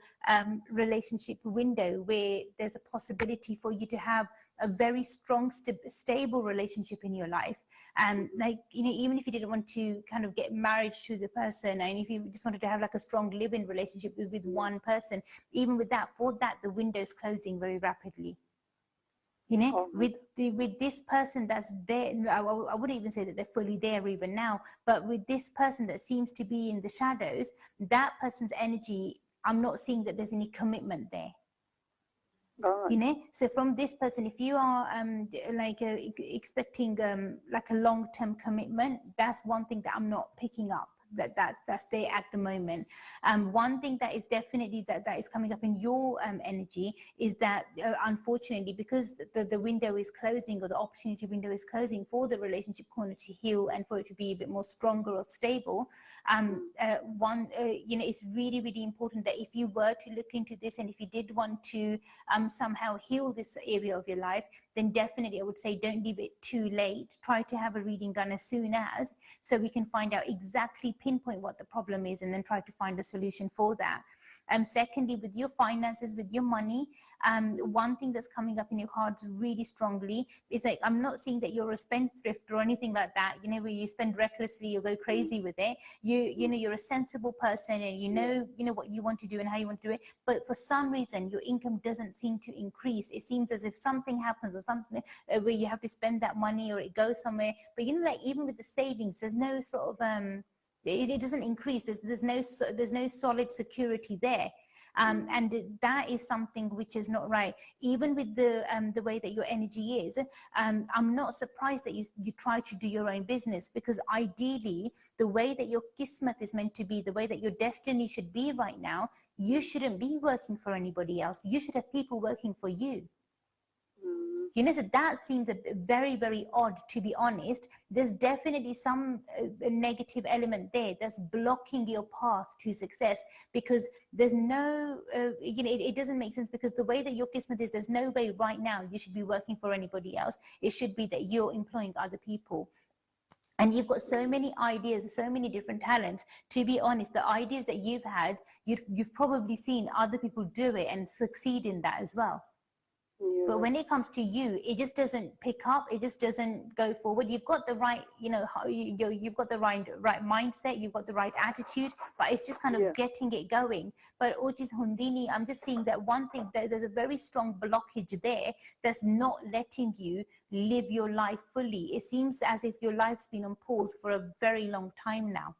relationship window, where there's a possibility for you to have a very strong, stable relationship in your life, and like, you know, even if you didn't want to kind of get married to the person, and if you just wanted to have like a strong live-in relationship with one person, even with that, for that, the window is closing very rapidly. You know, with this person that's there, I wouldn't even say that they're fully there even now, but with this person that seems to be in the shadows, that person's energy, I'm not seeing that there's any commitment there. You know, so from this person, if you are like expecting like a long-term commitment, that's one thing that I'm not picking up. That's there at the moment. One thing that is definitely that is coming up in your energy is that unfortunately, because the window is closing, or the opportunity window is closing for the relationship corner to heal and for it to be a bit more stronger or stable, you know, it's really, really important that if you were to look into this, and if you did want to somehow heal this area of your life, then definitely I would say don't leave it too late. Try to have a reading done as soon as, so we can find out exactly, pinpoint what the problem is, and then try to find a solution for that. Secondly, with your finances, with your money, one thing that's coming up in your cards really strongly is like, I'm not seeing that you're a spendthrift or anything like that, you know, where you spend recklessly or go crazy with it. You know, you're a sensible person, and you know what you want to do and how you want to do it, but for some reason your income doesn't seem to increase. It seems as if something happens, or something where you have to spend that money, or it goes somewhere. But you know, like even with the savings, there's no sort of it doesn't increase. There's no solid security there. And that is something which is not right. Even with the way that your energy is, I'm not surprised that you try to do your own business, because ideally, the way that your kismat is meant to be, the way that your destiny should be right now, you shouldn't be working for anybody else. You should have people working for you. You know, so that seems very, very odd, to be honest. There's definitely some negative element there that's blocking your path to success, because there's no, you know, it doesn't make sense, because the way that your kismet is, there's no way right now you should be working for anybody else. It should be that you're employing other people. And you've got so many ideas, so many different talents. To be honest, the ideas that you've had, you've probably seen other people do it and succeed in that as well. But when it comes to you, it just doesn't pick up. It just doesn't go forward. You've got the right, you know, you've got the right mindset. You've got the right attitude, but it's just kind of getting it going. But Otis Hundini, I'm just seeing that one thing, that there's a very strong blockage there that's not letting you live your life fully. It seems as if your life's been on pause for a very long time now.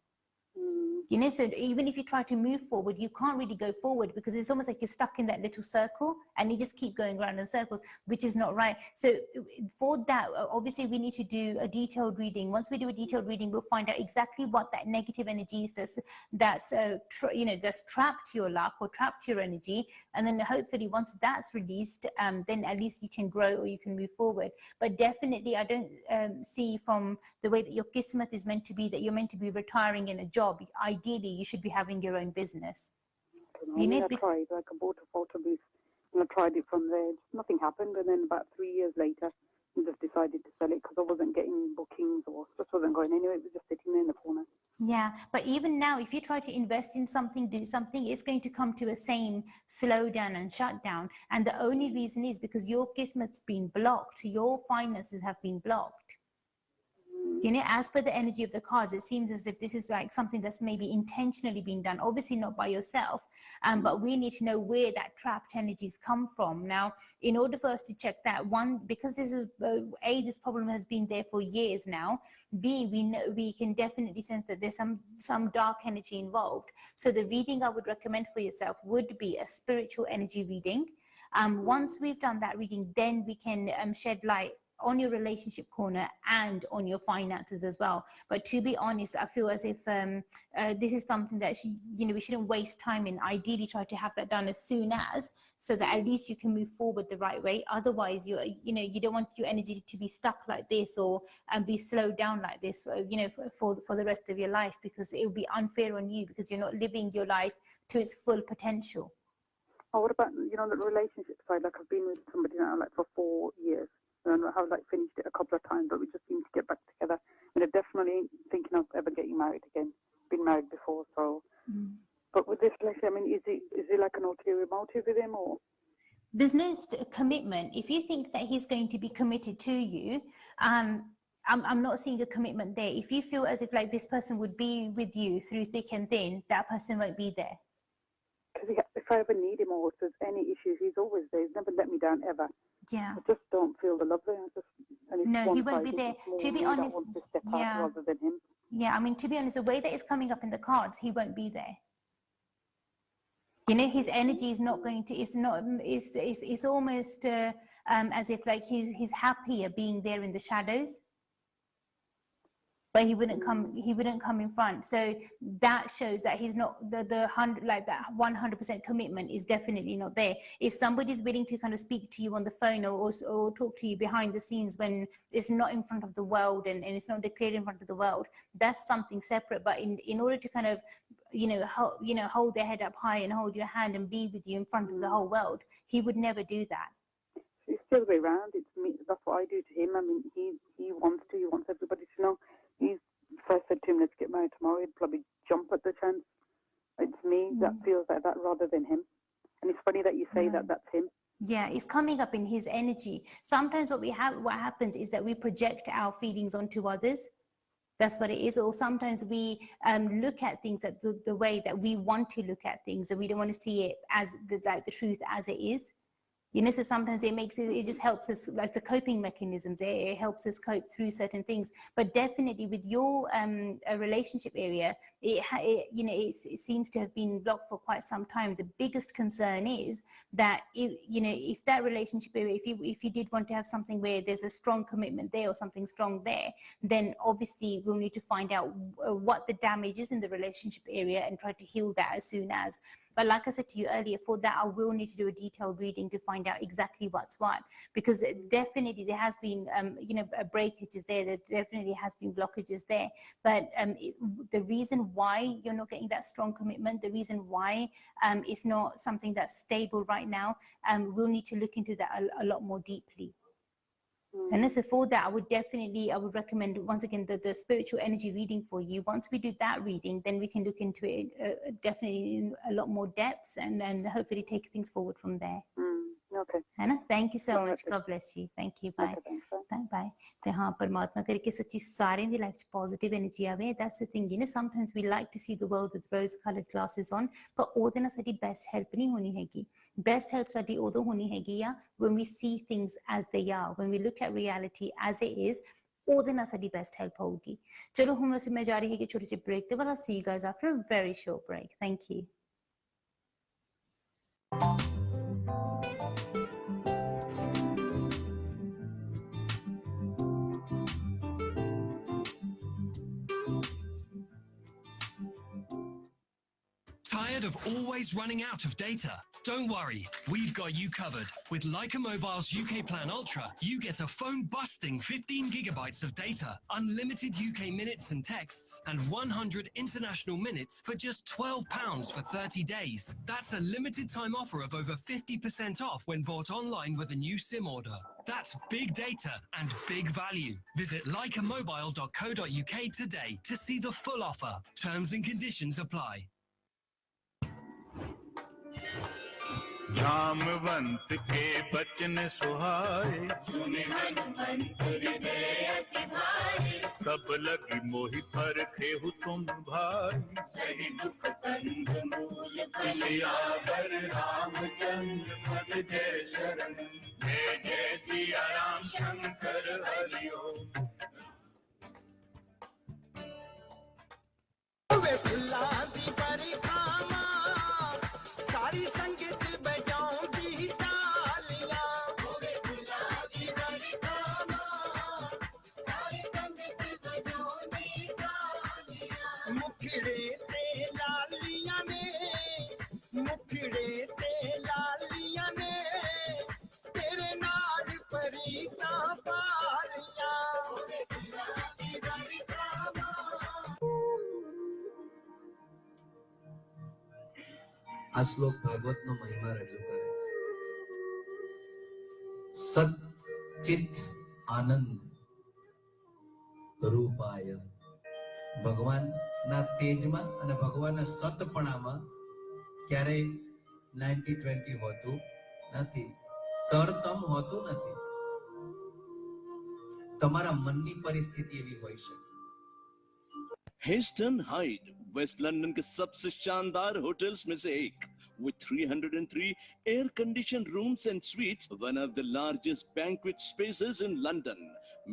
You know, so even if you try to move forward, you can't really go forward, because it's almost like you're stuck in that little circle, and you just keep going around in circles, which is not right. So for that, obviously we need to do a detailed reading. Once we do a detailed reading, we'll find out exactly what that negative energy is that's you know, that's trapped your luck or trapped your energy. And then hopefully once that's released, then at least you can grow or you can move forward. But definitely I don't see from the way that your kismet is meant to be, that you're meant to be retiring in a job. Ideally, you should be having your own business. I tried, like I bought a photo booth and I tried it from there. Nothing happened, and then about 3 years later, I just decided to sell it because I wasn't getting bookings, or just wasn't going anywhere. It was just sitting there in the corner. Yeah, but even now, if you try to invest in something, do something, it's going to come to a same slowdown and shutdown. And the only reason is because your kismet's been blocked, your finances have been blocked. You know, as per the energy of the cards, it seems as if this is like something that's maybe intentionally being done, obviously not by yourself, but we need to know where that trapped energies come from. Now, in order for us to check that, one, because this is, A, this problem has been there for years now, B, we know, we can definitely sense that there's some dark energy involved. So the reading I would recommend for yourself would be a spiritual energy reading. Once we've done that reading, then we can shed light on your relationship corner and on your finances as well. But to be honest, I feel as if this is something that we shouldn't waste time in. Ideally try to have that done as soon as, so that at least you can move forward the right way. Otherwise, you don't want your energy to be stuck like this, or be slowed down like this, for the rest of your life, because it will be unfair on you, because you're not living your life to its full potential. Oh, what about, the relationship side? Like, I've been with somebody now, like, for 4 years. And I've, like, finished it a couple of times, but we just seem to get back together. they're definitely thinking of ever getting married again. Been married before, so. But with this relationship, I mean, is it like an ulterior motive with him, or? There's no commitment. If you think that he's going to be committed to you, I'm not seeing a commitment there. If you feel as if like this person would be with you through thick and thin, that person won't be there. Because if I ever need him or if there's any issues, he's always there. He's never let me down ever. Yeah. I just don't feel the love there. No, he won't be there. To be honest, yeah. Rather than him. Yeah, I mean, to be honest, the way that it's coming up in the cards, he won't be there. You know, his energy is not going to. It's almost as if like he's happier being there in the shadows. But he wouldn't come in front. So that shows that he's not the 100% commitment is definitely not there. If somebody's willing to kind of speak to you on the phone or talk to you behind the scenes when it's not in front of the world and it's not declared in front of the world, that's something separate. But in order to kind of hold their head up high and hold your hand and be with you in front of the whole world, he would never do that. It's the other way around. It's me. That's what I do to him. I mean, he wants everybody to know. If I said to him, let's get married tomorrow, he'd probably jump at the chance. It's me that feels like that rather than him. And it's funny that you say that that's him. Yeah, it's coming up in his energy. Sometimes what happens is that we project our feelings onto others. That's what it is. Or sometimes we look at things at the way that we want to look at things, and we don't want to see it as the truth as it is. You know, so sometimes it just helps us, like the coping mechanisms, it helps us cope through certain things. But definitely with your relationship area, it seems to have been blocked for quite some time. The biggest concern is that if that relationship area, if you did want to have something where there's a strong commitment there or something strong there, then obviously we'll need to find out what the damage is in the relationship area and try to heal that as soon as. But like I said to you earlier, for that, I will need to do a detailed reading to find out exactly what's what, because definitely there has been, breakages there. There definitely has been blockages there. But the reason why you're not getting that strong commitment, the reason why it's not something that's stable right now, we'll need to look into that a lot more deeply. And so for that, I would recommend, once again, the spiritual energy reading for you. Once we do that reading, then we can look into it definitely in a lot more depths and hopefully take things forward from there. Okay. Hannah, thank you so much. God bless you. Thank you. Bye. Bye. ਤੇ ਹਾਂ ਪਰਮਾਤਮਾ ਕਰੇ ਕਿ ਸੱਚੀ ਸਾਰਿਆਂ ਦੀ life 'ਚ positive energy ਆਵੇ. That's the thing, sometimes we like to see the world with rose colored glasses on, but ਉਹਦੇ ਨਾਲ ਸਾਡੀ best help ਨਹੀਂ ਹੋਣੀ ਹੈਗੀ. Best help ਸਾਡੀ ਉਦੋਂ ਹੋਣੀ ਹੈਗੀ ਆ when we see things as they are, when we look at reality as it is. ਉਹਦੇ ਨਾਲ ਸਾਡੀ best help ਹੋਊਗੀ. ਚਲੋ ਹੁਣ ਮੈਂ ਜਾ ਰਹੀ ਹੈਗੀ ਛੋਟੇ ਜਿਹੇ break ਤੇ, but I'll see you guys after a very short break. Thank you. Tired of always running out of data? Don't worry, we've got you covered. With Leica Mobile's UK Plan Ultra, you get a phone-busting 15 gigabytes of data, unlimited UK minutes and texts, and 100 international minutes for just £12 for 30 days. That's a limited time offer of over 50% off when bought online with a new SIM order. That's big data and big value. Visit leicamobile.co.uk today to see the full offer. Terms and conditions apply. Jamwant के बचन सुहाए सुने हनुमंत हृदय अति भाई तब लगी मोहि परखे हु तुम भाई सही दुख कंध मूल फलियावर रामचंद्र पद जय शरण जय जय सिया राम शंकर हरि ओम सारी संगीत बजाऊंगी तालियां मुखड़े ते लालियां ने तेरे नाल परीता पालियां આ શ્લોક ભાગવતનો મહિમા રજૂ કરે છે. સત ચિત આનંદ રૂપાય ભગવાનના તેજમાં અને ભગવાનના સતપણામાં ક્યારેય 90-20 હોતું નથી, તરતમ હોતું નથી. તમારા મનની પરિસ્થિતિ એવી હોઈ શકે. हेस्टन हाइड वेस्ट लंदन के सबसे शानदार होटल्स में से एक with 303 air conditioned rooms and suites, one of the largest banquet spaces in London,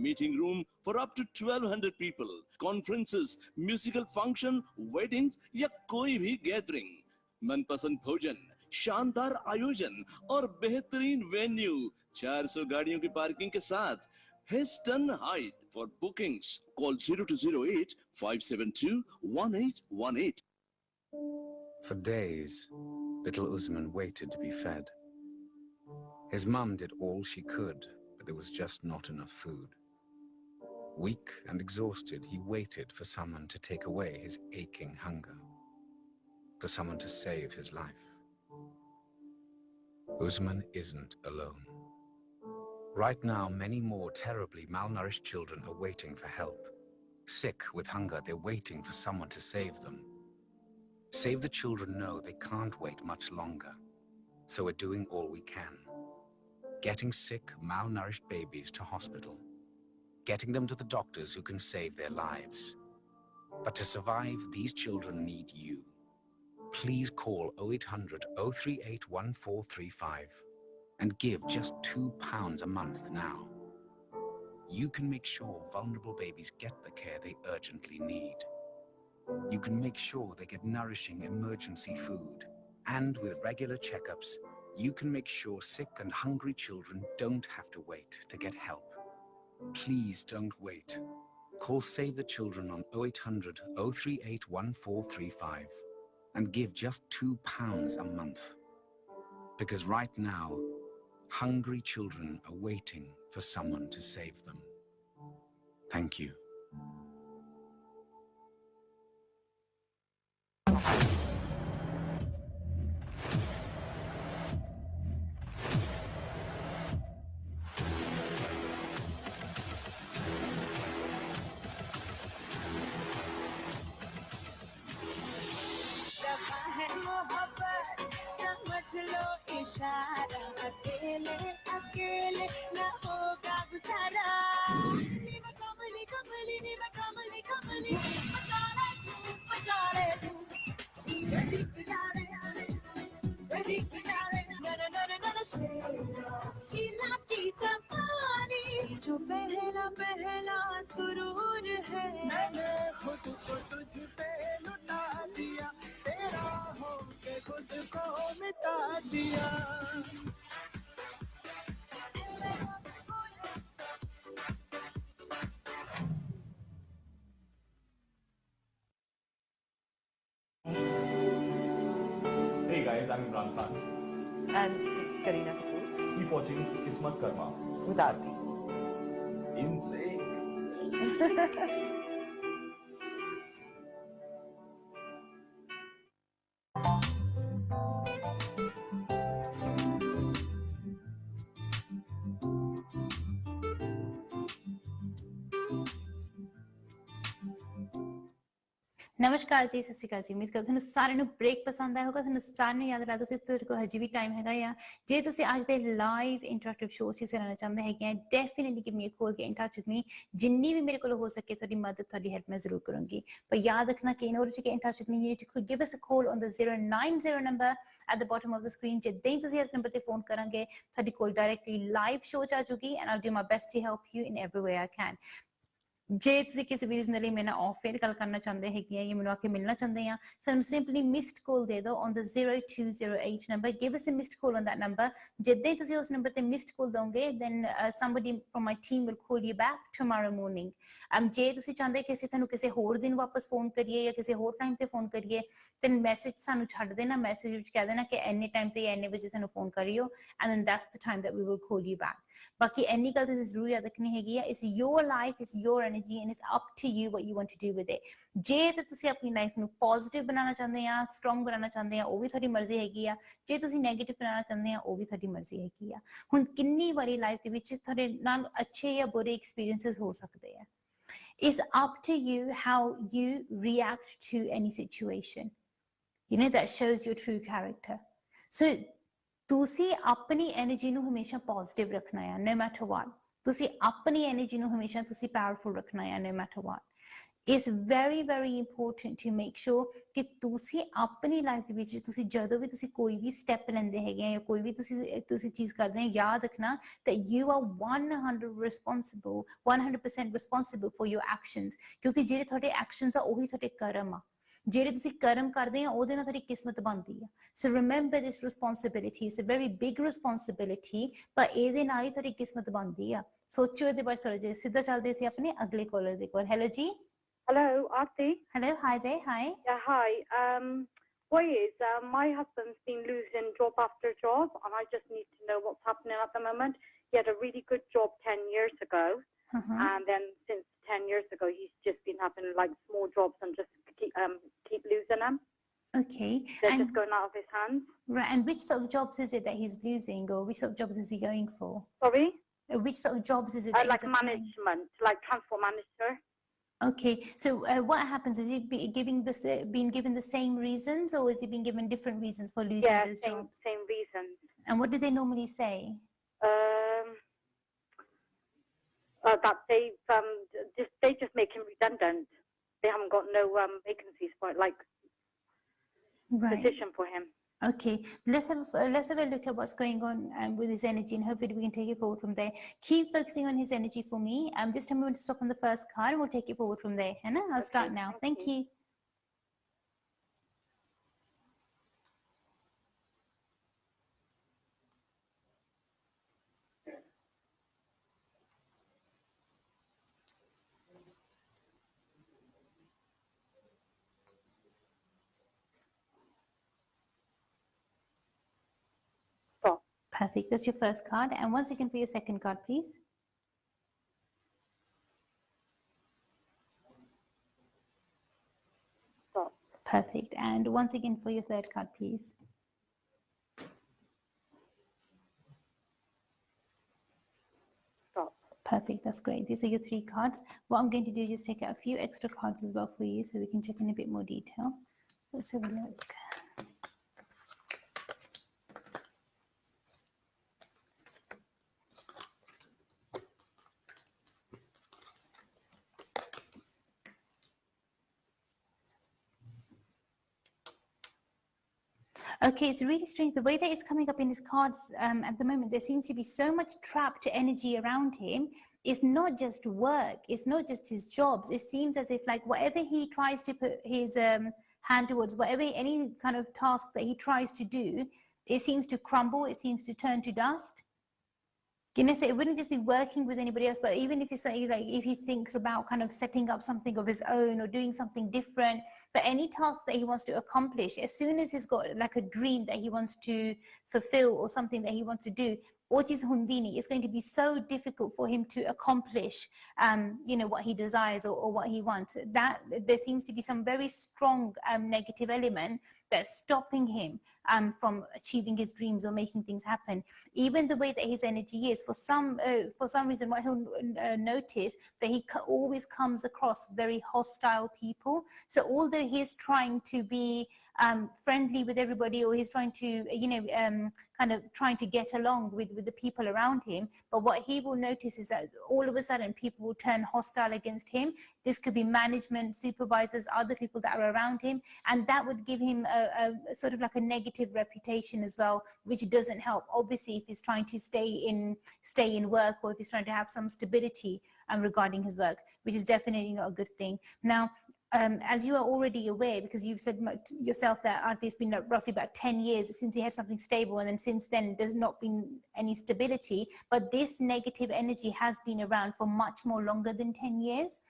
meeting room for up to 1200 people, conferences, musical function, weddings या कोई भी गैदरिंग, मनपसंद भोजन, शानदार आयोजन और बेहतरीन वेन्यू, 400 गाड़ियों की पार्किंग के साथ. Heston Hyde. For bookings, call 0208 572 1818. For days, little Usman waited to be fed. His mum did all she could, but there was just not enough food. Weak and exhausted, he waited for someone to take away his aching hunger, for someone to save his life. Usman isn't alone. Right now, many more terribly malnourished children are waiting for help. Sick with hunger, they're waiting for someone to save them. Save the Children know they can't wait much longer, so we're doing all we can. Getting sick, malnourished babies to hospital. Getting them to the doctors who can save their lives. But to survive, these children need you. Please call 0800 038 1435. And give just £2 a month now. You can make sure vulnerable babies get the care they urgently need. You can make sure they get nourishing emergency food. And with regular checkups, you can make sure sick and hungry children don't have to wait to get help. Please don't wait. Call Save the Children on 0800 038 1435 and give just £2 a month. Because right now, hungry children are waiting for someone to save them. Thank you. अकेले अकेले न होगा गुजारा. कमली कमली नी कमली कमली मचाले तू यारे यारे ना ना ना ना ना शीला की जवानी जो पहला पहला सुरूर है. मैंने खुद को तुझ पे लुटा दिया, तेरा हो के खुद को मिटा दिया. Hey guys, I'm Imran Khan. And this is Kareena Kapoor. Keep watching Kismat Karma. With Arti. Insane. नमस्कार जी, सत श्री अकाल जी। उम्मीद करदा तुहानू सारे नू ब्रेक पसंद आया होगा। तुहानू सारे नू याद रहा दो कि तुहाडे कोल हजे भी टाइम हैगा या जे तुसीं अज दे लाइव इंटरैक्टिव शो च हिस्सा लैना चाहंदे हैगे आ, definitely give me a call, get in touch with me. जिन्नी भी मेरे कोल हो सके तुहाडी मदद, तुहाडी हेल्प मैं जरूर करूंगी। पर याद रखना कि in order to get in touch with me you need to give us a call on the 090 number at the bottom of the screen. जिद्दां ही तुसीं इस नंबर ते फोन करांगे तुहाडी कॉल डायरेक्टली लाइव शो च आ जाऊगी and I will do my best to help you in every way I can. जे तुसीं किसी भी रीजन लई मेरे नाल ऑफ एयर गल करना चाहते हैं या मैनूं आके मिलना चाहते हैं, सानूं सिंपली मिस्ड कॉल दे दो on the 0208 number. Give us a missed call on that number. जिद्दां ही तुसीं उस नंबर ते मिस्ड कॉल दोगे then somebody from my team will call you back tomorrow morning. जे तुसीं चाहते कि असीं तुहानूं किसी होर दिन वापस फोन करिए या किसी होर टाइम ते फोन करिए ते मैसेज सानूं छड्ड देना, मैसेज विच कह देना कि इन्ने टाइम ते या इन्ने बजे सानूं फोन करियो and then that's the time that we will call you back. बाकी इन्नी गल तुसीं जरूर याद रखनी हैगी है, it's your life, it's your energy and it's up to you what you want to do with it। जे ते तुसीं अपनी लाइफ नूं पॉजिटिव बनाना चाहते हैं, स्ट्रॉन्ग बनाना चाहते हैं, वो भी तुहाडी मर्जी हैगी आ। जे तुसीं नेगेटिव बनाना चाहते हैं वो भी तुहाडी मर्जी हैगी आ। हुण किन्नी वारी लाइफ दे विच तुहाडे नाल अच्छे या बुरे एक्सपीरियंसेस हो सकदे आ। It's up to you how you react to any situation. You know, that shows your true character. So ਤੁਸੀਂ ਆਪਣੀ ਐਨਰਜੀ ਨੂੰ ਹਮੇਸ਼ਾ ਪੋਜ਼ਿਟਿਵ ਰੱਖਣਾ ਹੈ, no matter what. ਤੁਸੀਂ ਆਪਣੀ ਐਨਰਜੀ ਨੂੰ ਹਮੇਸ਼ਾ ਤੁਸੀਂ ਪਾਵਰਫੁਲ ਰੱਖਣਾ ਹੈ, no matter what. It's very very important to make sure ਕਿ ਤੁਸੀਂ ਆਪਣੀ ਲਾਈਫ ਦੇ ਵਿੱਚ ਤੁਸੀਂ ਜਦੋਂ ਵੀ ਤੁਸੀਂ ਕੋਈ ਵੀ ਸਟੈਪ ਲੈਂਦੇ ਹੈਗੇ ਜਾਂ ਕੋਈ ਵੀ ਤੁਸੀਂ ਚੀਜ਼ ਕਰਦੇ ਹੋ, ਯਾਦ ਰੱਖਣਾ that you are 100% responsible for your actions, ਕਿਉਂਕਿ ਜਿਹੜੇ ਤੁਹਾਡੇ ਐਕਸ਼ਨਸ ਆ ਉਹੀ ਤੁਹਾਡੇ ਕਰਮ ਆ। ਜਿਹੜੇ ਤੁਸੀਂ ਕਰਮ ਕਰਦੇ ਆ ਉਹਦੇ ਨਾਲ ਤੁਹਾਡੀ ਕਿਸਮਤ ਬਣਦੀ ਆ। So remember this responsibility. It's a very big responsibility, ਪਰ ਇਹਦੇ ਨਾਲ ਹੀ ਤੁਹਾਡੀ ਕਿਸਮਤ ਬਣਦੀ ਆ। ਸੋਚੋ ਇਹਦੇ ਬਾਰੇ ਥੋੜਾ ਜਿਹਾ। ਸਿੱਧਾ ਚੱਲਦੇ ਸੀ ਆਪਣੇ ਅਗਲੇ ਕਾਲਰ ਦੇ ਕੋਲ। ਹੈਲੋ ਜੀ। Hello, Arti. Hello, hi there, hi. Yeah, hi. What is, my husband's been losing job after job, and I just need to know what's happening at the moment. He had a really good job 10 years ago, and then since 10 years ago, he's just been having like small jobs and just keep losing them. Okay. They're just going out of his hands. Right, and which sort of jobs is it that he's losing, or which sort of jobs is he going for? Sorry? Which sort of jobs is it that like he's applying? management, like transport manager. Okay, so what happens? Is he been given the same reasons, or is he been given different reasons for losing those jobs? Same reasons. And what do they normally say? That they just make him redundant. They haven't got no vacancies for like position for him. Okay, let's have a look at what's going on with his energy, and hopefully we can take it forward from there. Keep focusing on his energy for me. This time I'm going to stop on the first card and we'll take it forward from there. Hannah, I'll start now. Thank you. Perfect. That's your first card. And once again for your second card, please. Stop. Perfect. And once again for your third card, please. Stop. Perfect. That's great. These are your three cards. What I'm going to do is just take out a few extra cards as well for you so we can check in a bit more detail. Let's have a look. Okay, it's really strange. The way that it's coming up in his cards at the moment, there seems to be so much trapped energy around him. It's not just work. It's not just his jobs. It seems as if like whatever he tries to put his hand towards, whatever, any kind of task that he tries to do, it seems to crumble. It seems to turn to dust. Guinness, it wouldn't just be working with anybody else, but even if it's like if he thinks about kind of setting up something of his own or doing something different, but any task that he wants to accomplish, as soon as he's got like a dream that he wants to fulfill or something that he wants to do, it's going to be so difficult for him to accomplish, you know, what he desires or what he wants. That there seems to be some very strong negative element that's stopping him from achieving his dreams or making things happen. Even the way that his energy is, for some reason, what he'll notice that he always comes across very hostile people. So although he's trying to be friendly with everybody, or he's trying to, you know, kind of trying to get along with the people around him, but what he will notice is that all of a sudden people will turn hostile against him. This could be management, supervisors, other people that are around him, and that would give him a sort of like a negative reputation as well, which doesn't help. Obviously, if he's trying to stay in work, or if he's trying to have some stability regarding his work, which is definitely not a good thing. Now, as you are already aware, because you've said yourself that Arti, it's been like roughly about 10 years since he had something stable, and then since then there's not been any stability, but this negative energy has been around for much more longer than 10 years.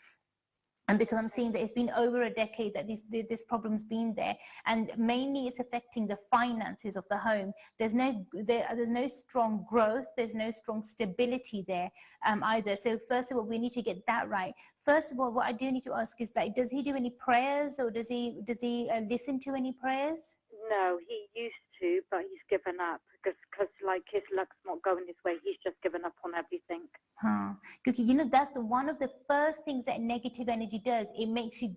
And because I'm seeing that it's been over a decade that this problem's been there, and mainly it's affecting the finances of the home. There's no strong growth, there's no strong stability there either. So first of all, we need to get that right. First of all, what I do need to ask is that, does he do any prayers, or does he listen to any prayers? No, he used to, but he's given up because like his luck's not going his way. He's just given up on everything. Because that's one of the first things that negative energy does. It makes you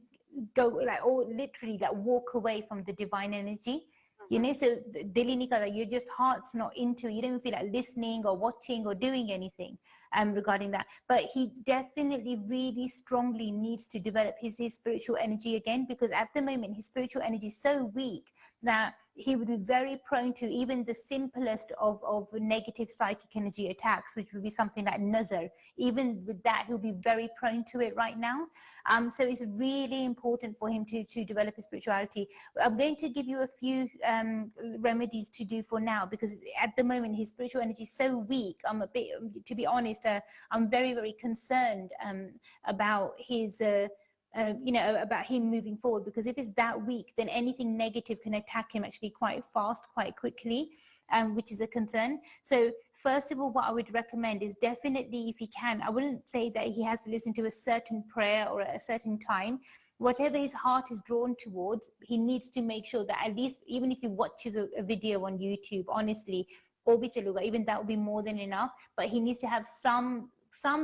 go like, or literally like walk away from the divine energy. So your just heart's not into it. You don't feel like listening or watching or doing anything regarding that. But he definitely really strongly needs to develop his spiritual energy again, because at the moment his spiritual energy is so weak that he would be very prone to even the simplest of negative psychic energy attacks, which would be something like nazar. Even with that, he'll be very prone to it right now. So it's really important for him to develop his spirituality. I'm going to give you a few remedies to do for now, because at the moment his spiritual energy is so weak. I'm a bit, to be honest, I'm very, very concerned about his about him moving forward, because if it's that weak, then anything negative can attack him actually quite fast, quite quickly, which is a concern. So first of all, what I would recommend is definitely, if he can, I wouldn't say that he has to listen to a certain prayer or at a certain time. Whatever his heart is drawn towards, he needs to make sure that at least, even if he watches a video on YouTube, honestly, even that would be more than enough. But he needs to have some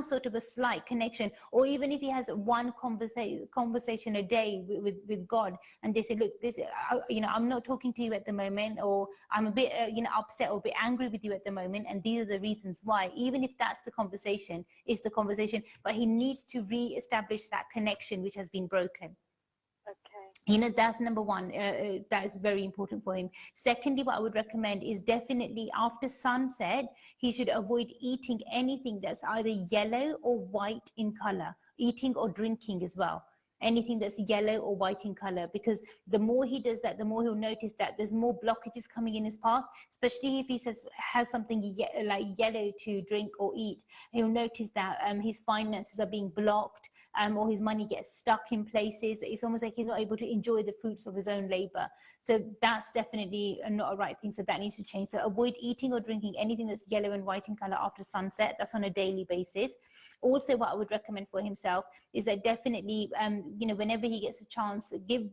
sort of a slight connection, or even if he has one conversation a day with God, and they say, look, this, I'm not talking to you at the moment, or I'm a bit upset or a bit angry with you at the moment, and these are the reasons why. Even if that's the conversation, it's the conversation, but he needs to re-establish that connection which has been broken. That's number one. That is very important for him. Secondly, what I would recommend is definitely after sunset, he should avoid eating anything that's either yellow or white in color, eating or drinking as well. Anything that's yellow or white in color, because the more he does that, the more he'll notice that there's more blockages coming in his path, especially if he has something like yellow to drink or eat. He'll notice that his finances are being blocked, or his money gets stuck in places. It's almost like he's not able to enjoy the fruits of his own labor. So that's definitely not a right thing. So that needs to change. So avoid eating or drinking anything that's yellow and white in color after sunset. That's on a daily basis. Also, what I would recommend for himself is that definitely, whenever he gets a chance, give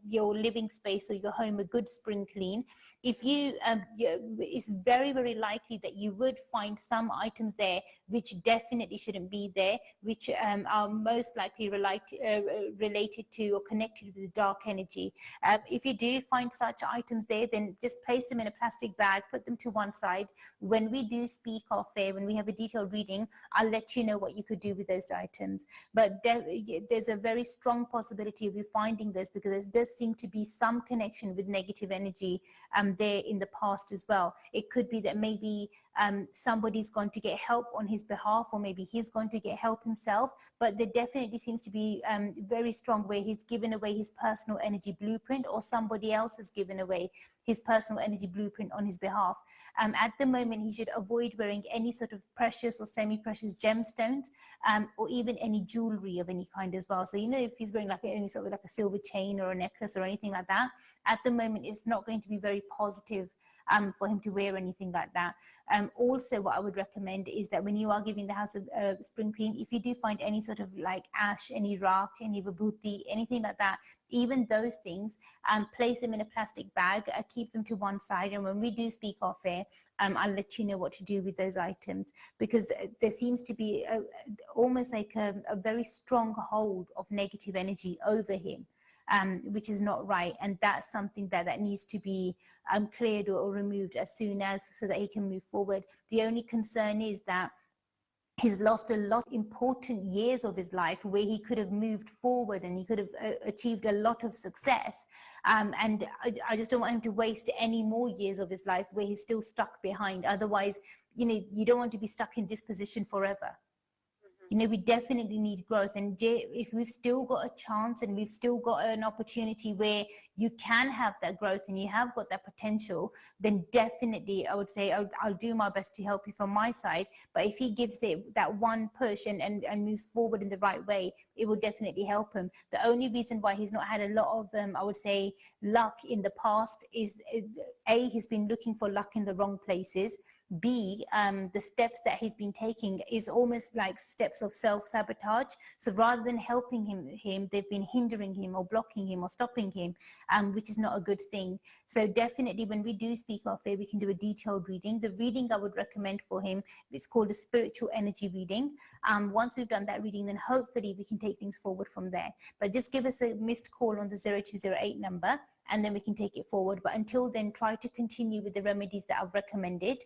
your living space or your home a good spring clean. If it's very, very likely that you would find some items there which definitely shouldn't be there, which are most likely related to or connected with the dark energy. If you do find such items there, then just place them in a plastic bag, put them to one side. When we do speak off air, when we have a detailed reading, I'll let you know what you could do with those items. But there's a very strong possibility of you finding this, because there does seem to be some connection with negative energy there in the past as well. It could be that maybe somebody's going to get help on his behalf, or maybe he's going to get help himself, but there definitely seems to be very strong where he's given away his personal energy blueprint, or somebody else has given away his personal energy blueprint on his behalf. At the moment, he should avoid wearing any sort of precious or semi-precious gemstones, or even any jewelry of any kind as well. So, if he's wearing like any sort of like a silver chain or a necklace or anything like that, at the moment, it's not going to be very positive for him to wear anything like that. Also, what I would recommend is that when you are giving the house a spring clean, if you do find any sort of like ash, any rock, any vibhuti, anything like that, even those things, place them in a plastic bag, keep them to one side, and when we do speak off air, I'll let you know what to do with those items, because there seems to be almost like a very strong hold of negative energy over him. Which is not right, and that's something that needs to be cleared or removed as soon as, so that he can move forward. The only concern is that he's lost a lot of important years of his life where he could have moved forward and he could have achieved a lot of success, and I just don't want him to waste any more years of his life where he's still stuck behind. Otherwise, you don't want to be stuck in this position forever. We definitely need growth, and if we've still got a chance and we've still got an opportunity where you can have that growth and you have got that potential, then definitely I would say I'll do my best to help you from my side. But if he gives it that one push and moves forward in the right way, it will definitely help him. The only reason why he's not had a lot of I would say luck in the past is he's been looking for luck in the wrong places. B, the steps that he's been taking is almost like steps of self-sabotage. So rather than helping him, they've been hindering him or blocking him or stopping him, which is not a good thing. So definitely when we do speak of it, we can do a detailed reading. The reading I would recommend for him, it's called a spiritual energy reading. Once we've done that reading, then hopefully we can take things forward from there. But just give us a missed call on the 0208 number, and then we can take it forward. But until then, try to continue with the remedies that I've recommended.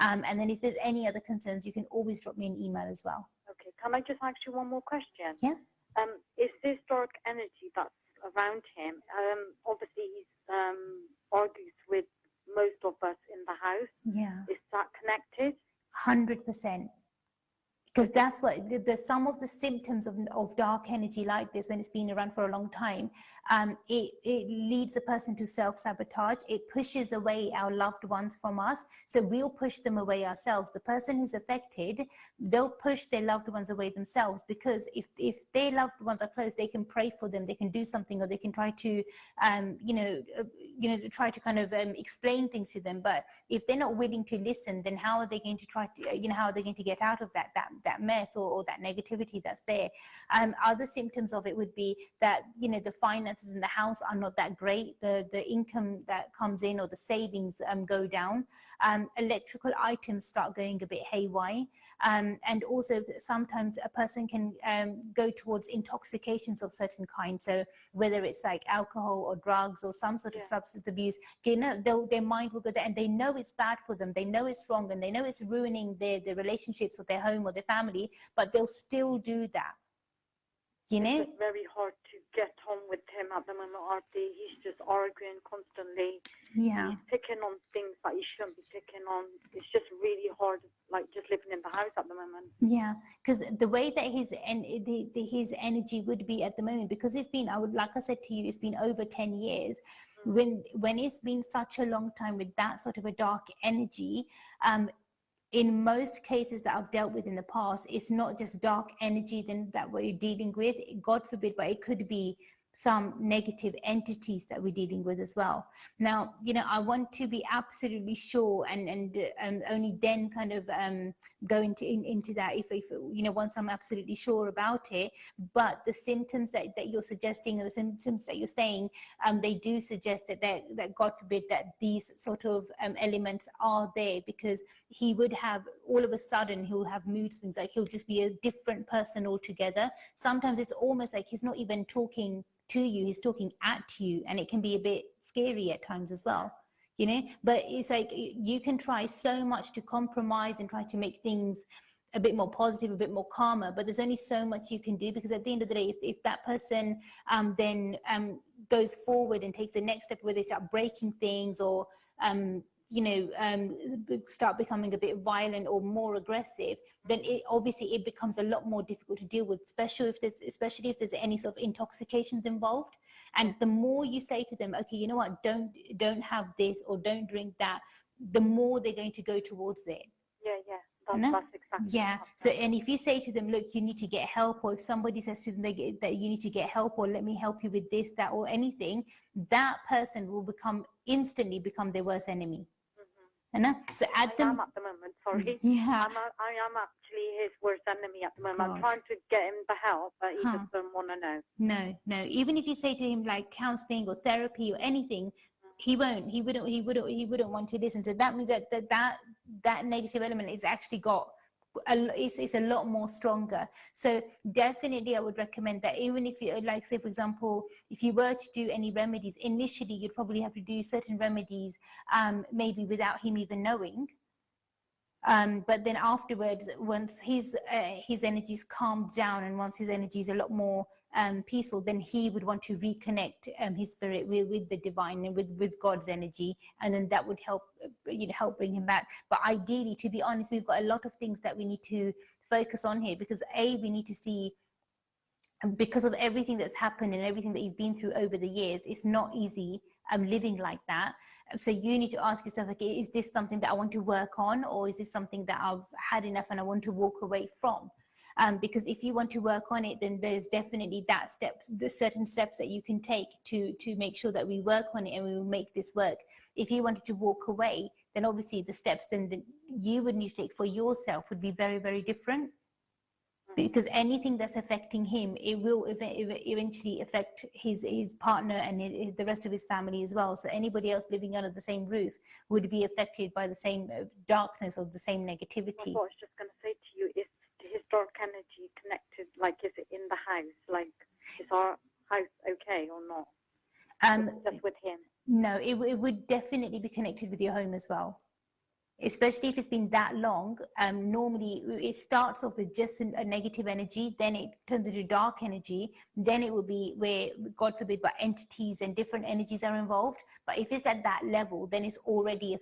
And then if there's any other concerns, you can always drop me an email as well. Okay, can I just ask you one more question? Yeah. Is this dark energy that's around him, obviously he's argues with most of us in the house. Yeah. Is that connected? 100%. Because that's what some of the symptoms of dark energy like this, when it's been around for a long time, it leads the person to self-sabotage. It pushes away our loved ones from us, so we'll push them away ourselves. The person who's affected, they'll push their loved ones away themselves, because if their loved ones are close, they can pray for them, they can do something, or they can try to try to kind of explain things to them. But if they're not willing to listen, then how are they going to try to how are they going to get out of that mess or that negativity that's there? Other symptoms of it would be that the finances in the house are not that great, the income that comes in or the savings go down, electrical items start going a bit haywire, and also sometimes a person can go towards intoxications of certain kinds. So whether it's like alcohol or drugs or some sort of substance abuse, their mind will go there, and they know it's bad for them, they know it's wrong, and they know it's ruining their relationships or their home or their family, but they'll still do that. It's just very hard to get on with him at the moment, Arti. He's just arguing constantly. Yeah. He's picking on things that he shouldn't be picking on. It's just really hard, like just living in the house at the moment. Yeah, because the way that his energy would be at the moment, because it's been, like I said to you, it's been over 10 years. When it's been such a long time with that sort of a dark energy, in most cases that I've dealt with in the past, it's not just dark energy then that we're dealing with, God forbid, but it could be some negative entities that we're dealing with as well. Now, I want to be absolutely sure and only then kind of go into that if once I'm absolutely sure about it. But the symptoms that you're suggesting, and the symptoms that you're saying, they do suggest that God forbid that these sort of elements are there, because he would have, all of a sudden he'll have mood swings, like he'll just be a different person altogether. Sometimes it's almost like he's not even talking to you, he's talking at you, and it can be a bit scary at times as well, but it's like you can try so much to compromise and try to make things a bit more positive, a bit more calmer, but there's only so much you can do, because at the end of the day, if that person then goes forward and takes the next step where they start breaking things or start becoming a bit violent or more aggressive, then it becomes a lot more difficult to deal with, especially if there's any sort of intoxications involved. And the more you say to them, okay, you know what, don't have this or don't drink that, the more they're going to go towards it. That's exactly. Yeah. So, and if you say to them, look, you need to get help, or if somebody says to them that you need to get help, or let me help you with this, that, or anything, that person will instantly become their worst enemy. So I am at the moment, sorry. Yeah. I am actually his worst enemy at the moment. God. I'm trying to get him the help, but he just don't want to know. No. Even if you say to him like counseling or therapy or anything, he won't. He wouldn't want to listen. So that means that negative element is actually got. It's a lot more stronger. So definitely I would recommend that, even if you, like, say for example, if you were to do any remedies, initially you'd probably have to do certain remedies maybe without him even knowing, but then afterwards, once his energies calmed down and once his energy is a lot more peaceful, then he would want to reconnect his spirit with the divine and with God's energy, and then that would help bring him back. But ideally, to be honest, we've got a lot of things that we need to focus on here, because we need to see, because of everything that's happened and everything that you've been through over the years, it's not easy living like that. So you need to ask yourself, okay, is this something that I want to work on, or is this something that I've had enough and I want to walk away from? Because if you want to work on it, then there's definitely the certain steps that you can take to make sure that we work on it and we will make this work. If you wanted to walk away, then obviously the steps then that you would need to take for yourself would be very, very different. Because anything that's affecting him, it will eventually affect his partner and the rest of his family as well. So anybody else living under the same roof would be affected by the same darkness or the same negativity. I was just going to say to you, is the historic energy connected? Like, is it in the house? Like, is our house okay or not? Just with him? No, it would definitely be connected with your home as well. Especially if it's been that long. Normally it starts off with just a negative energy, then it turns into dark energy, then it will be where, God forbid, but entities and different energies are involved. But if it's at that level, then it's already